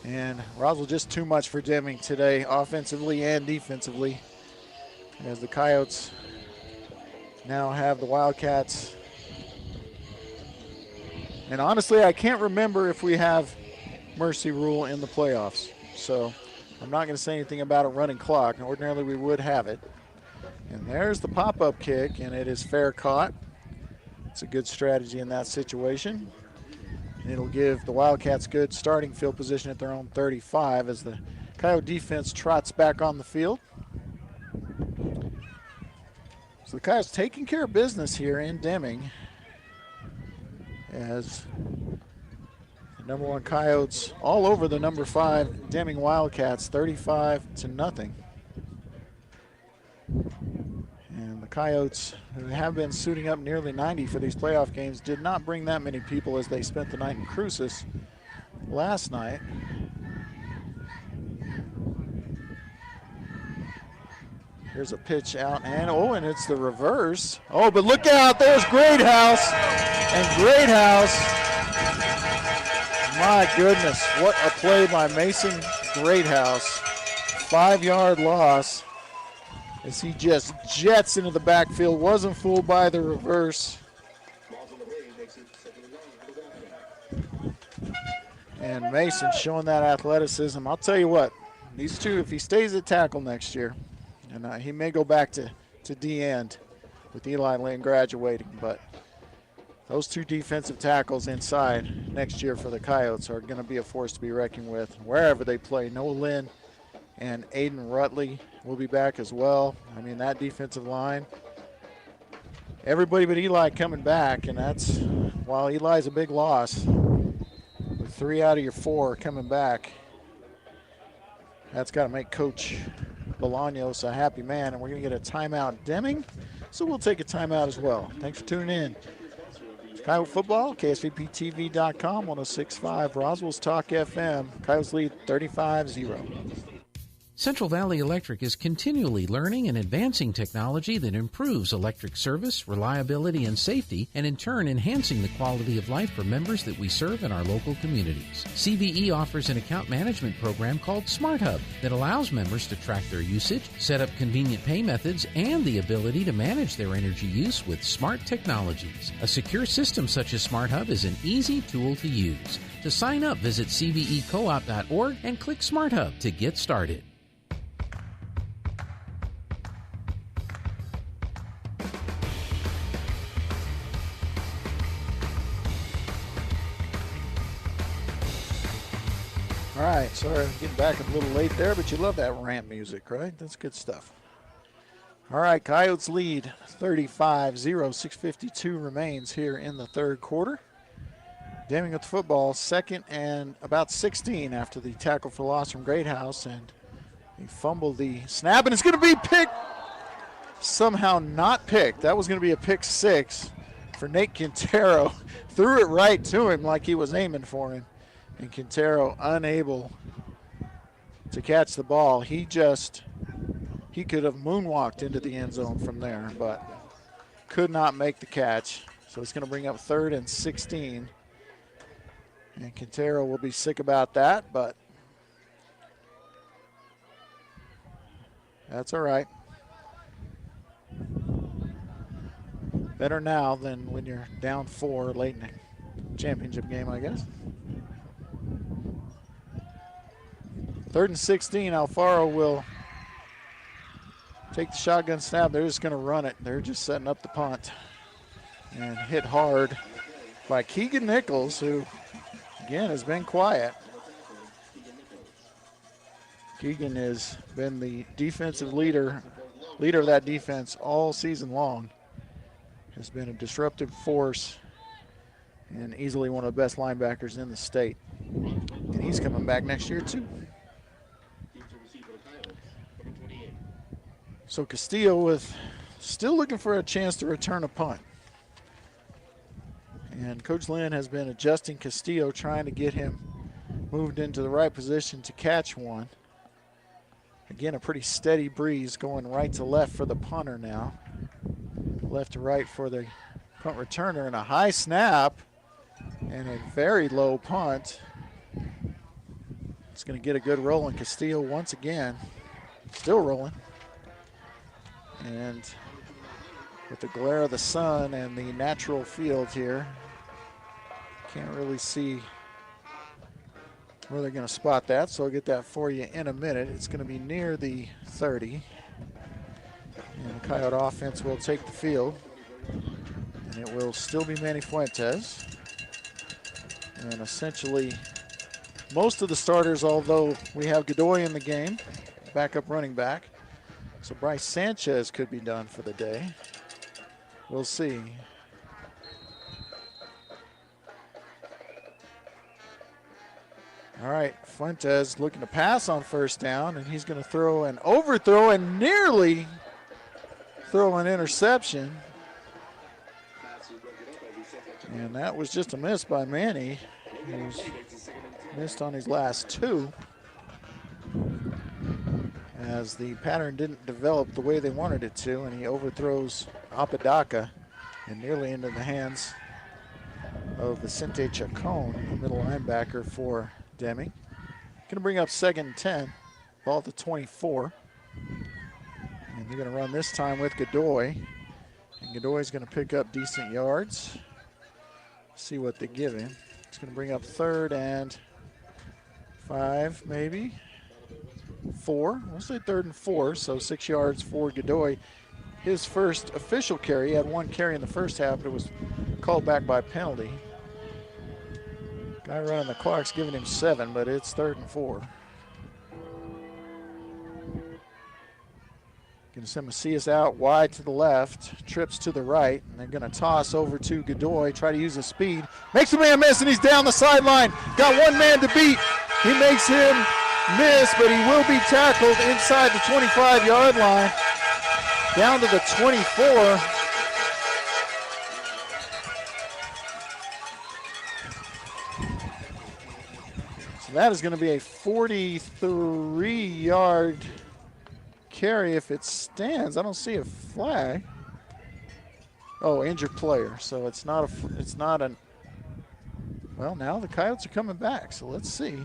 And Roswell just too much for Deming today, offensively and defensively, as the Coyotes now have the Wildcats. And honestly, I can't remember if we have mercy rule in the playoffs. So I'm not going to say anything about a running clock. Ordinarily, we would have it. And there's the pop-up kick, and it is fair caught. It's a good strategy in that situation. And it'll give the Wildcats good starting field position at their own 35 as the Coyote defense trots back on the field. So the Coyotes taking care of business here in Deming as number 1 Coyotes all over the number 5 Deming Wildcats, 35-0. And the Coyotes, who have been suiting up nearly 90 for these playoff games, did not bring that many people as they spent the night in Cruces last night. Here's a pitch out, and it's the reverse. Oh, but look out, there's Greathouse, and Greathouse, my goodness, what a play by Mason Greathouse. 5-yard loss as he just jets into the backfield. Wasn't fooled by the reverse. And Mason showing that athleticism. I'll tell you what, these two, if he stays at tackle next year, and he may go back to D-end with Eli Lynn graduating, but those two defensive tackles inside next year for the Coyotes are going to be a force to be reckoned with wherever they play. Noah Lynn and Aiden Rutley will be back as well. I mean, that defensive line everybody but Eli coming back, and that's, while Eli's a big loss, with 3 out of your 4 coming back, that's got to make Coach Bolaños a happy man, and we're going to get a timeout Deming, so we'll take a timeout as well. Thanks for tuning in. Coyote football, KSVPTV.com, 106.5, Roswell's Talk FM. Coyotes lead 35-0. Central Valley Electric is continually learning and advancing technology that improves electric service, reliability, and safety, and in turn enhancing the quality of life for members that we serve in our local communities. CVE offers an account management program called Smart Hub that allows members to track their usage, set up convenient pay methods, and the ability to manage their energy use with smart technologies. A secure system such as Smart Hub is an easy tool to use. To sign up, visit cvecoop.org and click Smart Hub to get started. All right, sorry I'm getting back a little late there, but you love that ramp music, right? That's good stuff. All right, Coyotes lead 35-0, 6:52 remains here in the third quarter. Deming with the football, second and about 16 after the tackle for loss from Greathouse, and he fumbled the snap, and it's going to be picked. Somehow not picked. That was going to be a pick 6 for Nate Quintero. Threw it right to him like he was aiming for him. And Quintero unable to catch the ball. He could have moonwalked into the end zone from there, but could not make the catch. So it's going to bring up 3rd and 16. And Quintero will be sick about that, but that's all right. Better now than when you're down 4 late in the championship game, I guess. 3rd and 16, Alfaro will take the shotgun snap. They're just going to run it. They're just setting up the punt. And hit hard by Keegan Nichols, who, again, has been quiet. Keegan has been the defensive leader of that defense all season long. Has been a disruptive force and easily one of the best linebackers in the state. And he's coming back next year, too. So Castillo still looking for a chance to return a punt. And Coach Lynn has been adjusting Castillo, trying to get him moved into the right position to catch one. Again, a pretty steady breeze going right to left for the punter now. Left to right for the punt returner, and a high snap and a very low punt. It's going to get a good roll, and Castillo once again still rolling. And with the glare of the sun and the natural field here, can't really see where they're going to spot that, so I'll get that for you in a minute. It's going to be near the 30. And the Coyote offense will take the field. And it will still be Manny Fuentes. And essentially, most of the starters, although we have Godoy in the game, backup running back. So Bryce Sanchez could be done for the day. We'll see. All right, Fuentes looking to pass on first down, and he's going to throw an overthrow and nearly throw an interception. And that was just a miss by Manny. He's missed on his last 2. As the pattern didn't develop the way they wanted it to, and he overthrows Apodaca and nearly into the hands of Vicente Chacon, the middle linebacker for Deming. Going to bring up 2nd and 10, ball at the 24. And they're going to run this time with Godoy. And Godoy's going to pick up decent yards. See what they give him. It's going to bring up 3rd and 5, maybe. 4. We'll say 3rd and 4, so 6 yards for Godoy. His first official carry. He had 1 carry in the first half, but it was called back by penalty. Guy running the clock's giving him 7, but it's 3rd and 4. Going to send Macias out wide to the left, trips to the right, and they're going to toss over to Godoy, try to use his speed. Makes a man miss, and he's down the sideline. Got one man to beat. He makes him miss, but he will be tackled inside the 25-yard line, down to the 24. So that is going to be a 43-yard carry if it stands. I don't see a flag. Oh, injured player. So it's not an. Well, now the Coyotes are coming back. So let's see.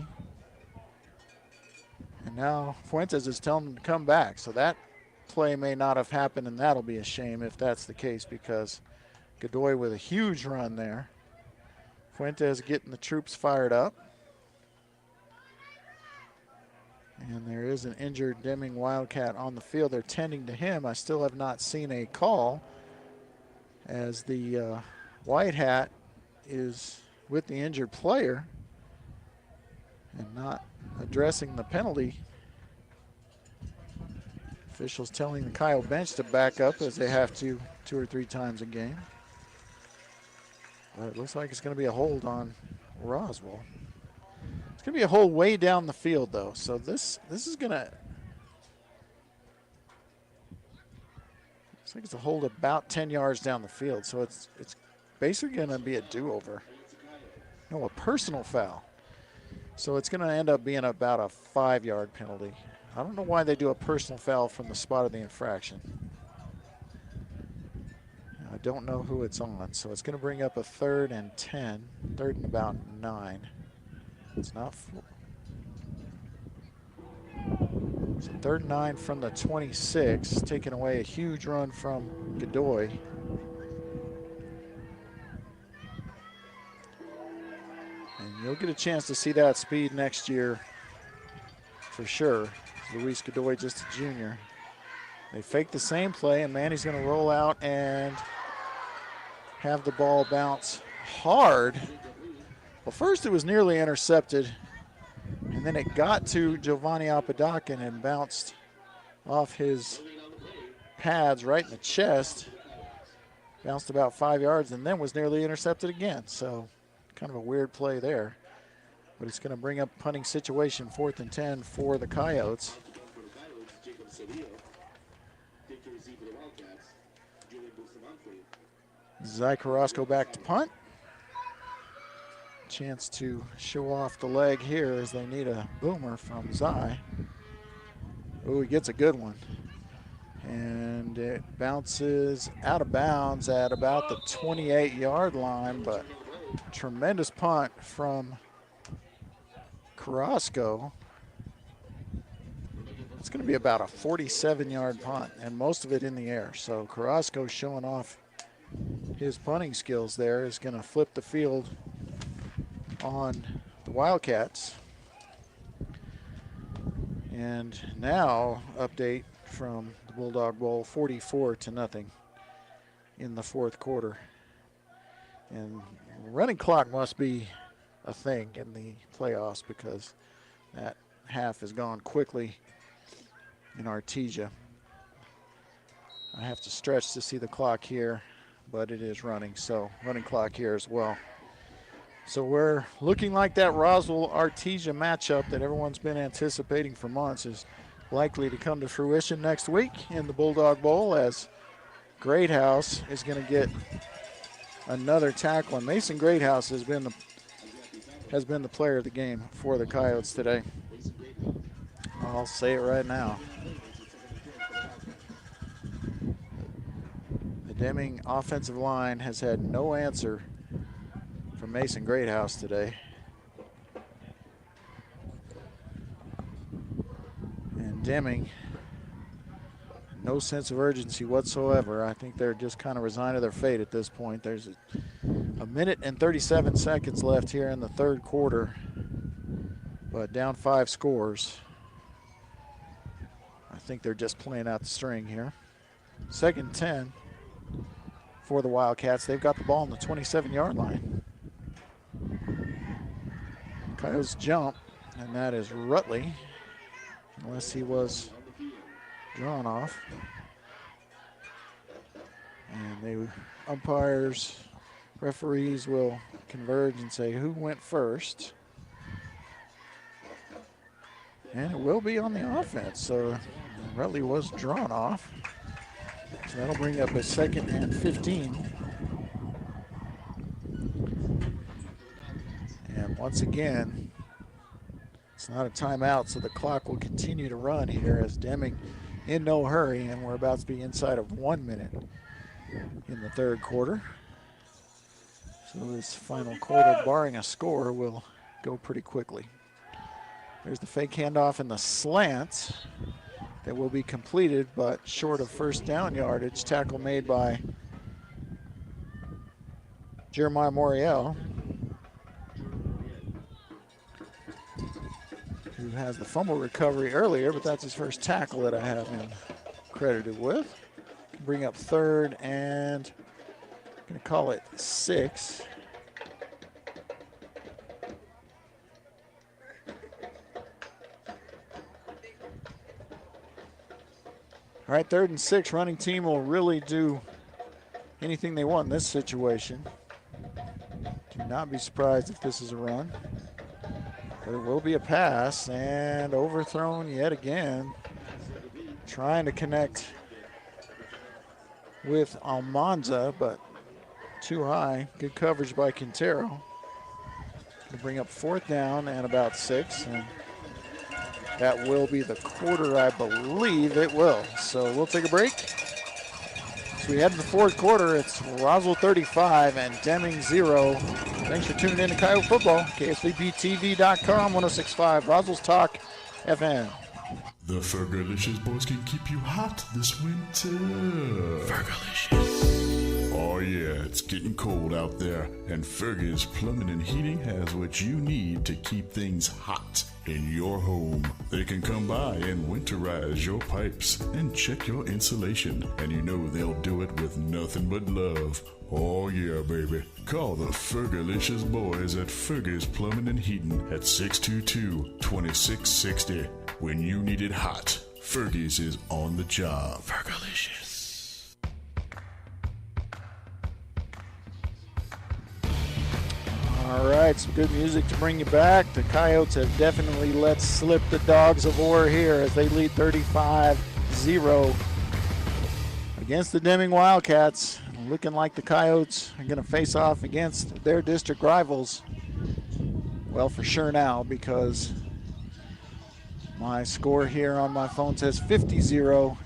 And now Fuentes is telling them to come back. So that play may not have happened, and that'll be a shame if that's the case, because Godoy with a huge run there. Fuentes getting the troops fired up. And there is an injured Deming Wildcat on the field. They're tending to him. I still have not seen a call, as the white hat is with the injured player and not addressing the penalty. Officials telling the Coyote bench to back up, as they have to 2 or 3 times a game. But it looks like it's going to be a hold on Roswell. It's going to be a hold way down the field, though. So this is going to. Looks like it's a hold about 10 yards down the field. So it's basically going to be a do-over. No, a personal foul. So it's going to end up being about a 5-yard penalty. I don't know why they do a personal foul from the spot of the infraction. I don't know who it's on. So it's going to bring up a 3rd and 10, 3rd and about 9. It's not full. It's a 3rd and 9 from the 26, taking away a huge run from Godoy. And you'll get a chance to see that speed next year for sure. Luis Godoy, just a junior. They fake the same play, and Manny's going to roll out and have the ball bounce hard. Well, first it was nearly intercepted, and then it got to Giovanni Apodakin and bounced off his pads right in the chest. Bounced about 5 yards and then was nearly intercepted again. So kind of a weird play there. But it's going to bring up a punting situation, 4th and 10 for the Coyotes. Zai Carrasco back to punt. Chance to show off the leg here, as they need a boomer from Zai. Oh, he gets a good one. And it bounces out of bounds at about the 28-yard line, but tremendous punt from Carrasco. It's going to be about a 47-yard punt, and most of it in the air. So Carrasco showing off his punting skills there is going to flip the field on the Wildcats. And now, update from the Bulldog Bowl, 44-0 in the 4th quarter. And running clock must be a thing in the playoffs, because that half has gone quickly in Artesia. I have to stretch to see the clock here, but it is running, so running clock here as well. So we're looking like that Roswell-Artesia matchup that everyone's been anticipating for months is likely to come to fruition next week in the Bulldog Bowl, as Greathouse is going to get another tackle. And Mason Greathouse has been the player of the game for the Coyotes today. I'll say it right now. The Deming offensive line has had no answer from Mason Greathouse today. And Deming, no sense of urgency whatsoever. I think they're just kind of resigned to their fate at this point. There's a minute and 37 seconds left here in the 3rd quarter, but down 5 scores. I think they're just playing out the string here. 2nd and 10 for the Wildcats. They've got the ball on the 27-yard line. Coyotes jump, and that is Rutley, unless he was drawn off. And umpires, referees will converge and say who went first. And it will be on the offense, so Rutley was drawn off. So that'll bring up a 2nd and 15. And once again, it's not a timeout, so the clock will continue to run here as Deming in no hurry, and we're about to be inside of 1 minute in the third quarter. So this final quarter, barring a score, will go pretty quickly. There's the fake handoff and the slant that will be completed, but short of first down yardage. Tackle made by Jeremiah Moriel, who has the fumble recovery earlier, but that's his first tackle that I have him credited with. Bring up 3rd and going to call it 6. All right, 3rd and 6. Running team will really do anything they want in this situation. Do not be surprised if this is a run. But it will be a pass, and overthrown yet again. Trying to connect with Almanza, but too high. Good coverage by Quintero. Going to bring up 4th down and about 6. And that will be the quarter, I believe it will. So we'll take a break. So we head to the fourth quarter. It's Roswell 35 and Deming 0. Thanks for tuning in to Coyote Football. KSVPTV.com, 106.5 Roswell's Talk FM. The Fergalicious boys can keep you hot this winter. Fergalicious. Oh yeah, it's getting cold out there, and Fergie's Plumbing and Heating has what you need to keep things hot in your home. They can come by and winterize your pipes and check your insulation, and you know they'll do it with nothing but love. Oh yeah, baby. Call the Fergalicious boys at Fergie's Plumbing and Heating at 622-2660. When you need it hot, Fergie's is on the job. Fergalicious. All right, some good music to bring you back. The Coyotes have definitely let slip the Dogs of War here as they lead 35-0 against the Deming Wildcats. Looking like the Coyotes are going to face off against their district rivals. Well, for sure now, because my score here on my phone says 50-0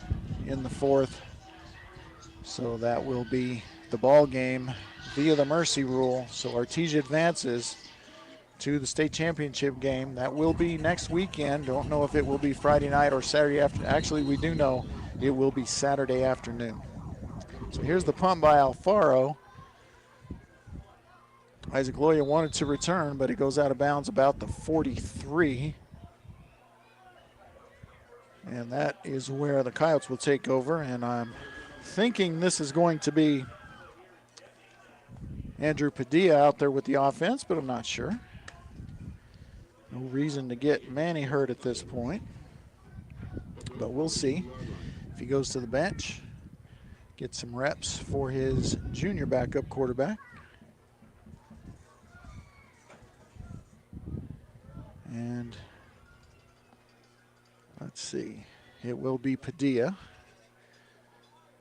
in the fourth. So that will be the ball game via the mercy rule. So Artesia advances to the state championship game. That will be next weekend. Don't know if it will be Friday night or Saturday afternoon. Actually, we do know it will be Saturday afternoon. So here's the punt by Alfaro. Isaac Loya wanted to return, but it goes out of bounds about the 43. And that is where the Coyotes will take over. And I'm thinking this is going to be Andrew Padilla out there with the offense, but I'm not sure. No reason to get Manny hurt at this point. But we'll see if he goes to the bench. Get some reps for his junior backup quarterback. And let's see. It will be Padilla.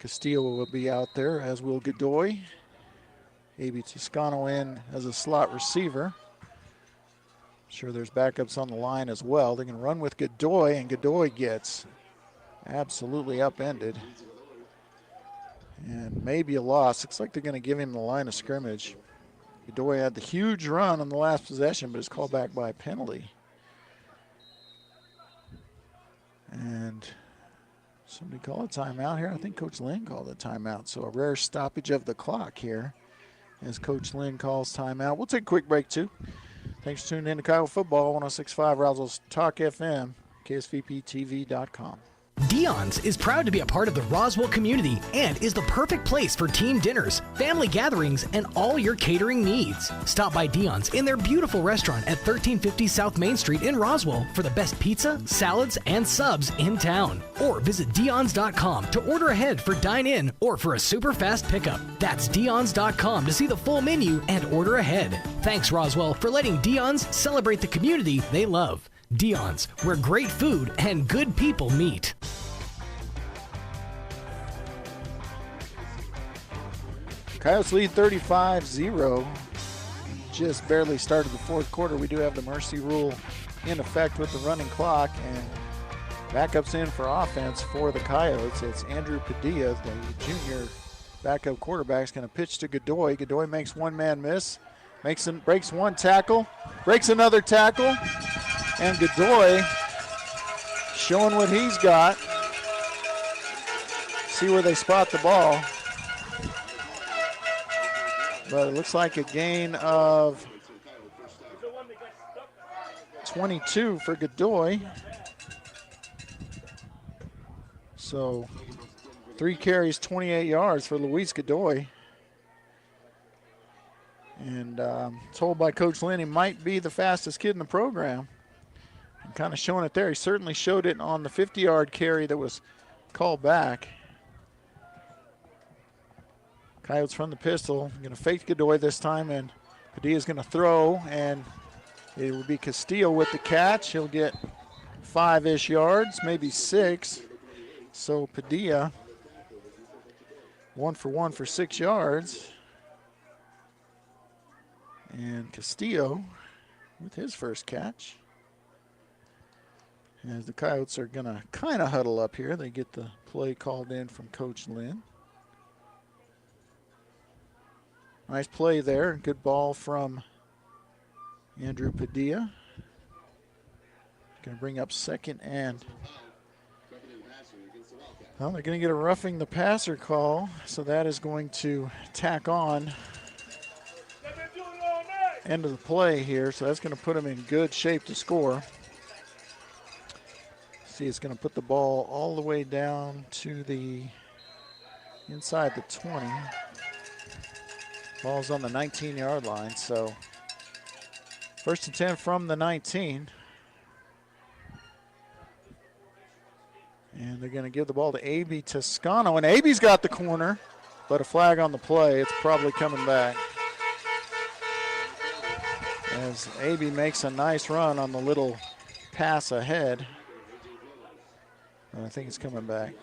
Castillo will be out there, as will Godoy. A.B. Toscano in as a slot receiver. Sure there's backups on the line as well. They're going to run with Godoy, and Godoy gets absolutely upended. And maybe a loss. Looks like they're going to give him the line of scrimmage. Godoy had the huge run on the last possession, but is called back by a penalty. And somebody call a timeout here. I think Coach Lynn called a timeout. So a rare stoppage of the clock here as Coach Lynn calls timeout. We'll take a quick break too. Thanks for tuning in to Coyote Football, 106.5 Roswell's Talk FM, KSVPTV.com. Dion's is proud to be a part of the Roswell community and is the perfect place for team dinners, family gatherings, and all your catering needs. Stop by Dion's in their beautiful restaurant at 1350 South Main Street in Roswell for the best pizza, salads, and subs in town. Or visit Dion's.com to order ahead for dine-in or for a super fast pickup. That's Dion's.com to see the full menu and order ahead. Thanks, Roswell, for letting Dion's celebrate the community they love. Dion's, where great food and good people meet. Coyotes lead 35-0. Just barely started the fourth quarter. We do have the mercy rule in effect with the running clock, and backups in for offense for the Coyotes. It's Andrew Padilla, the junior backup quarterback, is going to pitch to Godoy. Godoy makes one-man miss, breaks one tackle, breaks another tackle, and Godoy showing what he's got. See where they spot the ball. But it looks like a gain of 22 for Godoy. So 3 carries, 28 yards for Luis Godoy. And told by Coach Lynn he might be the fastest kid in the program. And kind of showing it there. He certainly showed it on the 50-yard carry that was called back. Coyotes from the pistol, going to fake Godoy this time, and Padilla's going to throw, and it will be Castillo with the catch. He'll get 5-ish yards, maybe 6. So Padilla, 1 for 1 for 6 yards. And Castillo with his first catch. As the Coyotes are going to kind of huddle up here. They get the play called in from Coach Lynn. Nice play there. Good ball from Andrew Padilla. Going to bring up second and... Well, they're going to get a roughing the passer call, so that is going to tack on end of the play here, so that's going to put them in good shape to score. See, it's going to put the ball all the way down to the inside the 20. Ball's on the 19-yard line, so first and 10 from the 19. And they're going to give the ball to A.B. Toscano, and A.B.'s got the corner, but a flag on the play. It's probably coming back. As A.B. makes a nice run on the little pass ahead. And I think it's coming back.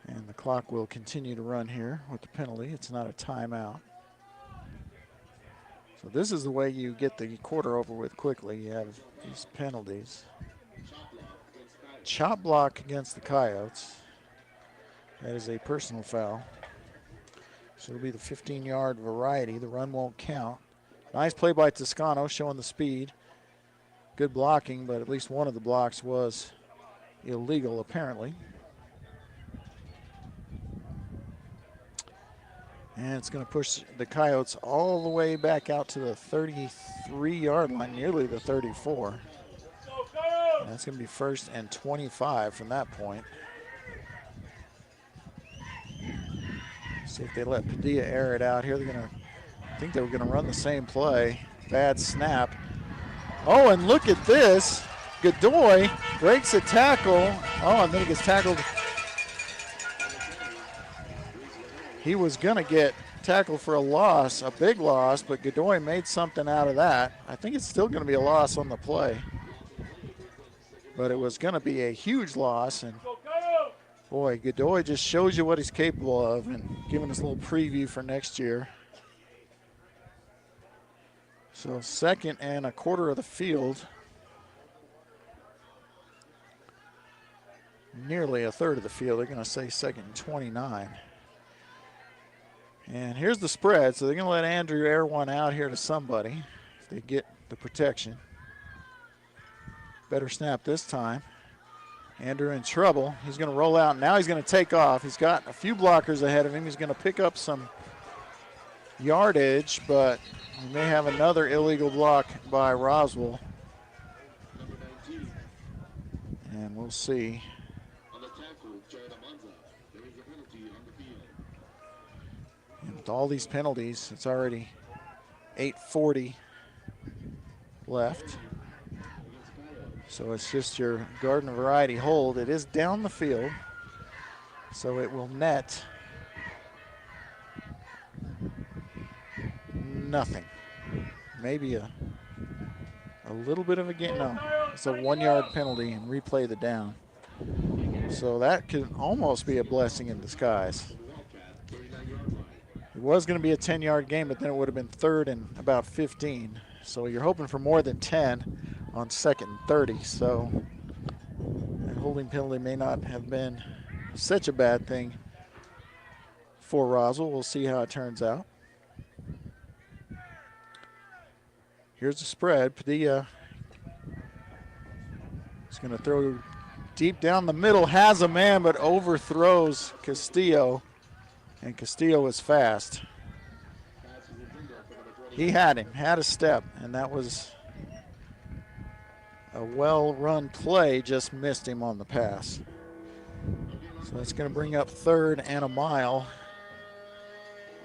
And the clock will continue to run here with the penalty. It's not a timeout. So this is the way you get the quarter over with quickly. You have these penalties. Chop block against the Coyotes. That is a personal foul. So it'll be the 15-yard variety. The run won't count. Nice play by Toscano, showing the speed. Good blocking, but at least one of the blocks was illegal, apparently. And it's going to push the Coyotes all the way back out to the 33-yard line, nearly the 34. And that's going to be first and 25 from that point. See if they let Padilla air it out here. They're going to, I think they were going to run the same play. Bad snap. Oh, and look at this. Godoy breaks a tackle. Oh, and then he gets tackled. He was going to get tackled for a loss, a big loss, but Godoy made something out of that. I think it's still going to be a loss on the play. But it was going to be a huge loss. And boy, Godoy just shows you what he's capable of and giving us a little preview for next year. So second and a quarter of the field. Nearly a third of the field. They're going to say second and 29. And here's the spread, so they're going to let Andrew air one out here to somebody if they get the protection. Better snap this time. Andrew in trouble. He's going to roll out. Now he's going to take off. He's got a few blockers ahead of him. He's going to pick up some yardage, but we may have another illegal block by Roswell. And we'll see. And with all these penalties, it's already 8:40 left. So it's just your garden variety hold. It is down the field, so it will net nothing. Maybe a little bit of a gain. No, it's a 1 yard penalty and replay the down. So that could almost be a blessing in disguise. It was going to be a 10-yard game, but then it would have been 3rd and about 15. So you're hoping for more than 10 on 2nd and 30. So that holding penalty may not have been such a bad thing for Roswell. We'll see how it turns out. Here's the spread. Padilla is going to throw deep down the middle, has a man, but overthrows Castillo, and Castillo is fast. He had him, had a step, and that was a well-run play, just missed him on the pass. So that's going to bring up 3rd and a mile.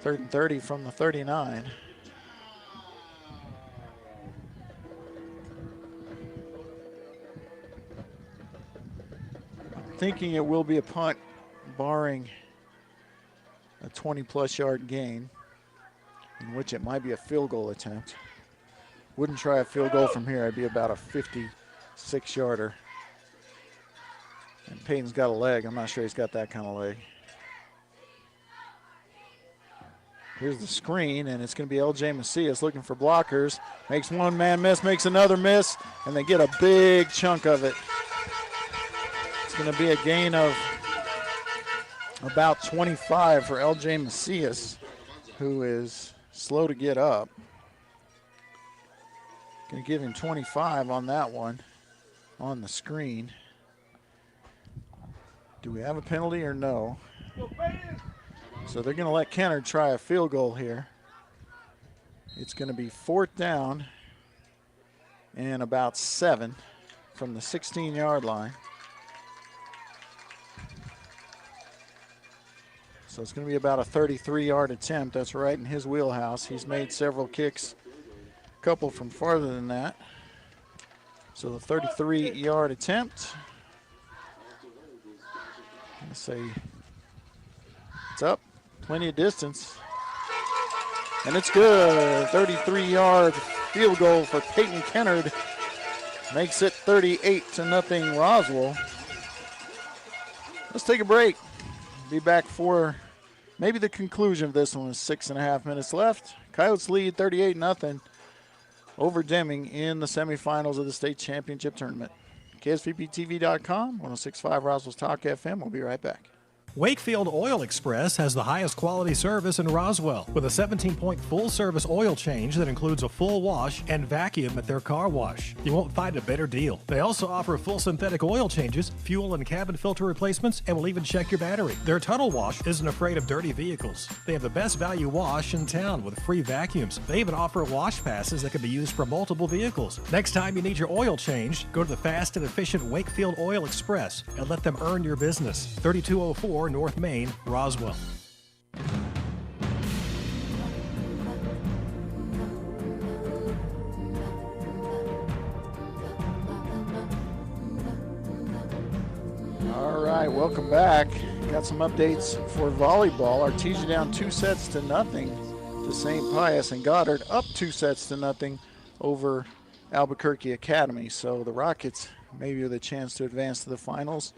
3rd and 30 from the 39. Thinking it will be a punt, barring a 20-plus yard gain, in which it might be a field goal attempt. Wouldn't try a field goal from here. It'd be about a 56-yarder. And Peyton's got a leg. I'm not sure he's got that kind of leg. Here's the screen, and it's going to be L.J. Macias looking for blockers. Makes one man miss, makes another miss, and they get a big chunk of it. It's going to be a gain of about 25 for L.J. Macias, who is slow to get up. Going to give him 25 on that one on the screen. Do we have a penalty or no? So they're going to let Kennard try a field goal here. It's going to be 4th down and about 7 from the 16-yard line. So it's going to be about a 33-yard attempt. That's right in his wheelhouse. He's made several kicks, a couple from farther than that. So the 33-yard attempt. Let's say it's up, plenty of distance. And it's good. 33-yard field goal for Peyton Kennard. Makes it 38-0 Roswell. Let's take a break. Be back for maybe the conclusion of this one with 6.5 minutes left. Coyotes lead 38-0 over Deming in the semifinals of the state championship tournament. KSVPTV.com, 106.5 Roswell's Talk FM. We'll be right back. Wakefield Oil Express has the highest quality service in Roswell with a 17-point full-service oil change that includes a full wash and vacuum at their car wash. You won't find a better deal. They also offer full synthetic oil changes, fuel and cabin filter replacements, and will even check your battery. Their tunnel wash isn't afraid of dirty vehicles. They have the best value wash in town with free vacuums. They even offer wash passes that can be used for multiple vehicles. Next time you need your oil changed, go to the fast and efficient Wakefield Oil Express and let them earn your business. 3204 North Main, Roswell. All right, welcome back. Got some updates for volleyball. Artesia down 2-0 to St. Pius, and Goddard up 2-0 over Albuquerque Academy. So the Rockets maybe with a chance to advance to the finals.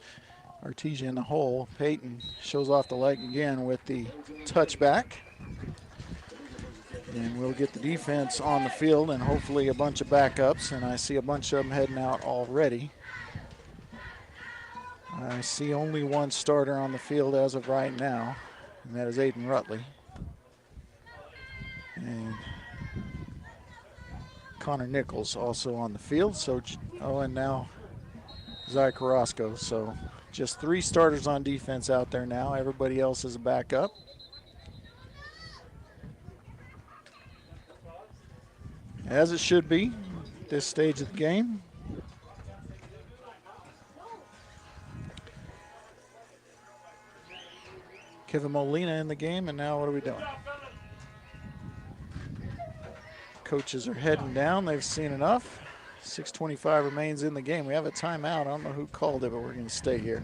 Artesia in the hole. Peyton shows off the leg again with the touchback. And we'll get the defense on the field and hopefully a bunch of backups. And I see a bunch of them heading out already. I see only one starter on the field as of right now, and that is Aiden Rutley. And Connor Nichols also on the field. So, and now Zach Carrasco. So just 3 starters on defense out there now. Everybody else is a backup. as it should be at this stage of the game. Kevin Molina in the game, and now what are we doing? Coaches are heading down. They've seen enough. 6:25 remains in the game. We have a timeout. I don't know who called it, but we're going to stay here.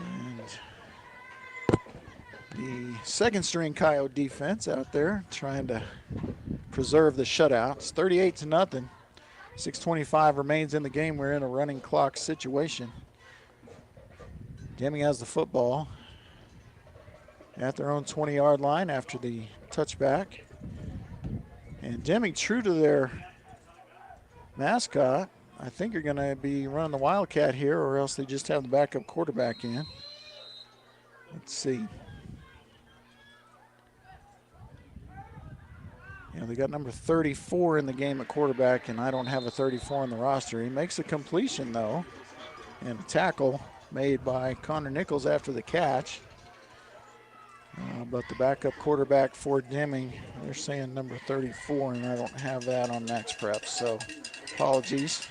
And the second string Coyote defense out there trying to preserve the shutout. It's 38-0. 6:25 remains in the game. We're in a running clock situation. Deming has the football at their own 20-yard line after the touchback. And Deming, true to their mascot, I think are going to be running the Wildcat here, or else they just have the backup quarterback in. Let's see. Yeah, they got number 34 in the game at quarterback, and I don't have a 34 on the roster. He makes a completion, though, and a tackle made by Connor Nichols after the catch. But the backup quarterback for Deming, they're saying number 34, and I don't have that on Max Prep, so apologies.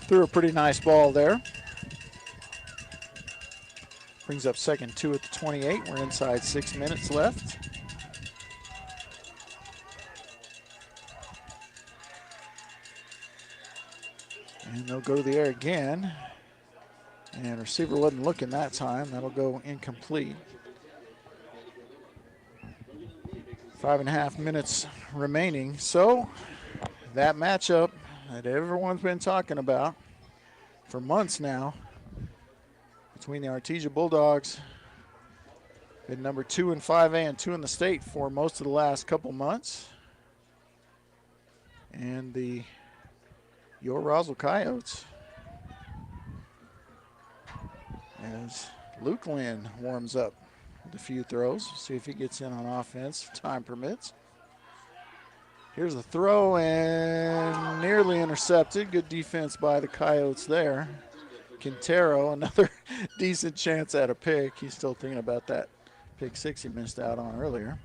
Threw a pretty nice ball there. Brings up 2nd 2 at the 28. We're inside 6 minutes left. And they'll go to the air again. And receiver wasn't looking that time. That'll go incomplete. 5.5 minutes remaining. So that matchup that everyone's been talking about for months now between the Artesia Bulldogs, been number 2 in 5A and 2 in the state for most of the last couple months, and the your Roswell Coyotes, as Luke Lynn warms up with a few throws. See if he gets in on offense if time permits. Here's the throw, and nearly intercepted. Good defense by the Coyotes there. Quintero, another decent chance at a pick. He's still thinking about that pick 6 he missed out on earlier.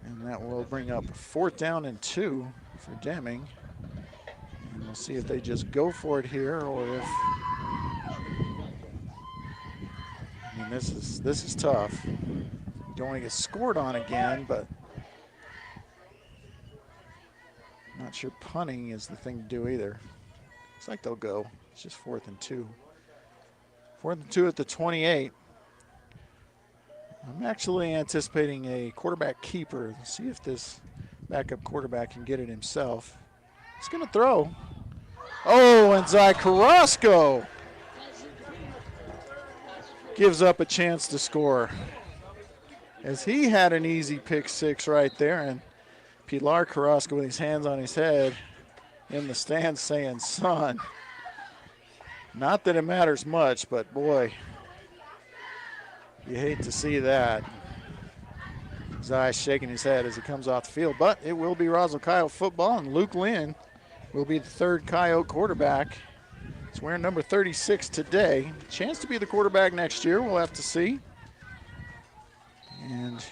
And that will bring up 4th down and 2 for Deming. And we'll see if they just go for it here, or if, I mean, this is tough. You don't want to get scored on again, but I'm not sure punting is the thing to do either. Looks like they'll go. It's just 4th and 2. 4th and 2 at the 28. I'm actually anticipating a quarterback keeper. Let's see if this backup quarterback can get it himself. He's going to throw. Oh, and Zai Carrasco gives up a chance to score, as he had an easy pick 6 right there, and Pilar Carrasco with his hands on his head in the stands saying, son, not that it matters much, but boy, you hate to see that. Zai shaking his head as he comes off the field, but it will be Roswell Coyote football, and Luke Lynn will be the 3rd Coyote quarterback. He's wearing number 36 today. Chance to be the quarterback next year, we'll have to see. And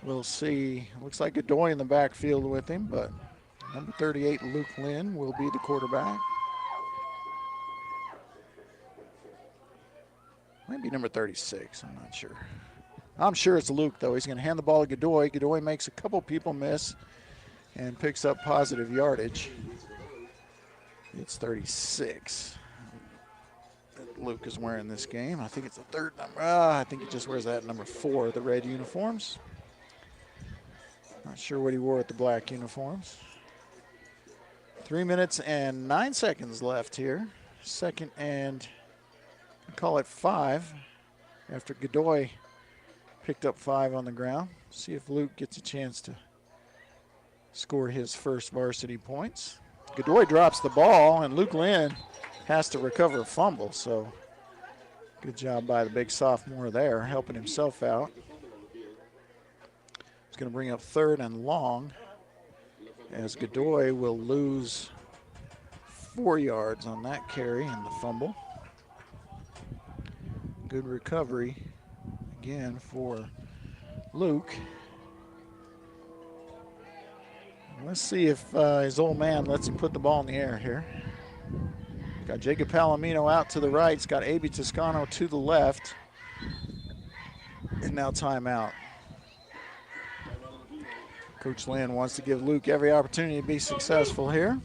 we'll see. Looks like Godoy in the backfield with him, but number 38, Luke Lynn, will be the quarterback. Might be number 36, I'm not sure. I'm sure it's Luke, though. He's going to hand the ball to Godoy. Godoy makes a couple people miss and picks up positive yardage. It's 36 that Luke is wearing this game. I think it's the 3rd number. I think he just wears that number 4, the red uniforms. Not sure what he wore with the black uniforms. 3 minutes and 9 seconds left here. 2nd and, call it 5, after Godoy picked up 5 on the ground. See if Luke gets a chance to score his first varsity points. Godoy drops the ball, and Luke Lynn has to recover a fumble, so good job by the big sophomore there, helping himself out. It's going to bring up 3rd and long, as Godoy will lose 4 yards on that carry and the fumble. Good recovery again for Luke. Let's see if his old man lets him put the ball in the air here. Got Jacob Palomino out to the right. He's got A.B. Toscano to the left. And now timeout. Coach Lynn wants to give Luke every opportunity to be successful here.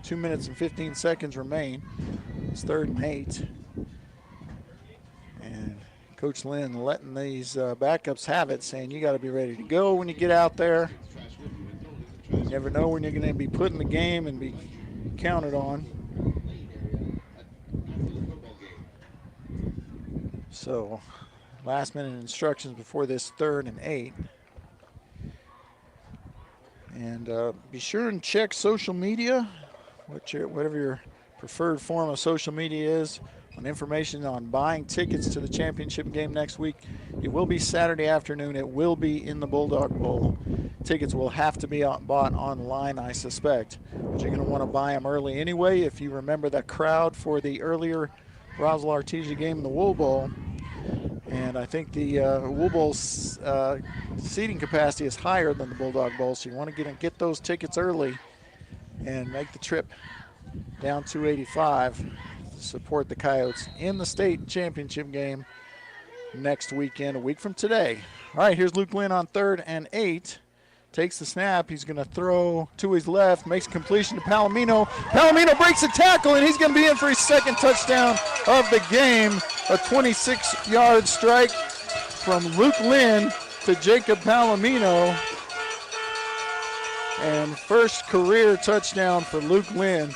2 minutes and 15 seconds remain. It's 3rd and 8. And Coach Lynn letting these backups have it, saying you got to be ready to go when you get out there. You never know when you're going to be put in the game and be counted on. So, last minute instructions before this 3rd and 8. And be sure and check social media, whatever your preferred form of social media is, on information on buying tickets to the championship game next week. It will be Saturday afternoon. It will be in the Bulldog Bowl. Tickets will have to be bought online, I suspect. But you're going to want to buy them early anyway. If you remember the crowd for the earlier Roswell Artesia game in the Wool Bowl, and I think the Wool Bowl's seating capacity is higher than the Bulldog Bowl, so you want to get those tickets early and make the trip down 285 to support the Coyotes in the state championship game next weekend, a week from today. All right, here's Luke Lynn on 3rd and 8. Takes the snap. He's going to throw to his left, makes completion to Palomino. Palomino breaks a tackle, and he's going to be in for his 2nd touchdown of the game. A 26-yard strike from Luke Lynn to Jacob Palomino. And first career touchdown for Luke Lynn.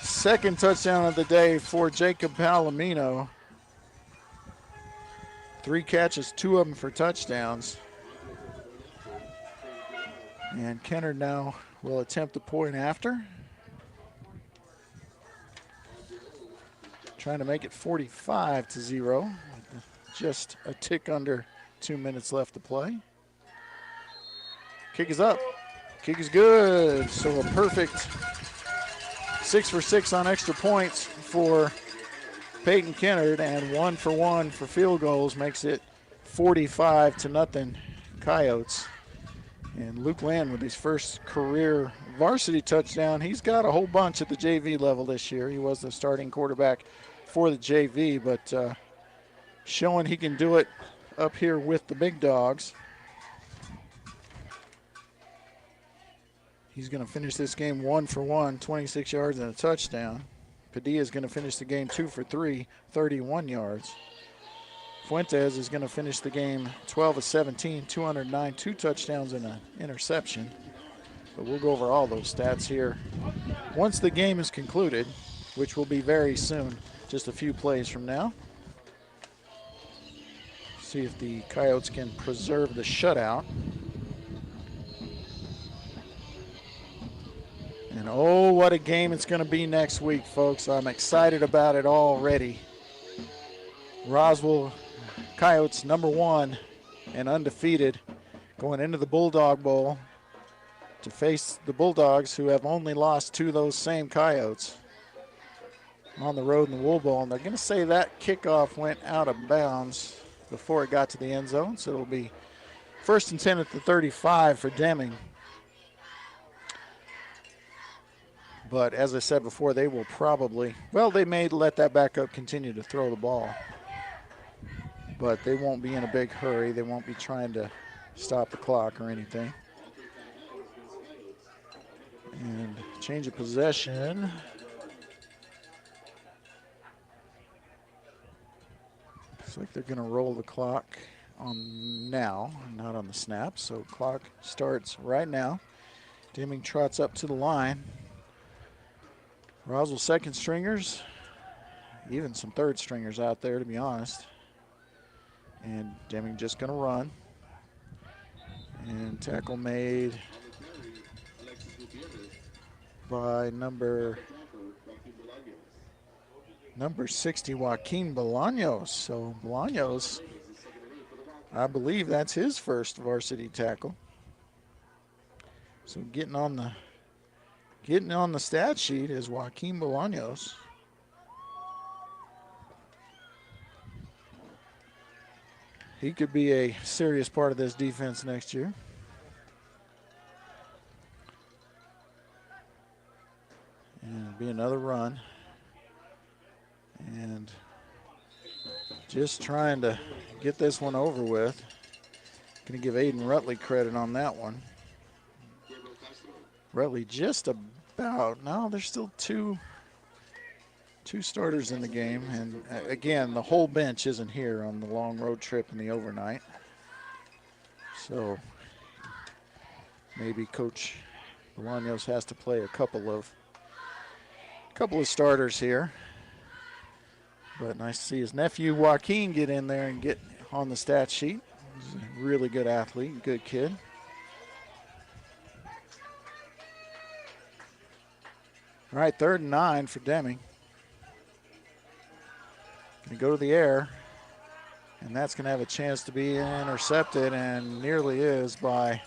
2nd touchdown of the day for Jacob Palomino. 3 catches, 2 of them for touchdowns. And Kennard now will attempt the point after. Trying to make it 45-0. Just a tick under 2 minutes left to play. Kick is up. Kick is good. So a perfect 6 for 6 on extra points for Peyton Kennard, and 1 for 1 for field goals makes it 45-0 Coyotes. And Luke Lynn with his first career varsity touchdown. He's got a whole bunch at the JV level this year. He was the starting quarterback for the JV, but showing he can do it up here with the big dogs. He's going to finish this game 1 for 1, 26 yards and a touchdown. Padilla is going to finish the game 2 for 3, 31 yards. Fuentes is going to finish the game 12 of 17, 209, 2 touchdowns and an interception. But we'll go over all those stats here once the game is concluded, which will be very soon, just a few plays from now. See if the Coyotes can preserve the shutout. And oh, what a game it's going to be next week, folks. I'm excited about it already. Roswell Coyotes #1 and undefeated going into the Bulldog Bowl to face the Bulldogs, who have only lost to those same Coyotes on the road in the Wool Bowl. And they're going to say that kickoff went out of bounds before it got to the end zone. So it'll be 1st and 10 at the 35 for Deming. But as I said before, they will probably, well, they may let that backup continue to throw the ball. But they won't be in a big hurry. They won't be trying to stop the clock or anything. And change of possession. Looks like they're going to roll the clock on now, not on the snap. So clock starts right now. Deming trots up to the line. Roswell 2nd stringers, even some 3rd stringers out there, to be honest. And Deming just going to run. And tackle made by number 60, Joaquin Bolaños. So Bolaños, I believe that's his first varsity tackle. So getting on the stat sheet is Joaquin Bolaños. he could be a serious part of this defense next year. And it'll be another run. And just trying to get this one over with. Going to give Aiden Rutley credit on that one. Rutley just about, no, there's still two starters in the game. And again, the whole bench isn't here on the long road trip and the overnight. So maybe Coach Bolaños has to play a couple of starters here. But nice to see his nephew Joaquin get in there and get on the stat sheet. He's a really good athlete, good kid. All right, 3rd and 9 for Deming. Going to go to the air, and that's going to have a chance to be intercepted, and nearly is by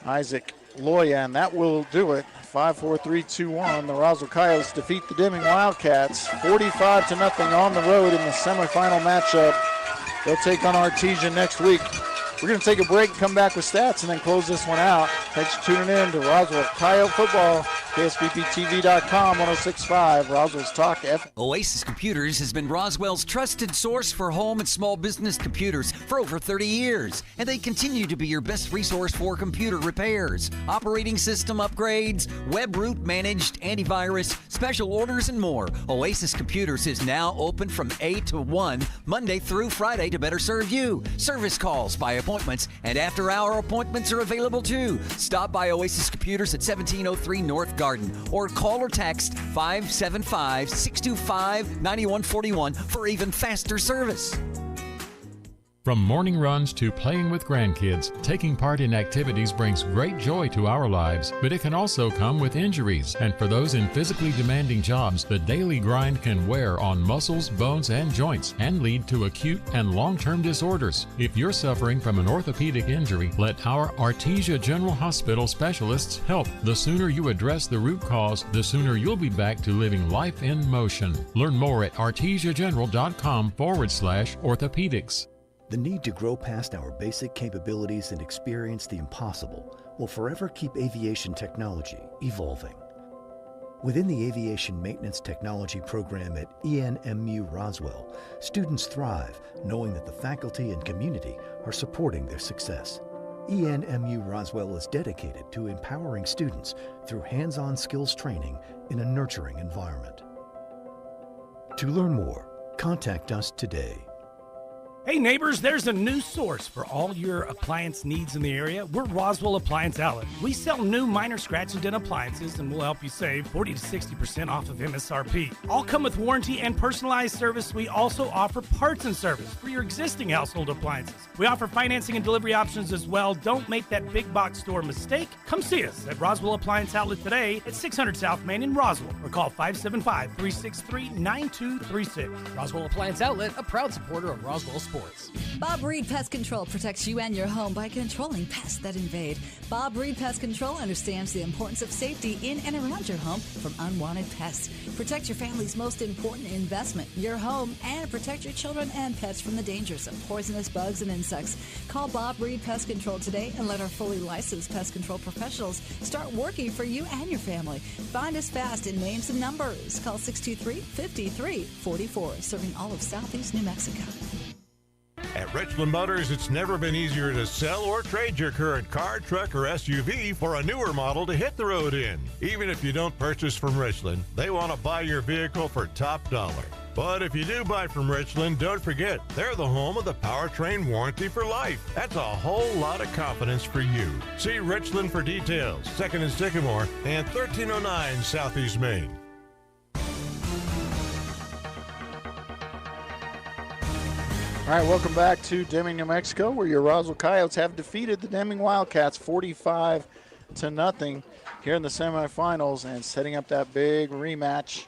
Isaac Loya, and that will do it. 5-4, 3-2-1. The Roswell Coyotes defeat the Deming Wildcats 45-0 on the road in the semifinal matchup. They'll take on Artesia next week. We're going to take a break and come back with stats and then close this one out. Thanks for tuning in to Roswell Coyote Football. KSBPTV.com, 106.5, Roswell's Talk FM. Oasis Computers has been Roswell's trusted source for home and small business computers for over 30 years. And they continue to be your best resource for computer repairs, operating system upgrades, web root managed, antivirus, special orders, and more. Oasis Computers is now open from 8 to 1, Monday through Friday to better serve you. Service calls by appointments and after-hour appointments are available too. Stop by Oasis Computers at 1703 North Garden or call or text 575-625-9141 for even faster service. From morning runs to playing with grandkids, taking part in activities brings great joy to our lives, but it can also come with injuries. And for those in physically demanding jobs, the daily grind can wear on muscles, bones, and joints and lead to acute and long-term disorders. If you're suffering from an orthopedic injury, let our Artesia General Hospital specialists help. The sooner you address the root cause, the sooner you'll be back to living life in motion. Learn more at artesiageneral.com/orthopedics. The need to grow past our basic capabilities and experience the impossible will forever keep aviation technology evolving. Within the Aviation Maintenance Technology program at ENMU Roswell, students thrive knowing that the faculty and community are supporting their success. ENMU Roswell is dedicated to empowering students through hands-on skills training in a nurturing environment. To learn more, contact us today. Hey neighbors, there's a new source for all your appliance needs in the area. We're Roswell Appliance Outlet. We sell new minor scratch and dent appliances and we'll help you save 40 to 60% off of MSRP. All come with warranty and personalized service. We also offer parts and service for your existing household appliances. We offer financing and delivery options as well. Don't make that big box store mistake. Come see us at Roswell Appliance Outlet today at 600 South Main in Roswell or call 575-363-9236. Roswell Appliance Outlet, a proud supporter of Roswell Sports. Bob Reed Pest Control protects you and your home by controlling pests that invade. Bob Reed Pest Control understands the importance of safety in and around your home from unwanted pests. Protect your family's most important investment, your home, and protect your children and pets from the dangers of poisonous bugs and insects. Call Bob Reed Pest Control today and let our fully licensed pest control professionals start working for you and your family. Find us fast in names and numbers. Call 623-5344, serving all of Southeast New Mexico. At Richland Motors, it's never been easier to sell or trade your current car, truck, or SUV for a newer model to hit the road in. Even if you don't purchase from Richland, they want to buy your vehicle for top dollar. But if you do buy from Richland, don't forget, they're the home of the powertrain warranty for life. That's a whole lot of confidence for you. See Richland for details. 2nd and Sycamore and 1309 Southeast Main. All right, welcome back to Deming, New Mexico, where your Roswell Coyotes have defeated the Deming Wildcats 45-0 here in the semifinals and setting up that big rematch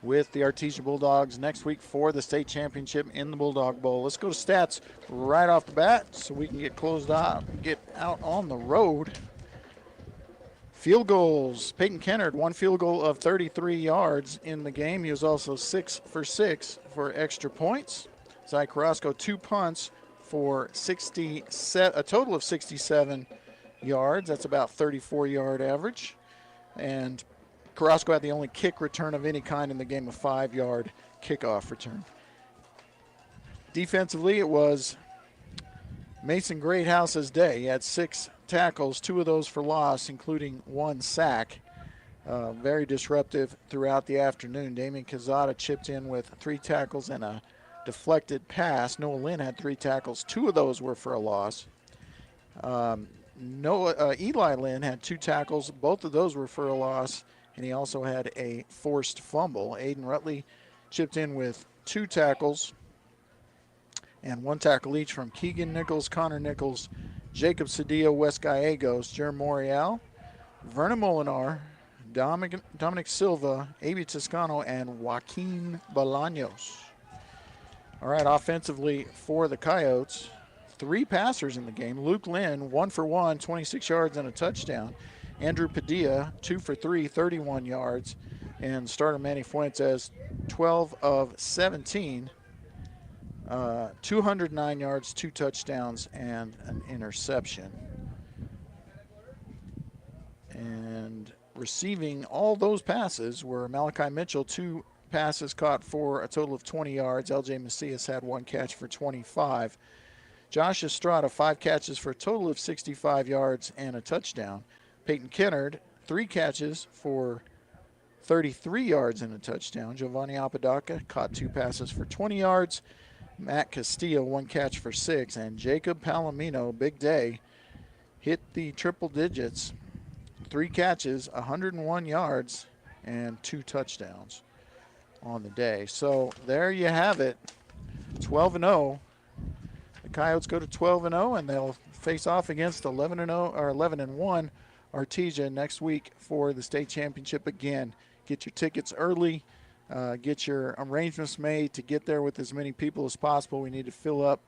with the Artesia Bulldogs next week for the state championship in the Bulldog Bowl. Let's go to stats right off the bat so we can get closed out and get out on the road. Field goals. Peyton Kennard, one field goal of 33 yards in the game. He was also 6 for 6 for extra points. Cy Carrasco 2 punts for a total of 67 yards. That's about 34-yard average. And Carrasco had the only kick return of any kind in the game, a 5-yard kickoff return. Defensively, it was Mason Greathouse's day. He had 6 tackles, 2 of those for loss, including 1 sack. Very disruptive throughout the afternoon. Damian Quezada chipped in with 3 tackles and a deflected pass. Noah Lynn had 3 tackles. 2 of those were for a loss. Eli Lynn had 2 tackles. Both of those were for a loss, and he also had a forced fumble. Aiden Rutley chipped in with 2 tackles and 1 tackle each from Keegan Nichols, Connor Nichols, Jacob Cedillo, Wes Gallegos, Jerem Morial, Vernon Molinar, Dominic Silva, Avi Toscano, and Joaquin Bolaños. All right, offensively for the Coyotes, 3 passers in the game. Luke Lynn, 1 for 1, 26 yards and a touchdown. Andrew Padilla, 2 for 3, 31 yards. And starter Manny Fuentes, 12 of 17, 209 yards, 2 touchdowns, and an interception. And receiving all those passes were Malachi Mitchell, 2 passes caught for a total of 20 yards. LJ Macias had 1 catch for 25. Josh Estrada, 5 catches for a total of 65 yards and a touchdown. Peyton Kennard, 3 catches for 33 yards and a touchdown. Giovanni Apodaca caught 2 passes for 20 yards. Matt Castillo, 1 catch for 6. And Jacob Palomino, big day, hit the triple digits. 3 catches, 101 yards, and 2 touchdowns on the day. So there you have it, 12-0. The Coyotes go to 12-0, and they'll face off against 11-0 or 11-1 Artesia next week for the state championship again. Get your tickets early. Get your arrangements made to get there with as many people as possible. We need to fill up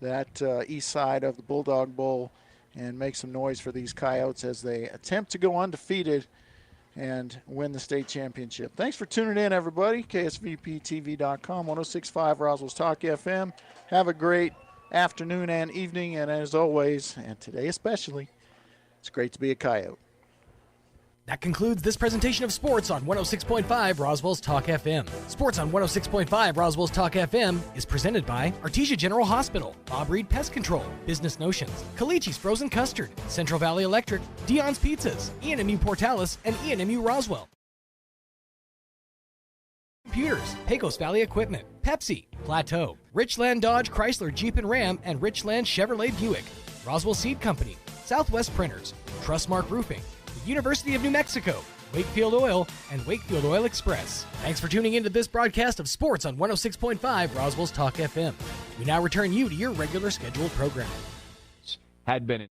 that east side of the Bulldog Bowl and make some noise for these Coyotes as they attempt to go undefeated and win the state championship. Thanks for tuning in, everybody. KSVPTV.com, 106.5 Roswell's Talk FM. Have a great afternoon and evening, and as always, and today especially, it's great to be a Coyote. That concludes this presentation of Sports on 106.5 Roswell's Talk FM. Sports on 106.5 Roswell's Talk FM is presented by Artesia General Hospital, Bob Reed Pest Control, Business Notions, Calici's Frozen Custard, Central Valley Electric, Dion's Pizzas, ENMU Portales, and ENMU Roswell. Computers, Pecos Valley Equipment, Pepsi, Plateau, Richland Dodge Chrysler Jeep and Ram, and Richland Chevrolet Buick, Roswell Seed Company, Southwest Printers, Trustmark Roofing, the University of New Mexico, Wakefield Oil, and Wakefield Oil Express. Thanks for tuning into this broadcast of Sports on 106.5 Roswell's Talk FM. We now return you to your regular scheduled programming. Had been